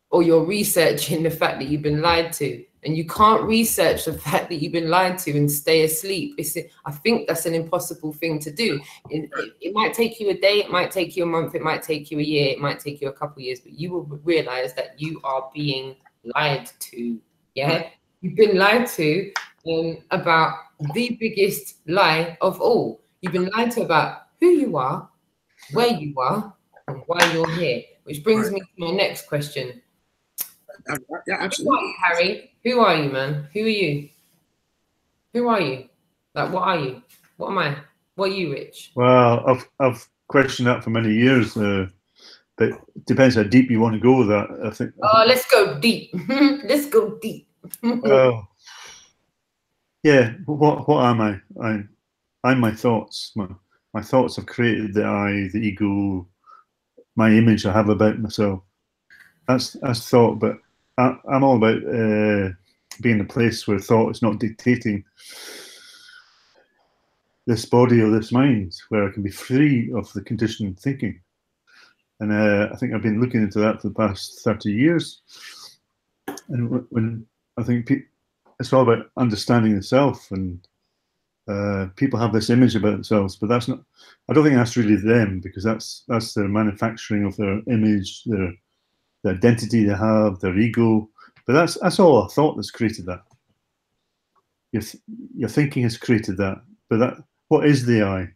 [SPEAKER 3] or you're researching the fact that you've been lied to. And you can't research the fact that you've been lied to and stay asleep. I think that's an impossible thing to do. It might take you a day, it might take you a month, it might take you a year, it might take you a couple of years, but you will realize that you are being lied to. Yeah, you've been lied to about the biggest lie of all. You've been lied to about who you are, where you are and why you're here, which brings me to my next question.
[SPEAKER 1] Yeah, absolutely.
[SPEAKER 3] Who are you, Harry? Who are you, man? Who are you? Who are you? Like, what are you? What am I? What are you, Rich?
[SPEAKER 2] Well, I've questioned that for many years, but it depends how deep you want to go with that. I think.
[SPEAKER 3] Oh, let's go deep. Let's go deep.
[SPEAKER 2] Well, yeah. What am I? I'm my thoughts. My thoughts have created the I, the ego, my image I have about myself. That's thought, but I'm all about being a place where thought is not dictating this body or this mind, where I can be free of the conditioned thinking. And I think I've been looking into that for the past 30 years. And when I think it's all about understanding the self, and people have this image about themselves, but that's not. I don't think that's really them, because that's their manufacturing of their image, the identity they have, their ego. But that's all a thought that's created that. Your thinking has created that. But what is the I?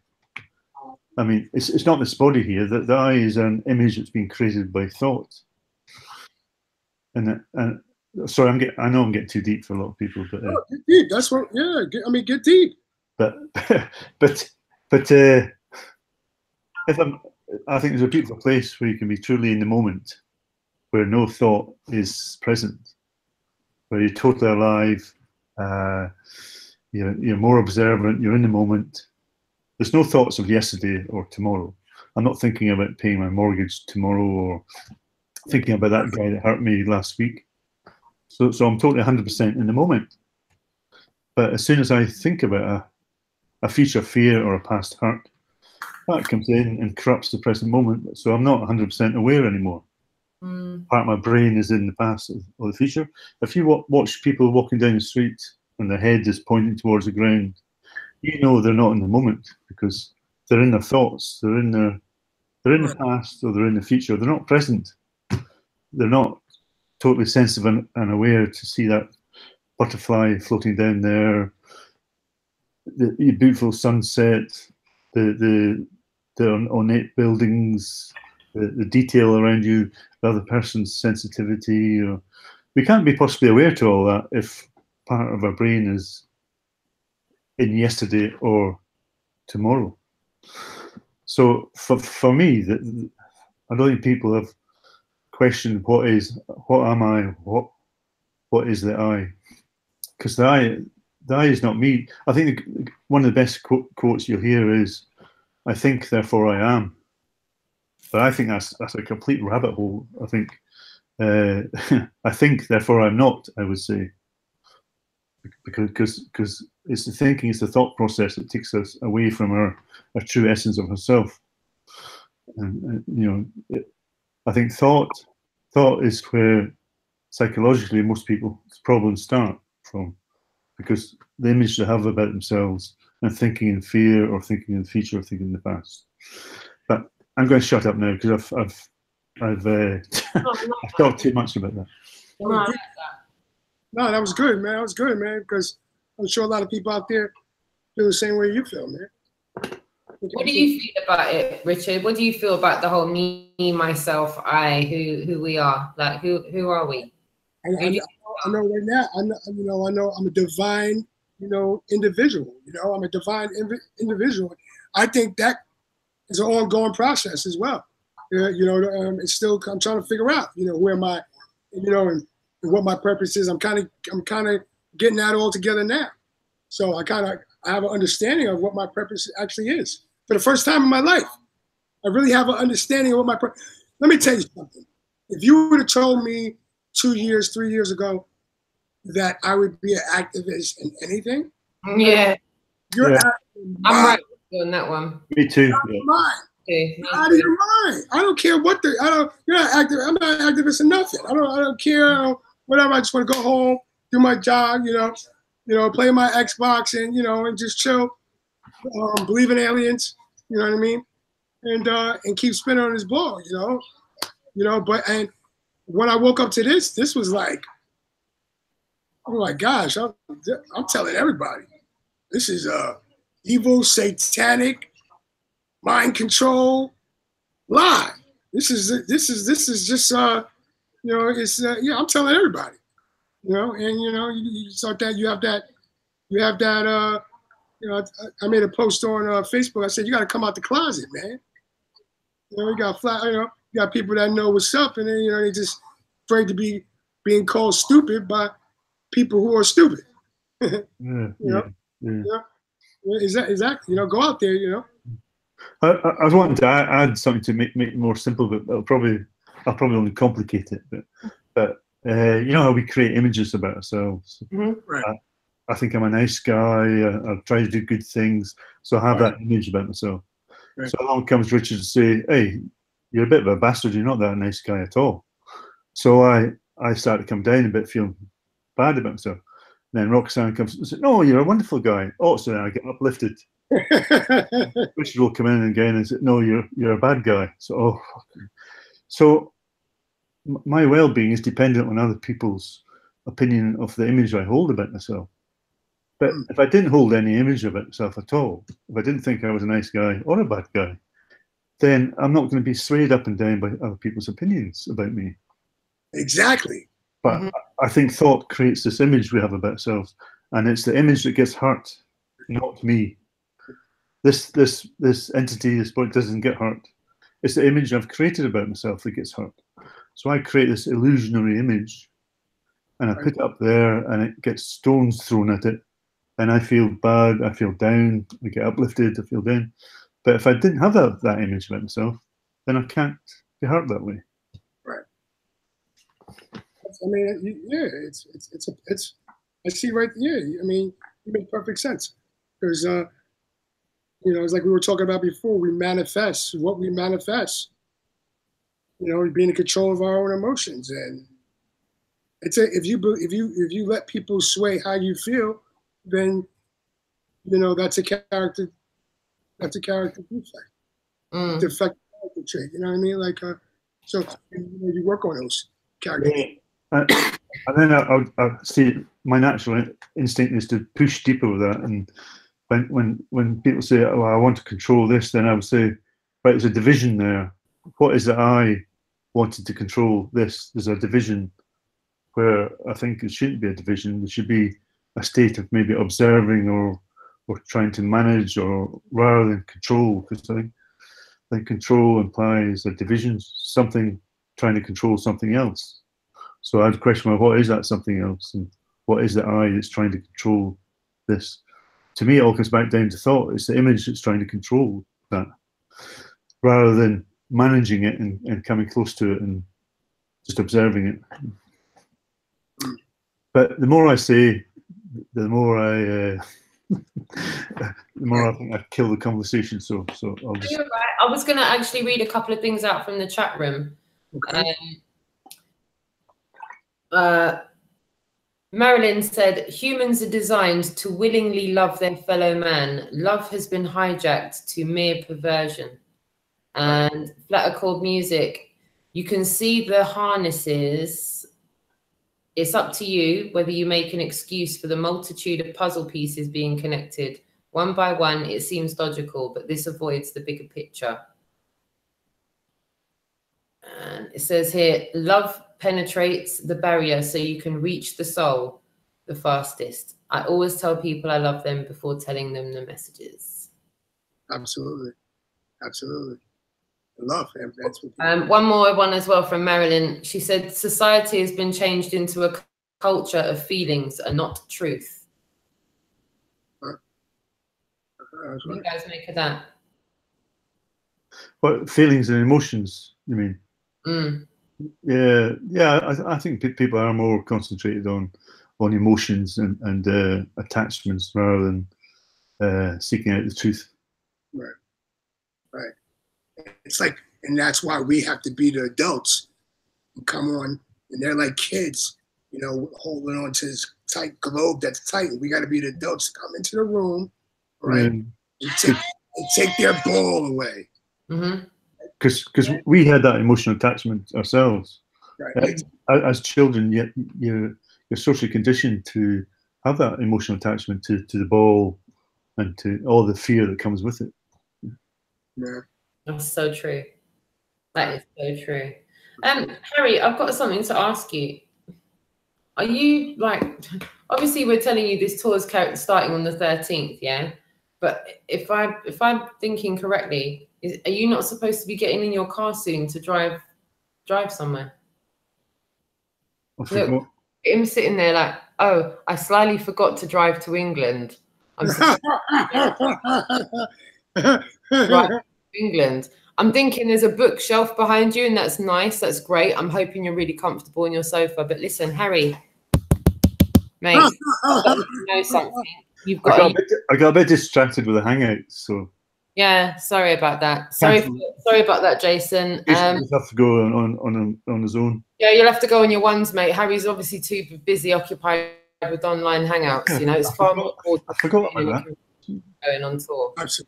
[SPEAKER 2] I mean, it's not this body here. The I is an image that's been created by thought. And sorry, I know I'm getting too deep for a lot of people, but
[SPEAKER 1] get deep. That's what. Yeah, get deep.
[SPEAKER 2] But I think there's a beautiful place where you can be truly in the moment, where no thought is present, where you're totally alive. You're more observant. You're in the moment. There's no thoughts of yesterday or tomorrow. I'm not thinking about paying my mortgage tomorrow, or thinking about that guy that hurt me last week. So I'm totally 100% in the moment. But as soon as I think about a future fear or a past hurt, that comes in and corrupts the present moment. So I'm not 100% aware anymore. Part of my brain is in the past or the future. If you watch people walking down the street and their head is pointing towards the ground, you know they're not in the moment, because they're in their thoughts. They're in the past, or they're in the future. They're not present. They're not totally sensitive and aware to see that butterfly floating down there, the beautiful sunset, the ornate buildings, the detail around you, the other person's sensitivity. We can't be possibly aware to all that if part of our brain is in yesterday or tomorrow. So for me, I don't think people have questioned what am I, what is the I, because the I is not me. I think one of the best quotes you'll hear is, "I think, therefore I am." But I think that's a complete rabbit hole. I think I think, therefore I'm not, I would say, because it's the thinking, it's the thought process that takes us away from our true essence of ourself. And I think thought is where psychologically most people's problems start from, because the image they have about themselves, and thinking in fear, or thinking in the future, or thinking in the past. But I'm going to shut up now, because I've talked too much about that.
[SPEAKER 1] No, that was good, man. That was good, man. Because I'm sure a lot of people out there feel the same way you feel, man.
[SPEAKER 3] What do you feel about it, Richard? What do you feel about the whole me, myself, I, who we are? Like, who are we?
[SPEAKER 1] I know right now. I know I'm a divine, individual. I'm a divine individual. I think that is an ongoing process as well. It's still, I'm trying to figure out, where my, and what my purpose is. I'm kind of getting that all together now. So I have an understanding of what my purpose actually is. For the first time in my life, I really have an understanding of what my purpose. Let me tell you something. If you would have told me 2 years, 3 years ago that I would be an activist in anything, you're out of your mind.
[SPEAKER 3] I'm right on that one.
[SPEAKER 2] Me too.
[SPEAKER 1] Out of your mind. Out of your mind. I don't care what you're not active. I'm not an activist in nothing. I don't care. Whatever. I just want to go home, do my job, play my Xbox and just chill. Believe in aliens, you know what I mean? And keep spinning on this ball, but when I woke up to this was like, oh my gosh, I'm telling everybody, this is evil, satanic, mind control, lie. This is just you know, it's yeah, I'm telling everybody, you know, and you know, you start that, you have that, you know, I made a post on Facebook. I said, you got to come out the closet, man. You know, you got you know, you got people that know what's up, and then you know, they just afraid to be being called stupid by people who are stupid.
[SPEAKER 2] Yeah,
[SPEAKER 1] you
[SPEAKER 2] yeah,
[SPEAKER 1] know,
[SPEAKER 2] yeah.
[SPEAKER 1] Exactly. You know, go out there. You know.
[SPEAKER 2] I was wanting to add something to make it more simple, but I'll probably only complicate it. But you know how we create images about ourselves.
[SPEAKER 1] Right.
[SPEAKER 2] I think I'm a nice guy. I try to do good things, so I have that image about myself.
[SPEAKER 1] Right.
[SPEAKER 2] So along comes Richard to say, "Hey, you're a bit of a bastard. You're not that nice guy at all." So I start to come down a bit, feeling bad about myself. And then Roxanne comes and says, "No, you're a wonderful guy." Oh, so then I get uplifted. Richard will come in again and say, "No, you're a bad guy." So my well-being is dependent on other people's opinion of the image I hold about myself. But if I didn't hold any image about myself at all, if I didn't think I was a nice guy or a bad guy, then I'm not going to be swayed up and down by other people's opinions about me.
[SPEAKER 1] Exactly.
[SPEAKER 2] But I think thought creates this image we have about ourselves, and it's the image that gets hurt, not me. This entity, this point doesn't get hurt. It's the image I've created about myself that gets hurt. So I create this illusionary image, and I put it up there, and it gets stones thrown at it, and I feel bad, I feel down, I get uplifted, I feel down. But if I didn't have that image about myself, then I can't be hurt that way.
[SPEAKER 1] Right. I mean, yeah, it's I see right. Yeah, I mean, it makes perfect sense because you know, it's like we were talking about before. We manifest what we manifest. You know, we be in control of our own emotions, and it's if you let people sway how you feel, then you know that's a character. That's a character defect. Defect character trait. You know what I mean? Like, so you work on those characters.
[SPEAKER 2] Yeah. And then I see my natural instinct is to push deeper with that. And when people say, "Oh, I want to control this," then I would say, "Right, there's a division there. What is it I wanted to control this?" There's a division where I think it shouldn't be a division. There should be a state of maybe observing or trying to manage, or rather than control, because I think control implies a division, something trying to control something else. So I'd question, well, what is that something else, and what is the I that's trying to control this? To me, it all comes back down to thought. It's the image that's trying to control that, rather than managing it and coming close to it and just observing it. But the more I say, the more I think I kill the conversation. So I'll just...
[SPEAKER 3] You're right. I was going to actually read a couple of things out from the chat room.
[SPEAKER 1] Okay.
[SPEAKER 3] Marilyn said, humans are designed to willingly love their fellow man. Love has been hijacked to mere perversion. And Flat Accord Music, you can see the harnesses. It's up to you whether you make an excuse for the multitude of puzzle pieces being connected. One by one, it seems logical, but this avoids the bigger picture. And it says here, love penetrates the barrier so you can reach the soul the fastest. I always tell people I love them before telling them the messages.
[SPEAKER 1] Absolutely. Absolutely. Love. That's what
[SPEAKER 3] one more one as well from Marilyn. She said, society has been changed into a culture of feelings and not truth. What do you guys make of that?
[SPEAKER 2] What, feelings and emotions, you mean? Yeah. I think people are more concentrated on emotions and attachments rather than seeking out the truth.
[SPEAKER 1] Right. It's like, and that's why we have to be the adults who come on, and they're like kids, you know, holding on to this tight globe that's tight. We got to be the adults to come into the room, right, and take their ball away.
[SPEAKER 2] Because we had that emotional attachment ourselves.
[SPEAKER 1] Right.
[SPEAKER 2] As children, yet you're socially conditioned to have that emotional attachment to the ball and to all the fear that comes with it.
[SPEAKER 1] Yeah.
[SPEAKER 3] That's so true. That is so true. Harry, I've got something to ask you. Are you like, obviously we're telling you this tour is starting on the 13th, yeah? But if I'm thinking correctly, are you not supposed to be getting in your car soon to drive somewhere? Look, him sitting there like, oh, I slyly forgot to drive to England. I'm right, England. I'm thinking there's a bookshelf behind you, and that's nice. That's great. I'm hoping you're really comfortable on your sofa. But listen, Harry, mate, you know something. You've got.
[SPEAKER 2] I got a bit distracted with the Hangouts, so.
[SPEAKER 3] Yeah, sorry about that. Sorry about that, Jason.
[SPEAKER 2] Jason will have to go on his own.
[SPEAKER 3] Yeah, you'll have to go on your ones, mate. Harry's obviously too busy, occupied with online Hangouts. You know, it's far more important.
[SPEAKER 2] I forgot about that.
[SPEAKER 3] Going on tour. So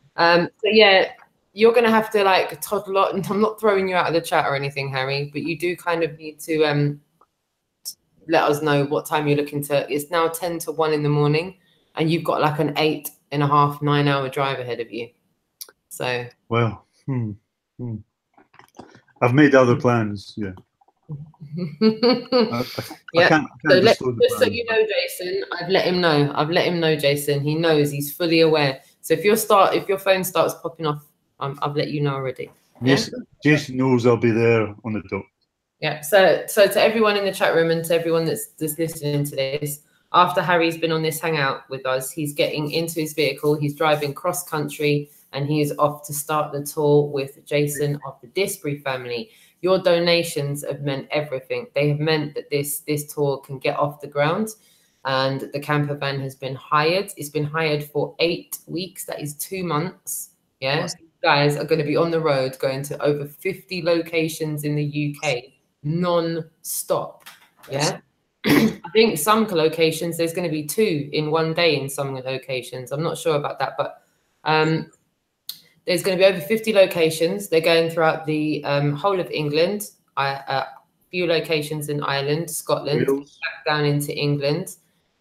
[SPEAKER 3] yeah, you're gonna have to like toddle lot, and I'm not throwing you out of the chat or anything, Harry, but you do kind of need to let us know what time you're looking to. It's now 10 to 1 in the morning, and you've got like an 8.5, 9-hour drive ahead of you. So
[SPEAKER 2] well, I've made other plans. Yeah.
[SPEAKER 3] Yeah. Just so you know, Jason, I've let him know. Jason, he knows. He's fully aware. So if your phone starts popping off, I've let you know already. Yeah?
[SPEAKER 2] Yes, Jason knows I'll be there on the dot.
[SPEAKER 3] Yeah. So to everyone in the chat room and to everyone that's listening to this, after Harry's been on this hangout with us, he's getting into his vehicle. He's driving cross country, and he is off to start the tour with Jason of the Disbury family. Your donations have meant everything. They have meant that this tour can get off the ground, and the camper van has been hired. It's been hired for 8 weeks. That is 2 months. Yeah, awesome. You guys are going to be on the road going to over 50 locations in the UK non-stop. Yeah, I think some locations there's going to be 2 in one day in some locations. I'm not sure about that, but there's going to be over 50 locations. They're going throughout the whole of England, a few locations in Ireland, Scotland, back down into England,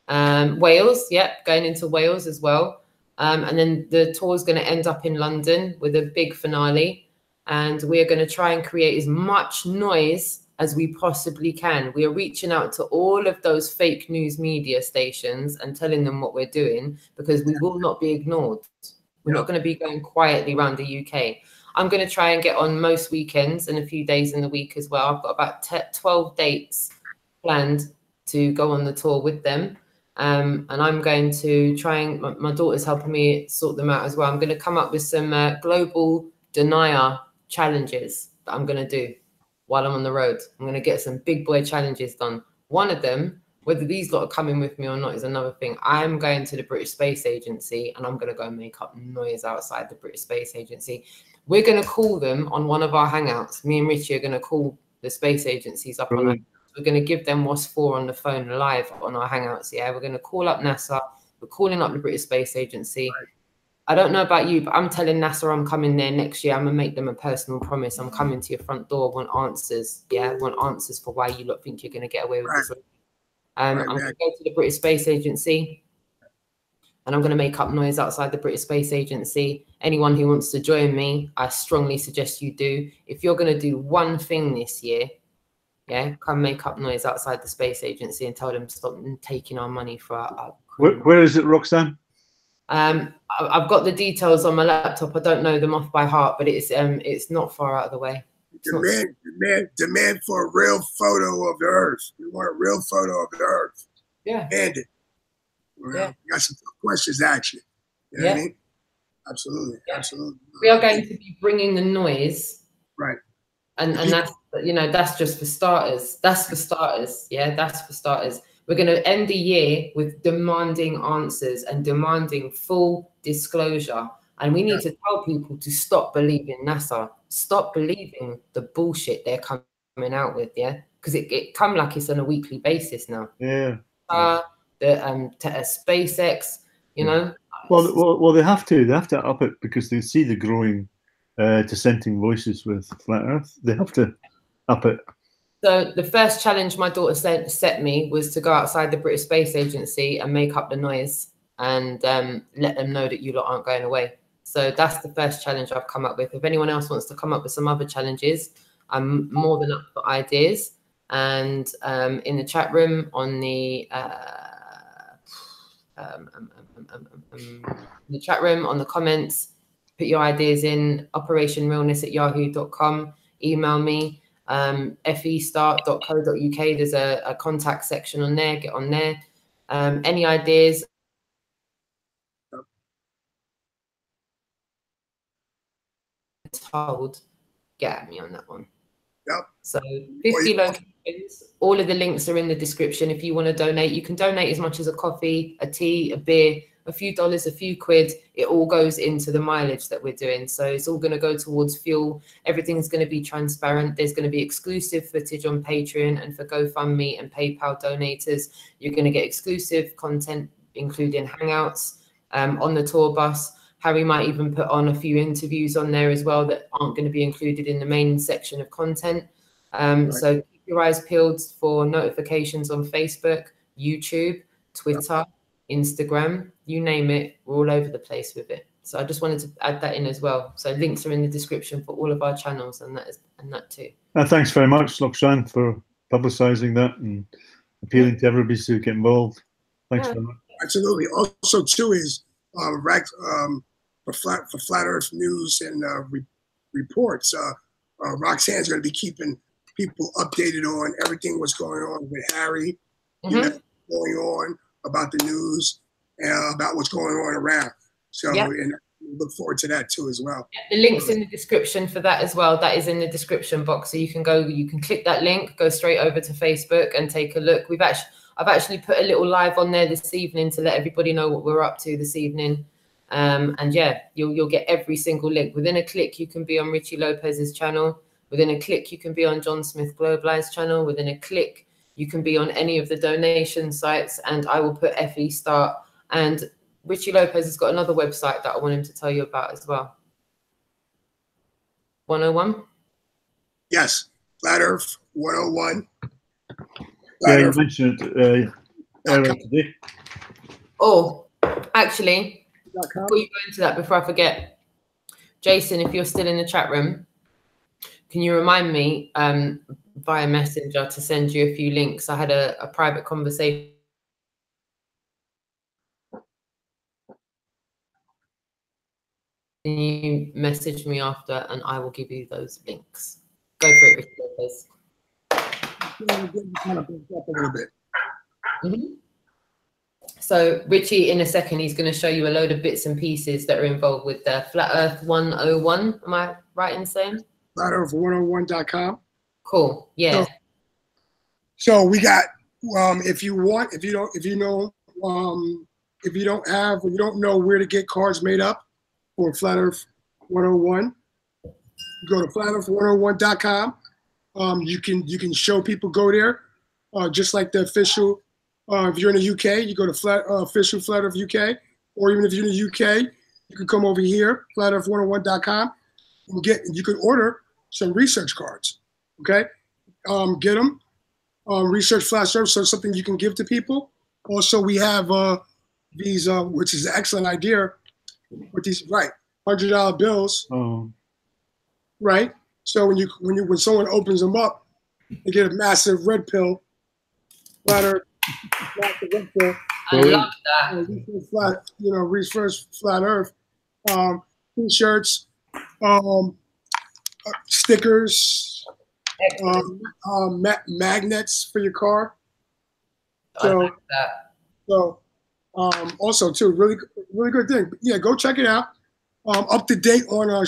[SPEAKER 3] Wales, going into Wales as well. And then the tour is going to end up in London with a big finale. And we are going to try and create as much noise as we possibly can. We are reaching out to all of those fake news media stations and telling them what we're doing, because we will not be ignored. We're not going to be going quietly around the UK. I'm going to try and get on most weekends and a few days in the week as well. I've got about 12 dates planned to go on the tour with them. And I'm going to try and, my daughter's helping me sort them out as well. I'm going to come up with some global denier challenges that I'm going to do while I'm on the road. I'm going to get some big boy challenges done. One of them, whether these lot are coming with me or not is another thing. I'm going to the British Space Agency, and I'm going to go and make up noise outside the British Space Agency. We're going to call them on one of our hangouts. Me and Richie are going to call the space agencies up on our, we're going to give them what's for on the phone live on our hangouts. Yeah, we're going to call up NASA. We're calling up the British Space Agency. Right. I don't know about you, but I'm telling NASA I'm coming there next year. I'm going to make them a personal promise. I'm coming to your front door. Want answers. Yeah, want answers for why you lot think you're going to get away with this. I'm going to go to the British Space Agency, and I'm going to make up noise outside the British Space Agency. Anyone who wants to join me, I strongly suggest you do. If you're going to do one thing this year, yeah, come make up noise outside the Space Agency and tell them stop taking our money for our
[SPEAKER 2] Where is it, Roxanne?
[SPEAKER 3] I've got the details on my laptop. I don't know them off by heart, but it's not far out of the way.
[SPEAKER 1] Demand for a real photo of the Earth. We want a real photo of the Earth.
[SPEAKER 3] Yeah.
[SPEAKER 1] And it. Well, we got some questions to ask you. You know what I mean? Absolutely. Yeah. Absolutely.
[SPEAKER 3] We are going to be bringing the noise.
[SPEAKER 1] Right.
[SPEAKER 3] And that's, you know, that's just for starters. That's for starters. Yeah, that's for starters. We're going to end the year with demanding answers and demanding full disclosure. And we need to tell people to stop believing NASA. Stop believing the bullshit they're coming out with, yeah? Because it come like it's on a weekly basis now.
[SPEAKER 2] Yeah.
[SPEAKER 3] SpaceX, you know.
[SPEAKER 2] Well, they have to up it because they see the growing dissenting voices with flat Earth. They have to up it.
[SPEAKER 3] So the first challenge my daughter set me was to go outside the British Space Agency and make up the noise and let them know that you lot aren't going away. So that's the first challenge I've come up with. If anyone else wants to come up with some other challenges, I'm more than up for ideas. And in the chat room, on the chat room, on the comments, put your ideas in, operationrealness@yahoo.com, email me, festart.co.uk. There's a contact section on there, get on there. Any ideas? Told, get at me on that one.
[SPEAKER 1] Yep.
[SPEAKER 3] So 50 locations, all of the links are in the description. If you want to donate, you can donate as much as a coffee, a tea, a beer, a few dollars, a few quid. It all goes into the mileage that we're doing. So it's all going to go towards fuel. Everything's going to be transparent. There's going to be exclusive footage on Patreon, and for GoFundMe and PayPal donators, you're going to get exclusive content, including hangouts on the tour bus. Harry might even put on a few interviews on there as well that aren't going to be included in the main section of content. So keep your eyes peeled for notifications on Facebook, YouTube, Twitter, Instagram, you name it. We're all over the place with it. So I just wanted to add that in as well. So links are in the description for all of our channels and that too.
[SPEAKER 2] Thanks very much, Roxanne, for publicising that and appealing to everybody to get involved. Thanks very much.
[SPEAKER 1] Absolutely. Also, too, is for Flat Earth news and reports. Roxanne's going to be keeping people updated on everything what's going on with Harry, you know, going on about the news and about what's going on around. So, and look forward to that too as well.
[SPEAKER 3] The link's in the description for that as well. That is in the description box, so you can click that link, go straight over to Facebook and take a look. I've actually put a little live on there this evening to let everybody know what we're up to this evening. And yeah, you'll get every single link. Within a click, you can be on Richie Lopez's channel. Within a click, you can be on John Smith Globalized channel. Within a click, you can be on any of the donation sites, and I will put FE Start. And Richie Lopez has got another website that I want him to tell you about as well. 101?
[SPEAKER 1] Yes, Flat Earth 101.
[SPEAKER 2] Yeah, you mentioned it earlier today.
[SPEAKER 3] Oh, actually, before you go into that, before I forget, Jason, if you're still in the chat room, can you remind me via Messenger to send you a few links? I had a private conversation. Can you message me after and I will give you those links? Go for it, Richie Lopez.
[SPEAKER 1] Kind of built up a little bit.
[SPEAKER 3] So Richie, in a second, he's going to show you a load of bits and pieces that are involved with the Flat Earth 101. Am I right in saying?
[SPEAKER 1] FlatEarth101.com.
[SPEAKER 3] Cool. Yeah.
[SPEAKER 1] So we got if you don't know where to get cards made up for Flat Earth 101, go to FlatEarth101.com. You can show people, go there, just like the official. If you're in the UK, you go to official Flat Earth UK, or even if you're in the UK, you can come over here, FlatEarth101.com. You can order some research cards. Okay, get them. Research Flat Earth, so something you can give to people. Also, we have these, which is an excellent idea, with these $100 bills. Right. So when someone opens them up, they get a massive red pill. Flat Earth.
[SPEAKER 3] I love that.
[SPEAKER 1] Research Flat Earth. T-shirts, stickers, magnets for your car. So,
[SPEAKER 3] I like that.
[SPEAKER 1] So, also too, really good thing. Yeah, go check it out. Up to date on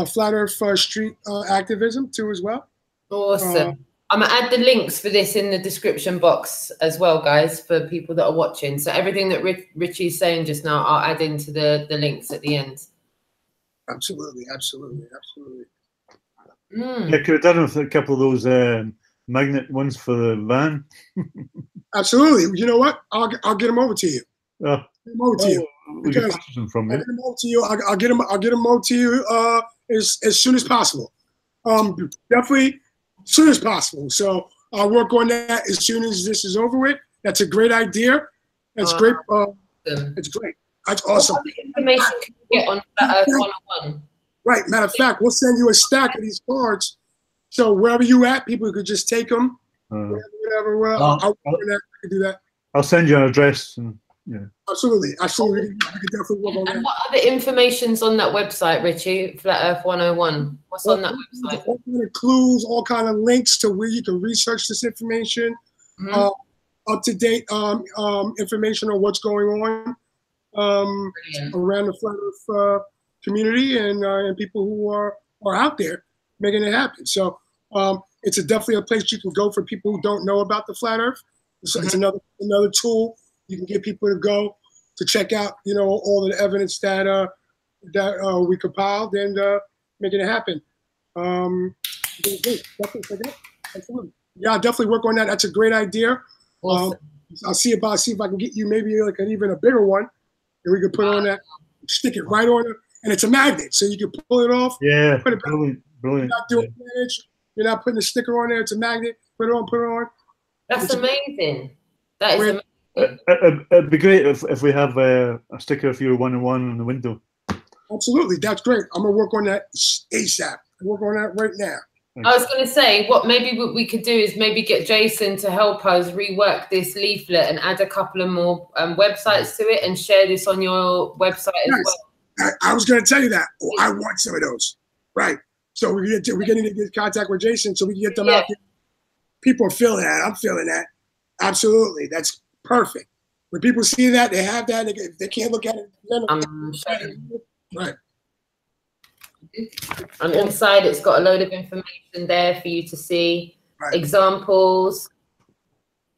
[SPEAKER 1] Flat Earth street activism too as well.
[SPEAKER 3] Awesome. I'm going to add the links for this in the description box as well, guys, for people that are watching. So everything that Richie's saying just now, I'll add into the links at the end.
[SPEAKER 1] Absolutely.
[SPEAKER 2] Yeah, could have done with a couple of those magnet ones for the van.
[SPEAKER 1] Absolutely. You know what? I'll get them over to you.
[SPEAKER 2] Get them over to you. We can purchase them from you.
[SPEAKER 1] I'll get them over to you. I'll get them over to you as soon as possible. Definitely as soon as possible. So I'll work on that as soon as this is over with. That's a great idea. That's great. It's great. That's awesome.
[SPEAKER 3] What information can you get on Flat Earth 101?
[SPEAKER 1] Right. Matter of fact, we'll send you a stack of these cards. So wherever you at, people could just take them. Whatever. Well, I could do that.
[SPEAKER 2] I'll send you an address. And, yeah.
[SPEAKER 1] Absolutely. We could definitely work on that.
[SPEAKER 3] And what other information's on that website, Richie? Flat Earth 101. What's on that website?
[SPEAKER 1] All kind of clues, all kind of links to where you can research this information. Up to date information on what's going on around the Flat Earth community and people who are out there making it happen. So it's definitely a place you can go for people who don't know about the Flat Earth. So it's another tool you can get people to go to check out, all the evidence that we compiled and making it happen. Definitely. Yeah, I'll definitely work on that. That's a great idea. Awesome. I'll see if I can get you maybe like even a bigger one, and we can put on that, stick it right on it, and it's a magnet, so you can pull it off.
[SPEAKER 2] Yeah,
[SPEAKER 1] put it back.
[SPEAKER 2] Brilliant.
[SPEAKER 1] You're not doing damage. You're not putting a sticker on there. It's a magnet. Put it on.
[SPEAKER 3] That's amazing. That is amazing.
[SPEAKER 2] It'd be great if we have a sticker of your 101 on the window.
[SPEAKER 1] Absolutely, that's great. I'm gonna work on that ASAP. Work on that right now.
[SPEAKER 3] I was going to say, what we could do is maybe get Jason to help us rework this leaflet and add a couple of more websites to it and share this on your website as well.
[SPEAKER 1] I was going to tell you that. Oh, I want some of those. Right. So we're getting to get contact with Jason so we can get them out there. People are feeling that. I'm feeling that. Absolutely. That's perfect. When people see that, they have that. They can't look at it. Right.
[SPEAKER 3] And inside, it's got a load of information there for you to see, examples.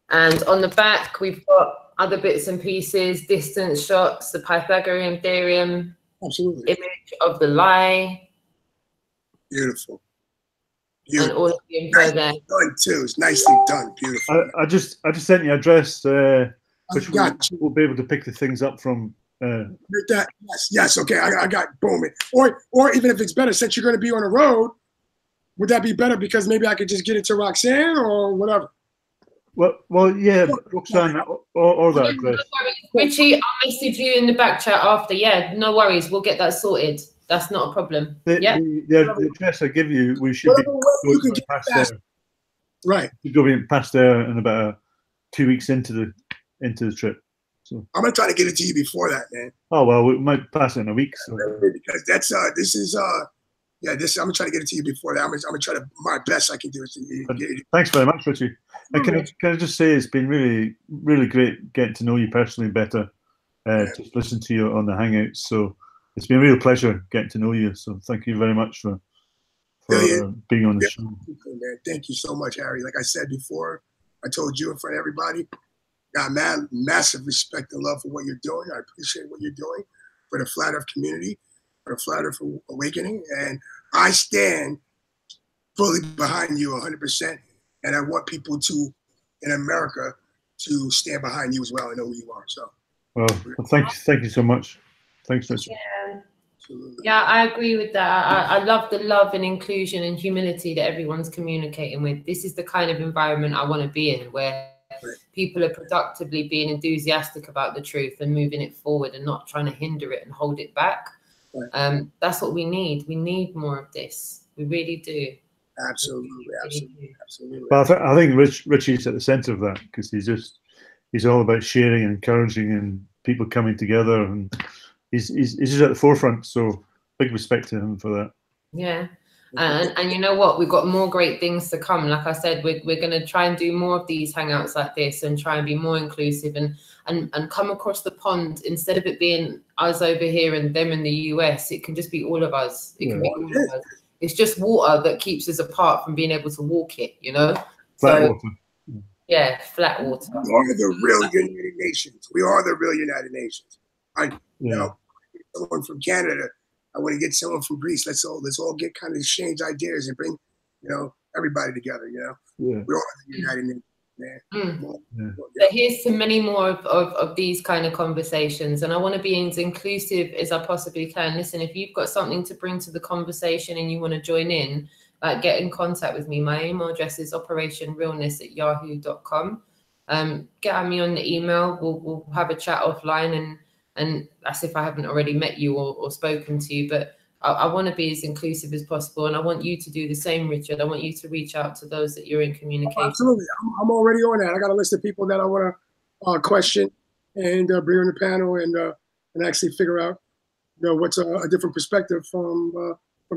[SPEAKER 3] And on the back, we've got other bits and pieces, distance shots, the Pythagorean theorem, image of the lie.
[SPEAKER 1] Beautiful.
[SPEAKER 3] And all of the info there.
[SPEAKER 1] Done too. It's nicely done. Beautiful.
[SPEAKER 2] I just sent you an address, which we'll be able to pick the things up from.
[SPEAKER 1] Yes. Okay, I got boom. Or even if it's better, since you're going to be on the road, would that be better because maybe I could just get it to Roxanne or whatever?
[SPEAKER 2] Well, yeah, Roxanne or that address.
[SPEAKER 3] Richie, I'll message you in the back chat after. Yeah, no worries. We'll get that sorted. That's not a problem.
[SPEAKER 2] The address I give you, we should be going past there.
[SPEAKER 1] Right.
[SPEAKER 2] We're going past there in about 2 weeks into the trip. So.
[SPEAKER 1] I'm gonna try to get it to you before that, man.
[SPEAKER 2] Oh well, we might pass it in a week. So.
[SPEAKER 1] Because that's I'm gonna try to get it to you before that. I'm gonna try to my best I can do it to you.
[SPEAKER 2] Thanks very much, Richie. And can I just say it's been really, really great getting to know you personally better. Just listen to you on the Hangouts. So it's been a real pleasure getting to know you. So thank you very much for being on the show.
[SPEAKER 1] Man, thank you so much, Harry. Like I said before, I told you in front of everybody. Got massive respect and love for what you're doing. I appreciate what you're doing for the Flat Earth community, for the Flat Earth Awakening. And I stand fully behind you 100%. And I want people in America to stand behind you as well and know who you are. So,
[SPEAKER 2] well thank you so much. Thanks, Richard.
[SPEAKER 3] Yeah, I agree with that. I love the love and inclusion and humility that everyone's communicating with. This is the kind of environment I want to be in, where people are productively being enthusiastic about the truth and moving it forward and not trying to hinder it and hold it back. That's what we need. We need more of this. We really do.
[SPEAKER 1] Absolutely.
[SPEAKER 2] Well, I think Richie's at the center of that because he's all about sharing and encouraging and people coming together, and he's just at the forefront. So big respect to him for that.
[SPEAKER 3] Yeah. And you know what? We've got more great things to come. Like I said, we're going to try and do more of these hangouts like this and try and be more inclusive and come across the pond. Instead of it being us over here and them in the US, it can just be all of us. It can be all of us. It's just water that keeps us apart from being able to walk it,
[SPEAKER 2] Flat water.
[SPEAKER 3] Yeah, flat water.
[SPEAKER 1] We are the real United Nations. We are the real United Nations. Someone from Canada. I want to get someone from Greece. Let's all get kind of exchange ideas and bring, everybody together. We're all the United Nations, man.
[SPEAKER 3] So here's to many more of these kind of conversations, and I want to be as inclusive as I possibly can. Listen, if you've got something to bring to the conversation and you want to join in, get in contact with me. My email address is operationrealness@yahoo.com. Get at me on the email. We'll have a chat offline and that's if I haven't already met you or spoken to you. But I want to be as inclusive as possible, and I want you to do the same, Richard. I want you to reach out to those that you're in communication.
[SPEAKER 1] Absolutely, I'm already on that. I got a list of people that I want to question and bring on the panel and actually figure out, what's a different perspective from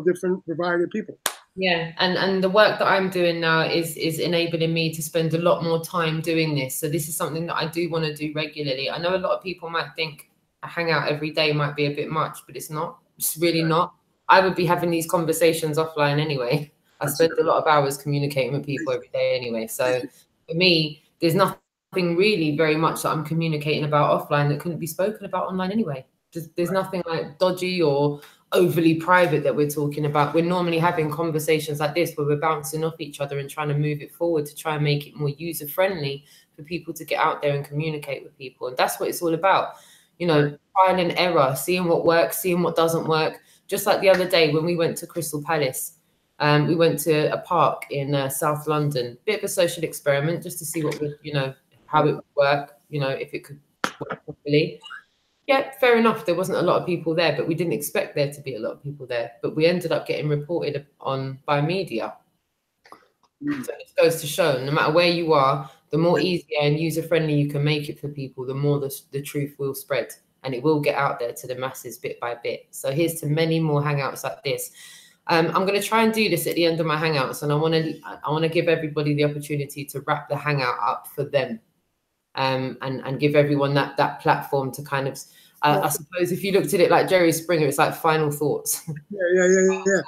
[SPEAKER 1] different variety of people.
[SPEAKER 3] Yeah, and the work that I'm doing now is enabling me to spend a lot more time doing this. So this is something that I do want to do regularly. I know a lot of people might think a hangout every day might be a bit much, but it's not. It's really not. I would be having these conversations offline anyway. I spend a lot of hours communicating with people every day anyway. So for me, there's nothing really very much that I'm communicating about offline that couldn't be spoken about online anyway. There's nothing like dodgy or overly private that we're talking about. We're normally having conversations like this where we're bouncing off each other and trying to move it forward to try and make it more user friendly for people to get out there and communicate with people. And that's what it's all about. Trial and error, seeing what works, seeing what doesn't work. Just like the other day when we went to Crystal Palace, we went to a park in South London, bit of a social experiment just to see what would, how it would work, if it could work properly. Yeah, fair enough. There wasn't a lot of people there, but we didn't expect there to be a lot of people there. But we ended up getting reported on by media. So it goes to show, no matter where you are, the more easier and user-friendly you can make it for people, the more the truth will spread. And it will get out there to the masses bit by bit. So here's to many more hangouts like this. I'm going to try and do this at the end of my hangouts. And I want to give everybody the opportunity to wrap the hangout up for them. And give everyone that platform to kind of, I suppose if you looked at it like Jerry Springer, it's like final thoughts.
[SPEAKER 1] Yeah.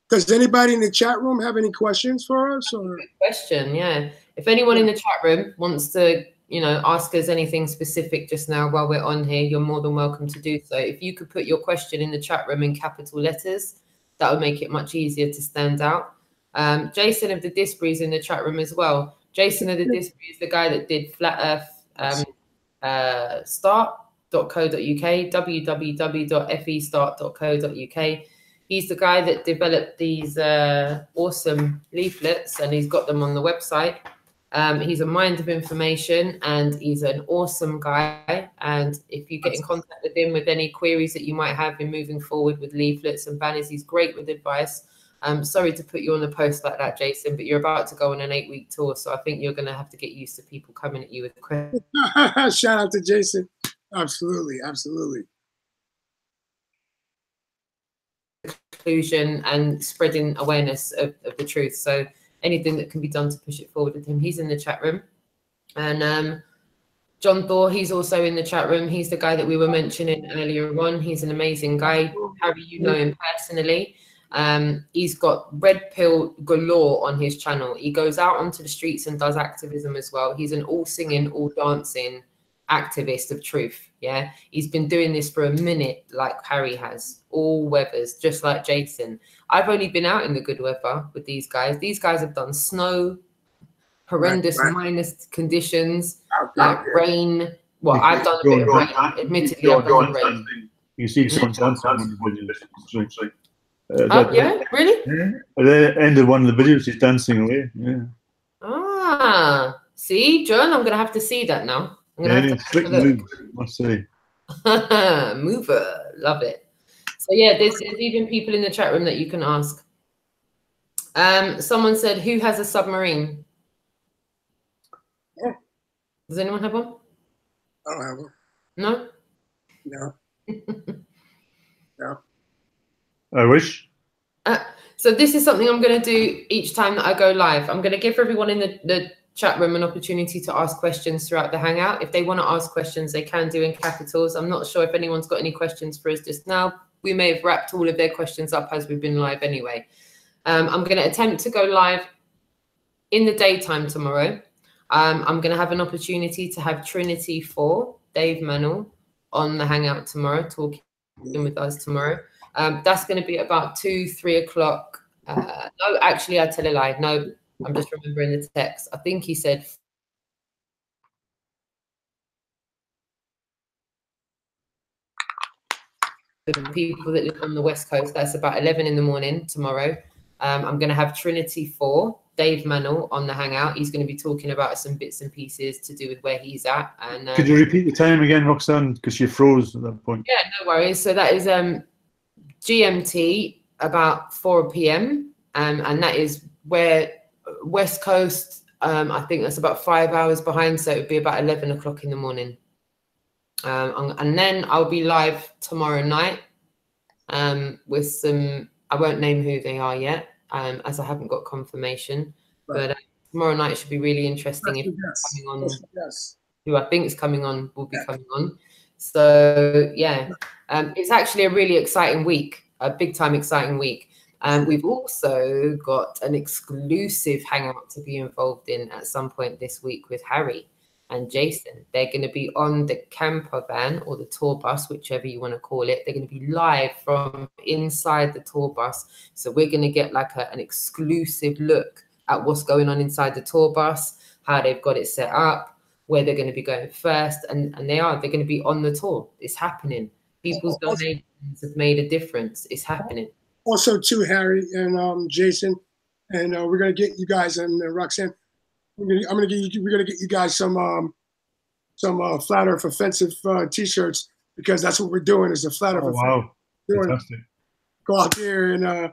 [SPEAKER 1] Does anybody in the chat room have any questions for us? Or?
[SPEAKER 3] Good question, yeah. If anyone in the chat room wants to, ask us anything specific just now while we're on here, you're more than welcome to do so. If you could put your question in the chat room in capital letters, that would make it much easier to stand out. Jason of the Disbury's in the chat room as well. Jason of the Disbury is the guy that did Flat Earth start.co.uk, www.festart.co.uk. He's the guy that developed these awesome leaflets, and he's got them on the website. He's a mind of information, and he's an awesome guy. And if you get in contact with him with any queries that you might have in moving forward with leaflets and banners, he's great with advice. I'm sorry to put you on a post like that, Jason, but you're about to go on an 8-week tour, so I think you're going to have to get used to people coming at you with questions.
[SPEAKER 1] Shout out to Jason. Absolutely, absolutely.
[SPEAKER 3] Inclusion and spreading awareness of the truth. So anything that can be done to push it forward with him, he's in the chat room. And John Thor, he's also in the chat room. He's the guy that we were mentioning earlier on. He's an amazing guy. Harry, you know him personally. He's got red pill galore on his channel. He goes out onto the streets and does activism as well. He's an all singing, all dancing activist of truth. Yeah, he's been doing this for a minute, like Harry has, all weathers, just like Jason. I've only been out in the good weather with these guys. These guys have done snow, horrendous minus conditions, like rain. Well, I've done a bit of rain. Admittedly, I've done rain.
[SPEAKER 2] You see someone dancing on the videos.
[SPEAKER 3] Yeah, really?
[SPEAKER 2] Yeah. At the end of one of the videos, he's dancing away. Yeah.
[SPEAKER 3] Ah, see, John, I'm gonna have to see that now. I'm gonna have to
[SPEAKER 2] slick move, must say.
[SPEAKER 3] Mover, love it. So yeah, there's even people in the chat room that you can ask. Someone said, "Who has a submarine?"
[SPEAKER 1] Yeah.
[SPEAKER 3] Does anyone have one?
[SPEAKER 1] I don't have one.
[SPEAKER 3] No.
[SPEAKER 1] No. No.
[SPEAKER 2] I wish.
[SPEAKER 3] So this is something I'm going to do each time that I go live. I'm going to give everyone in the chat room an opportunity to ask questions throughout the hangout. If they want to ask questions, they can do in capitals. I'm not sure if anyone's got any questions for us just now. We may have wrapped all of their questions up as we've been live anyway. I'm going to attempt to go live in the daytime tomorrow. I'm going to have an opportunity to have Trinity 4, Dave Manel, on the hangout tomorrow, talking with us tomorrow. That's going to be about 2-3 o'clock. No, actually, I tell a lie. No, I'm just remembering the text. I think he said the people that live on the West Coast. That's about 11 in the morning tomorrow. I'm going to have Trinity 4, Dave Manel, on the hangout. He's going to be talking about some bits and pieces to do with where he's at. And
[SPEAKER 2] could you repeat the time again, Roxanne? Because you froze at that point.
[SPEAKER 3] Yeah, no worries. So that is GMT about 4 p.m. And that is where West Coast, I think that's about 5 hours behind, so it would be about 11 o'clock in the morning. And then I'll be live tomorrow night with some, I won't name who they are yet, as I haven't got confirmation, but tomorrow night should be really interesting. If coming on, who I think is coming on will be coming on. So yeah, it's actually a really exciting week, a big time exciting week. We've also got an exclusive hangout to be involved in at some point this week with Harry and Jason. They're going to be on the camper van or the tour bus, whichever you want to call it. They're going to be live from inside the tour bus. So we're going to get like an exclusive look at what's going on inside the tour bus, how they've got it set up, where they're going to be going first. And they're going to be on the tour. It's happening. People's donations have made a difference. It's happening.
[SPEAKER 1] Also, too, Harry and Jason, and we're gonna get you guys and Roxanne. We're gonna get you guys some Flat Earth Offensive T-shirts, because that's what we're doing. Is a Flat Earth.
[SPEAKER 2] Oh, wow, fantastic!
[SPEAKER 1] Go out there and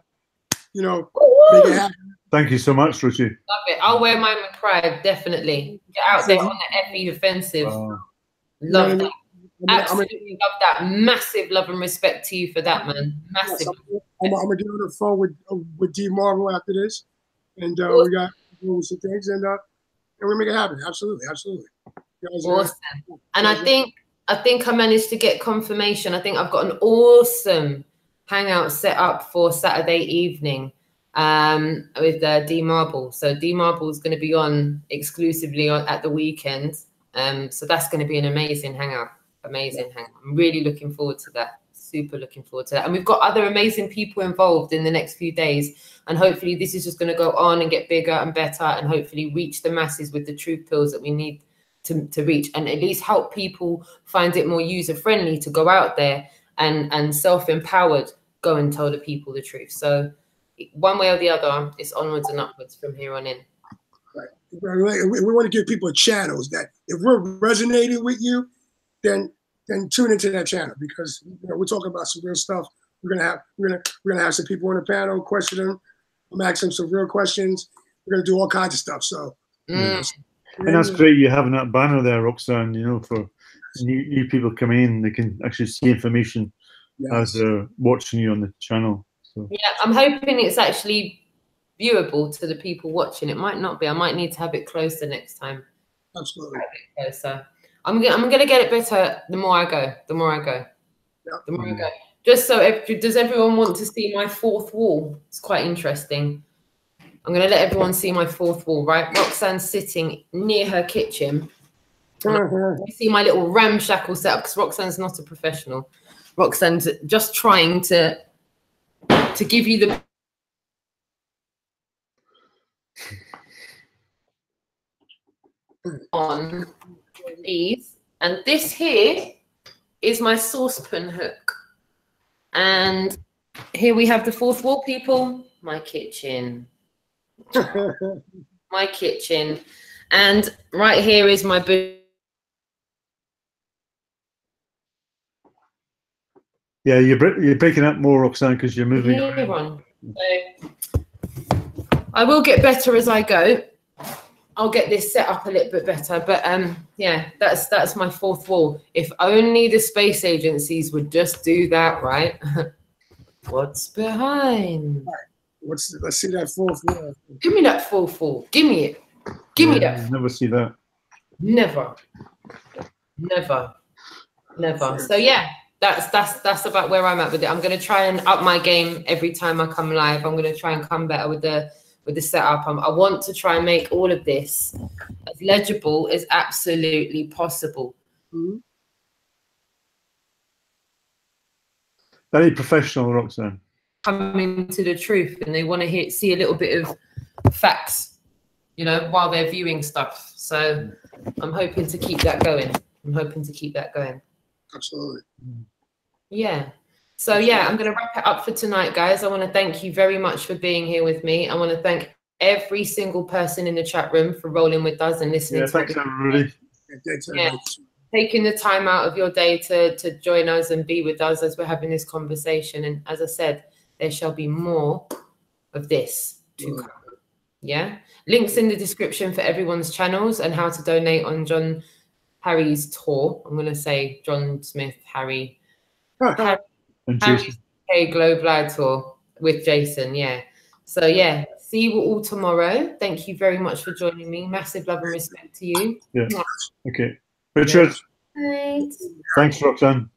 [SPEAKER 1] you know, make it happen.
[SPEAKER 2] Thank you so much, Richie.
[SPEAKER 3] Love it. I'll wear mine with pride. Definitely get out there on the FE Offensive. Love that. Absolutely love that. Massive love and respect to you for that, man. Massive.
[SPEAKER 1] I'm gonna get on the phone with D Marvel after this, and we got some things, and we make it happen. Absolutely, absolutely.
[SPEAKER 3] Awesome. And I think I managed to get confirmation. I think I've got an awesome hangout set up for Saturday evening with D Marble. So D Marble is going to be on exclusively at the weekend. So that's going to be an amazing hangout. Amazing hangout. I'm really looking forward to that. Super looking forward to that. And we've got other amazing people involved in the next few days. And hopefully this is just going to go on and get bigger and better, and hopefully reach the masses with the truth pills that we need to reach, and at least help people find it more user friendly to go out there and self-empowered go and tell the people the truth. So one way or the other, it's onwards and upwards from here on in.
[SPEAKER 1] Right. We want to give people channels that if we're resonating with you, then tune into that channel, because we're talking about some real stuff. We're gonna have some people on the panel, question them, I'm asking them some real questions. We're gonna do all kinds of stuff. So
[SPEAKER 2] and that's great, you having that banner there, Roxanne, you know, for new people coming in, they can actually see information as they're watching you on the channel. So
[SPEAKER 3] yeah, I'm hoping it's actually viewable to the people watching. It might not be. I might need to have it closer next time.
[SPEAKER 1] Absolutely.
[SPEAKER 3] Closer. I'm gonna get it better the more I go. The more I go. Yeah. The more I go. Just so, does everyone want to see my fourth wall? It's quite interesting. I'm gonna let everyone see my fourth wall, right? Roxanne's sitting near her kitchen. You see my little ramshackle setup, because Roxanne's not a professional. Roxanne's just trying to give you the on these, and this here is my saucepan hook, and here we have the fourth wall, people. My kitchen. My kitchen, and right here is my booth.
[SPEAKER 2] Yeah, you're breaking up more, Roxanne, because you're moving
[SPEAKER 3] around. So I will get better as I go. I'll get this set up a little bit better, but yeah, that's my fourth wall. If only the space agencies would just do that, right? What's behind?
[SPEAKER 1] Let's see that fourth wall.
[SPEAKER 3] Give me that fourth wall. Give me it. Give me that.
[SPEAKER 2] Never see that.
[SPEAKER 3] Never. So yeah, that's about where I'm at with it. I'm gonna try and up my game every time I come live. I'm gonna try and come better with the setup. I want to try and make all of this as legible as absolutely possible.
[SPEAKER 1] Mm-hmm.
[SPEAKER 2] Very professional, Roxanne.
[SPEAKER 3] Coming to the truth, and they want to see a little bit of facts, you know, while they're viewing stuff. So I'm hoping to keep that going.
[SPEAKER 1] Absolutely.
[SPEAKER 3] Yeah. So yeah, I'm going to wrap it up for tonight, guys. I want to thank you very much for being here with me. I want to thank every single person in the chat room for rolling with us and listening.
[SPEAKER 2] Yeah, thanks, everybody.
[SPEAKER 3] Yeah. taking the time out of your day to join us and be with us as we're having this conversation. And as I said, there shall be more of this to come. Yeah. Links in the description for everyone's channels and how to donate on John Harry's tour. I'm going to say John Smith, Harry Globe Live tour with Jason. Yeah. So yeah, see you all tomorrow. Thank you very much for joining me. Massive love and respect to you.
[SPEAKER 2] Yeah. Okay. Richard.
[SPEAKER 3] Right.
[SPEAKER 2] Thanks, Roxanne.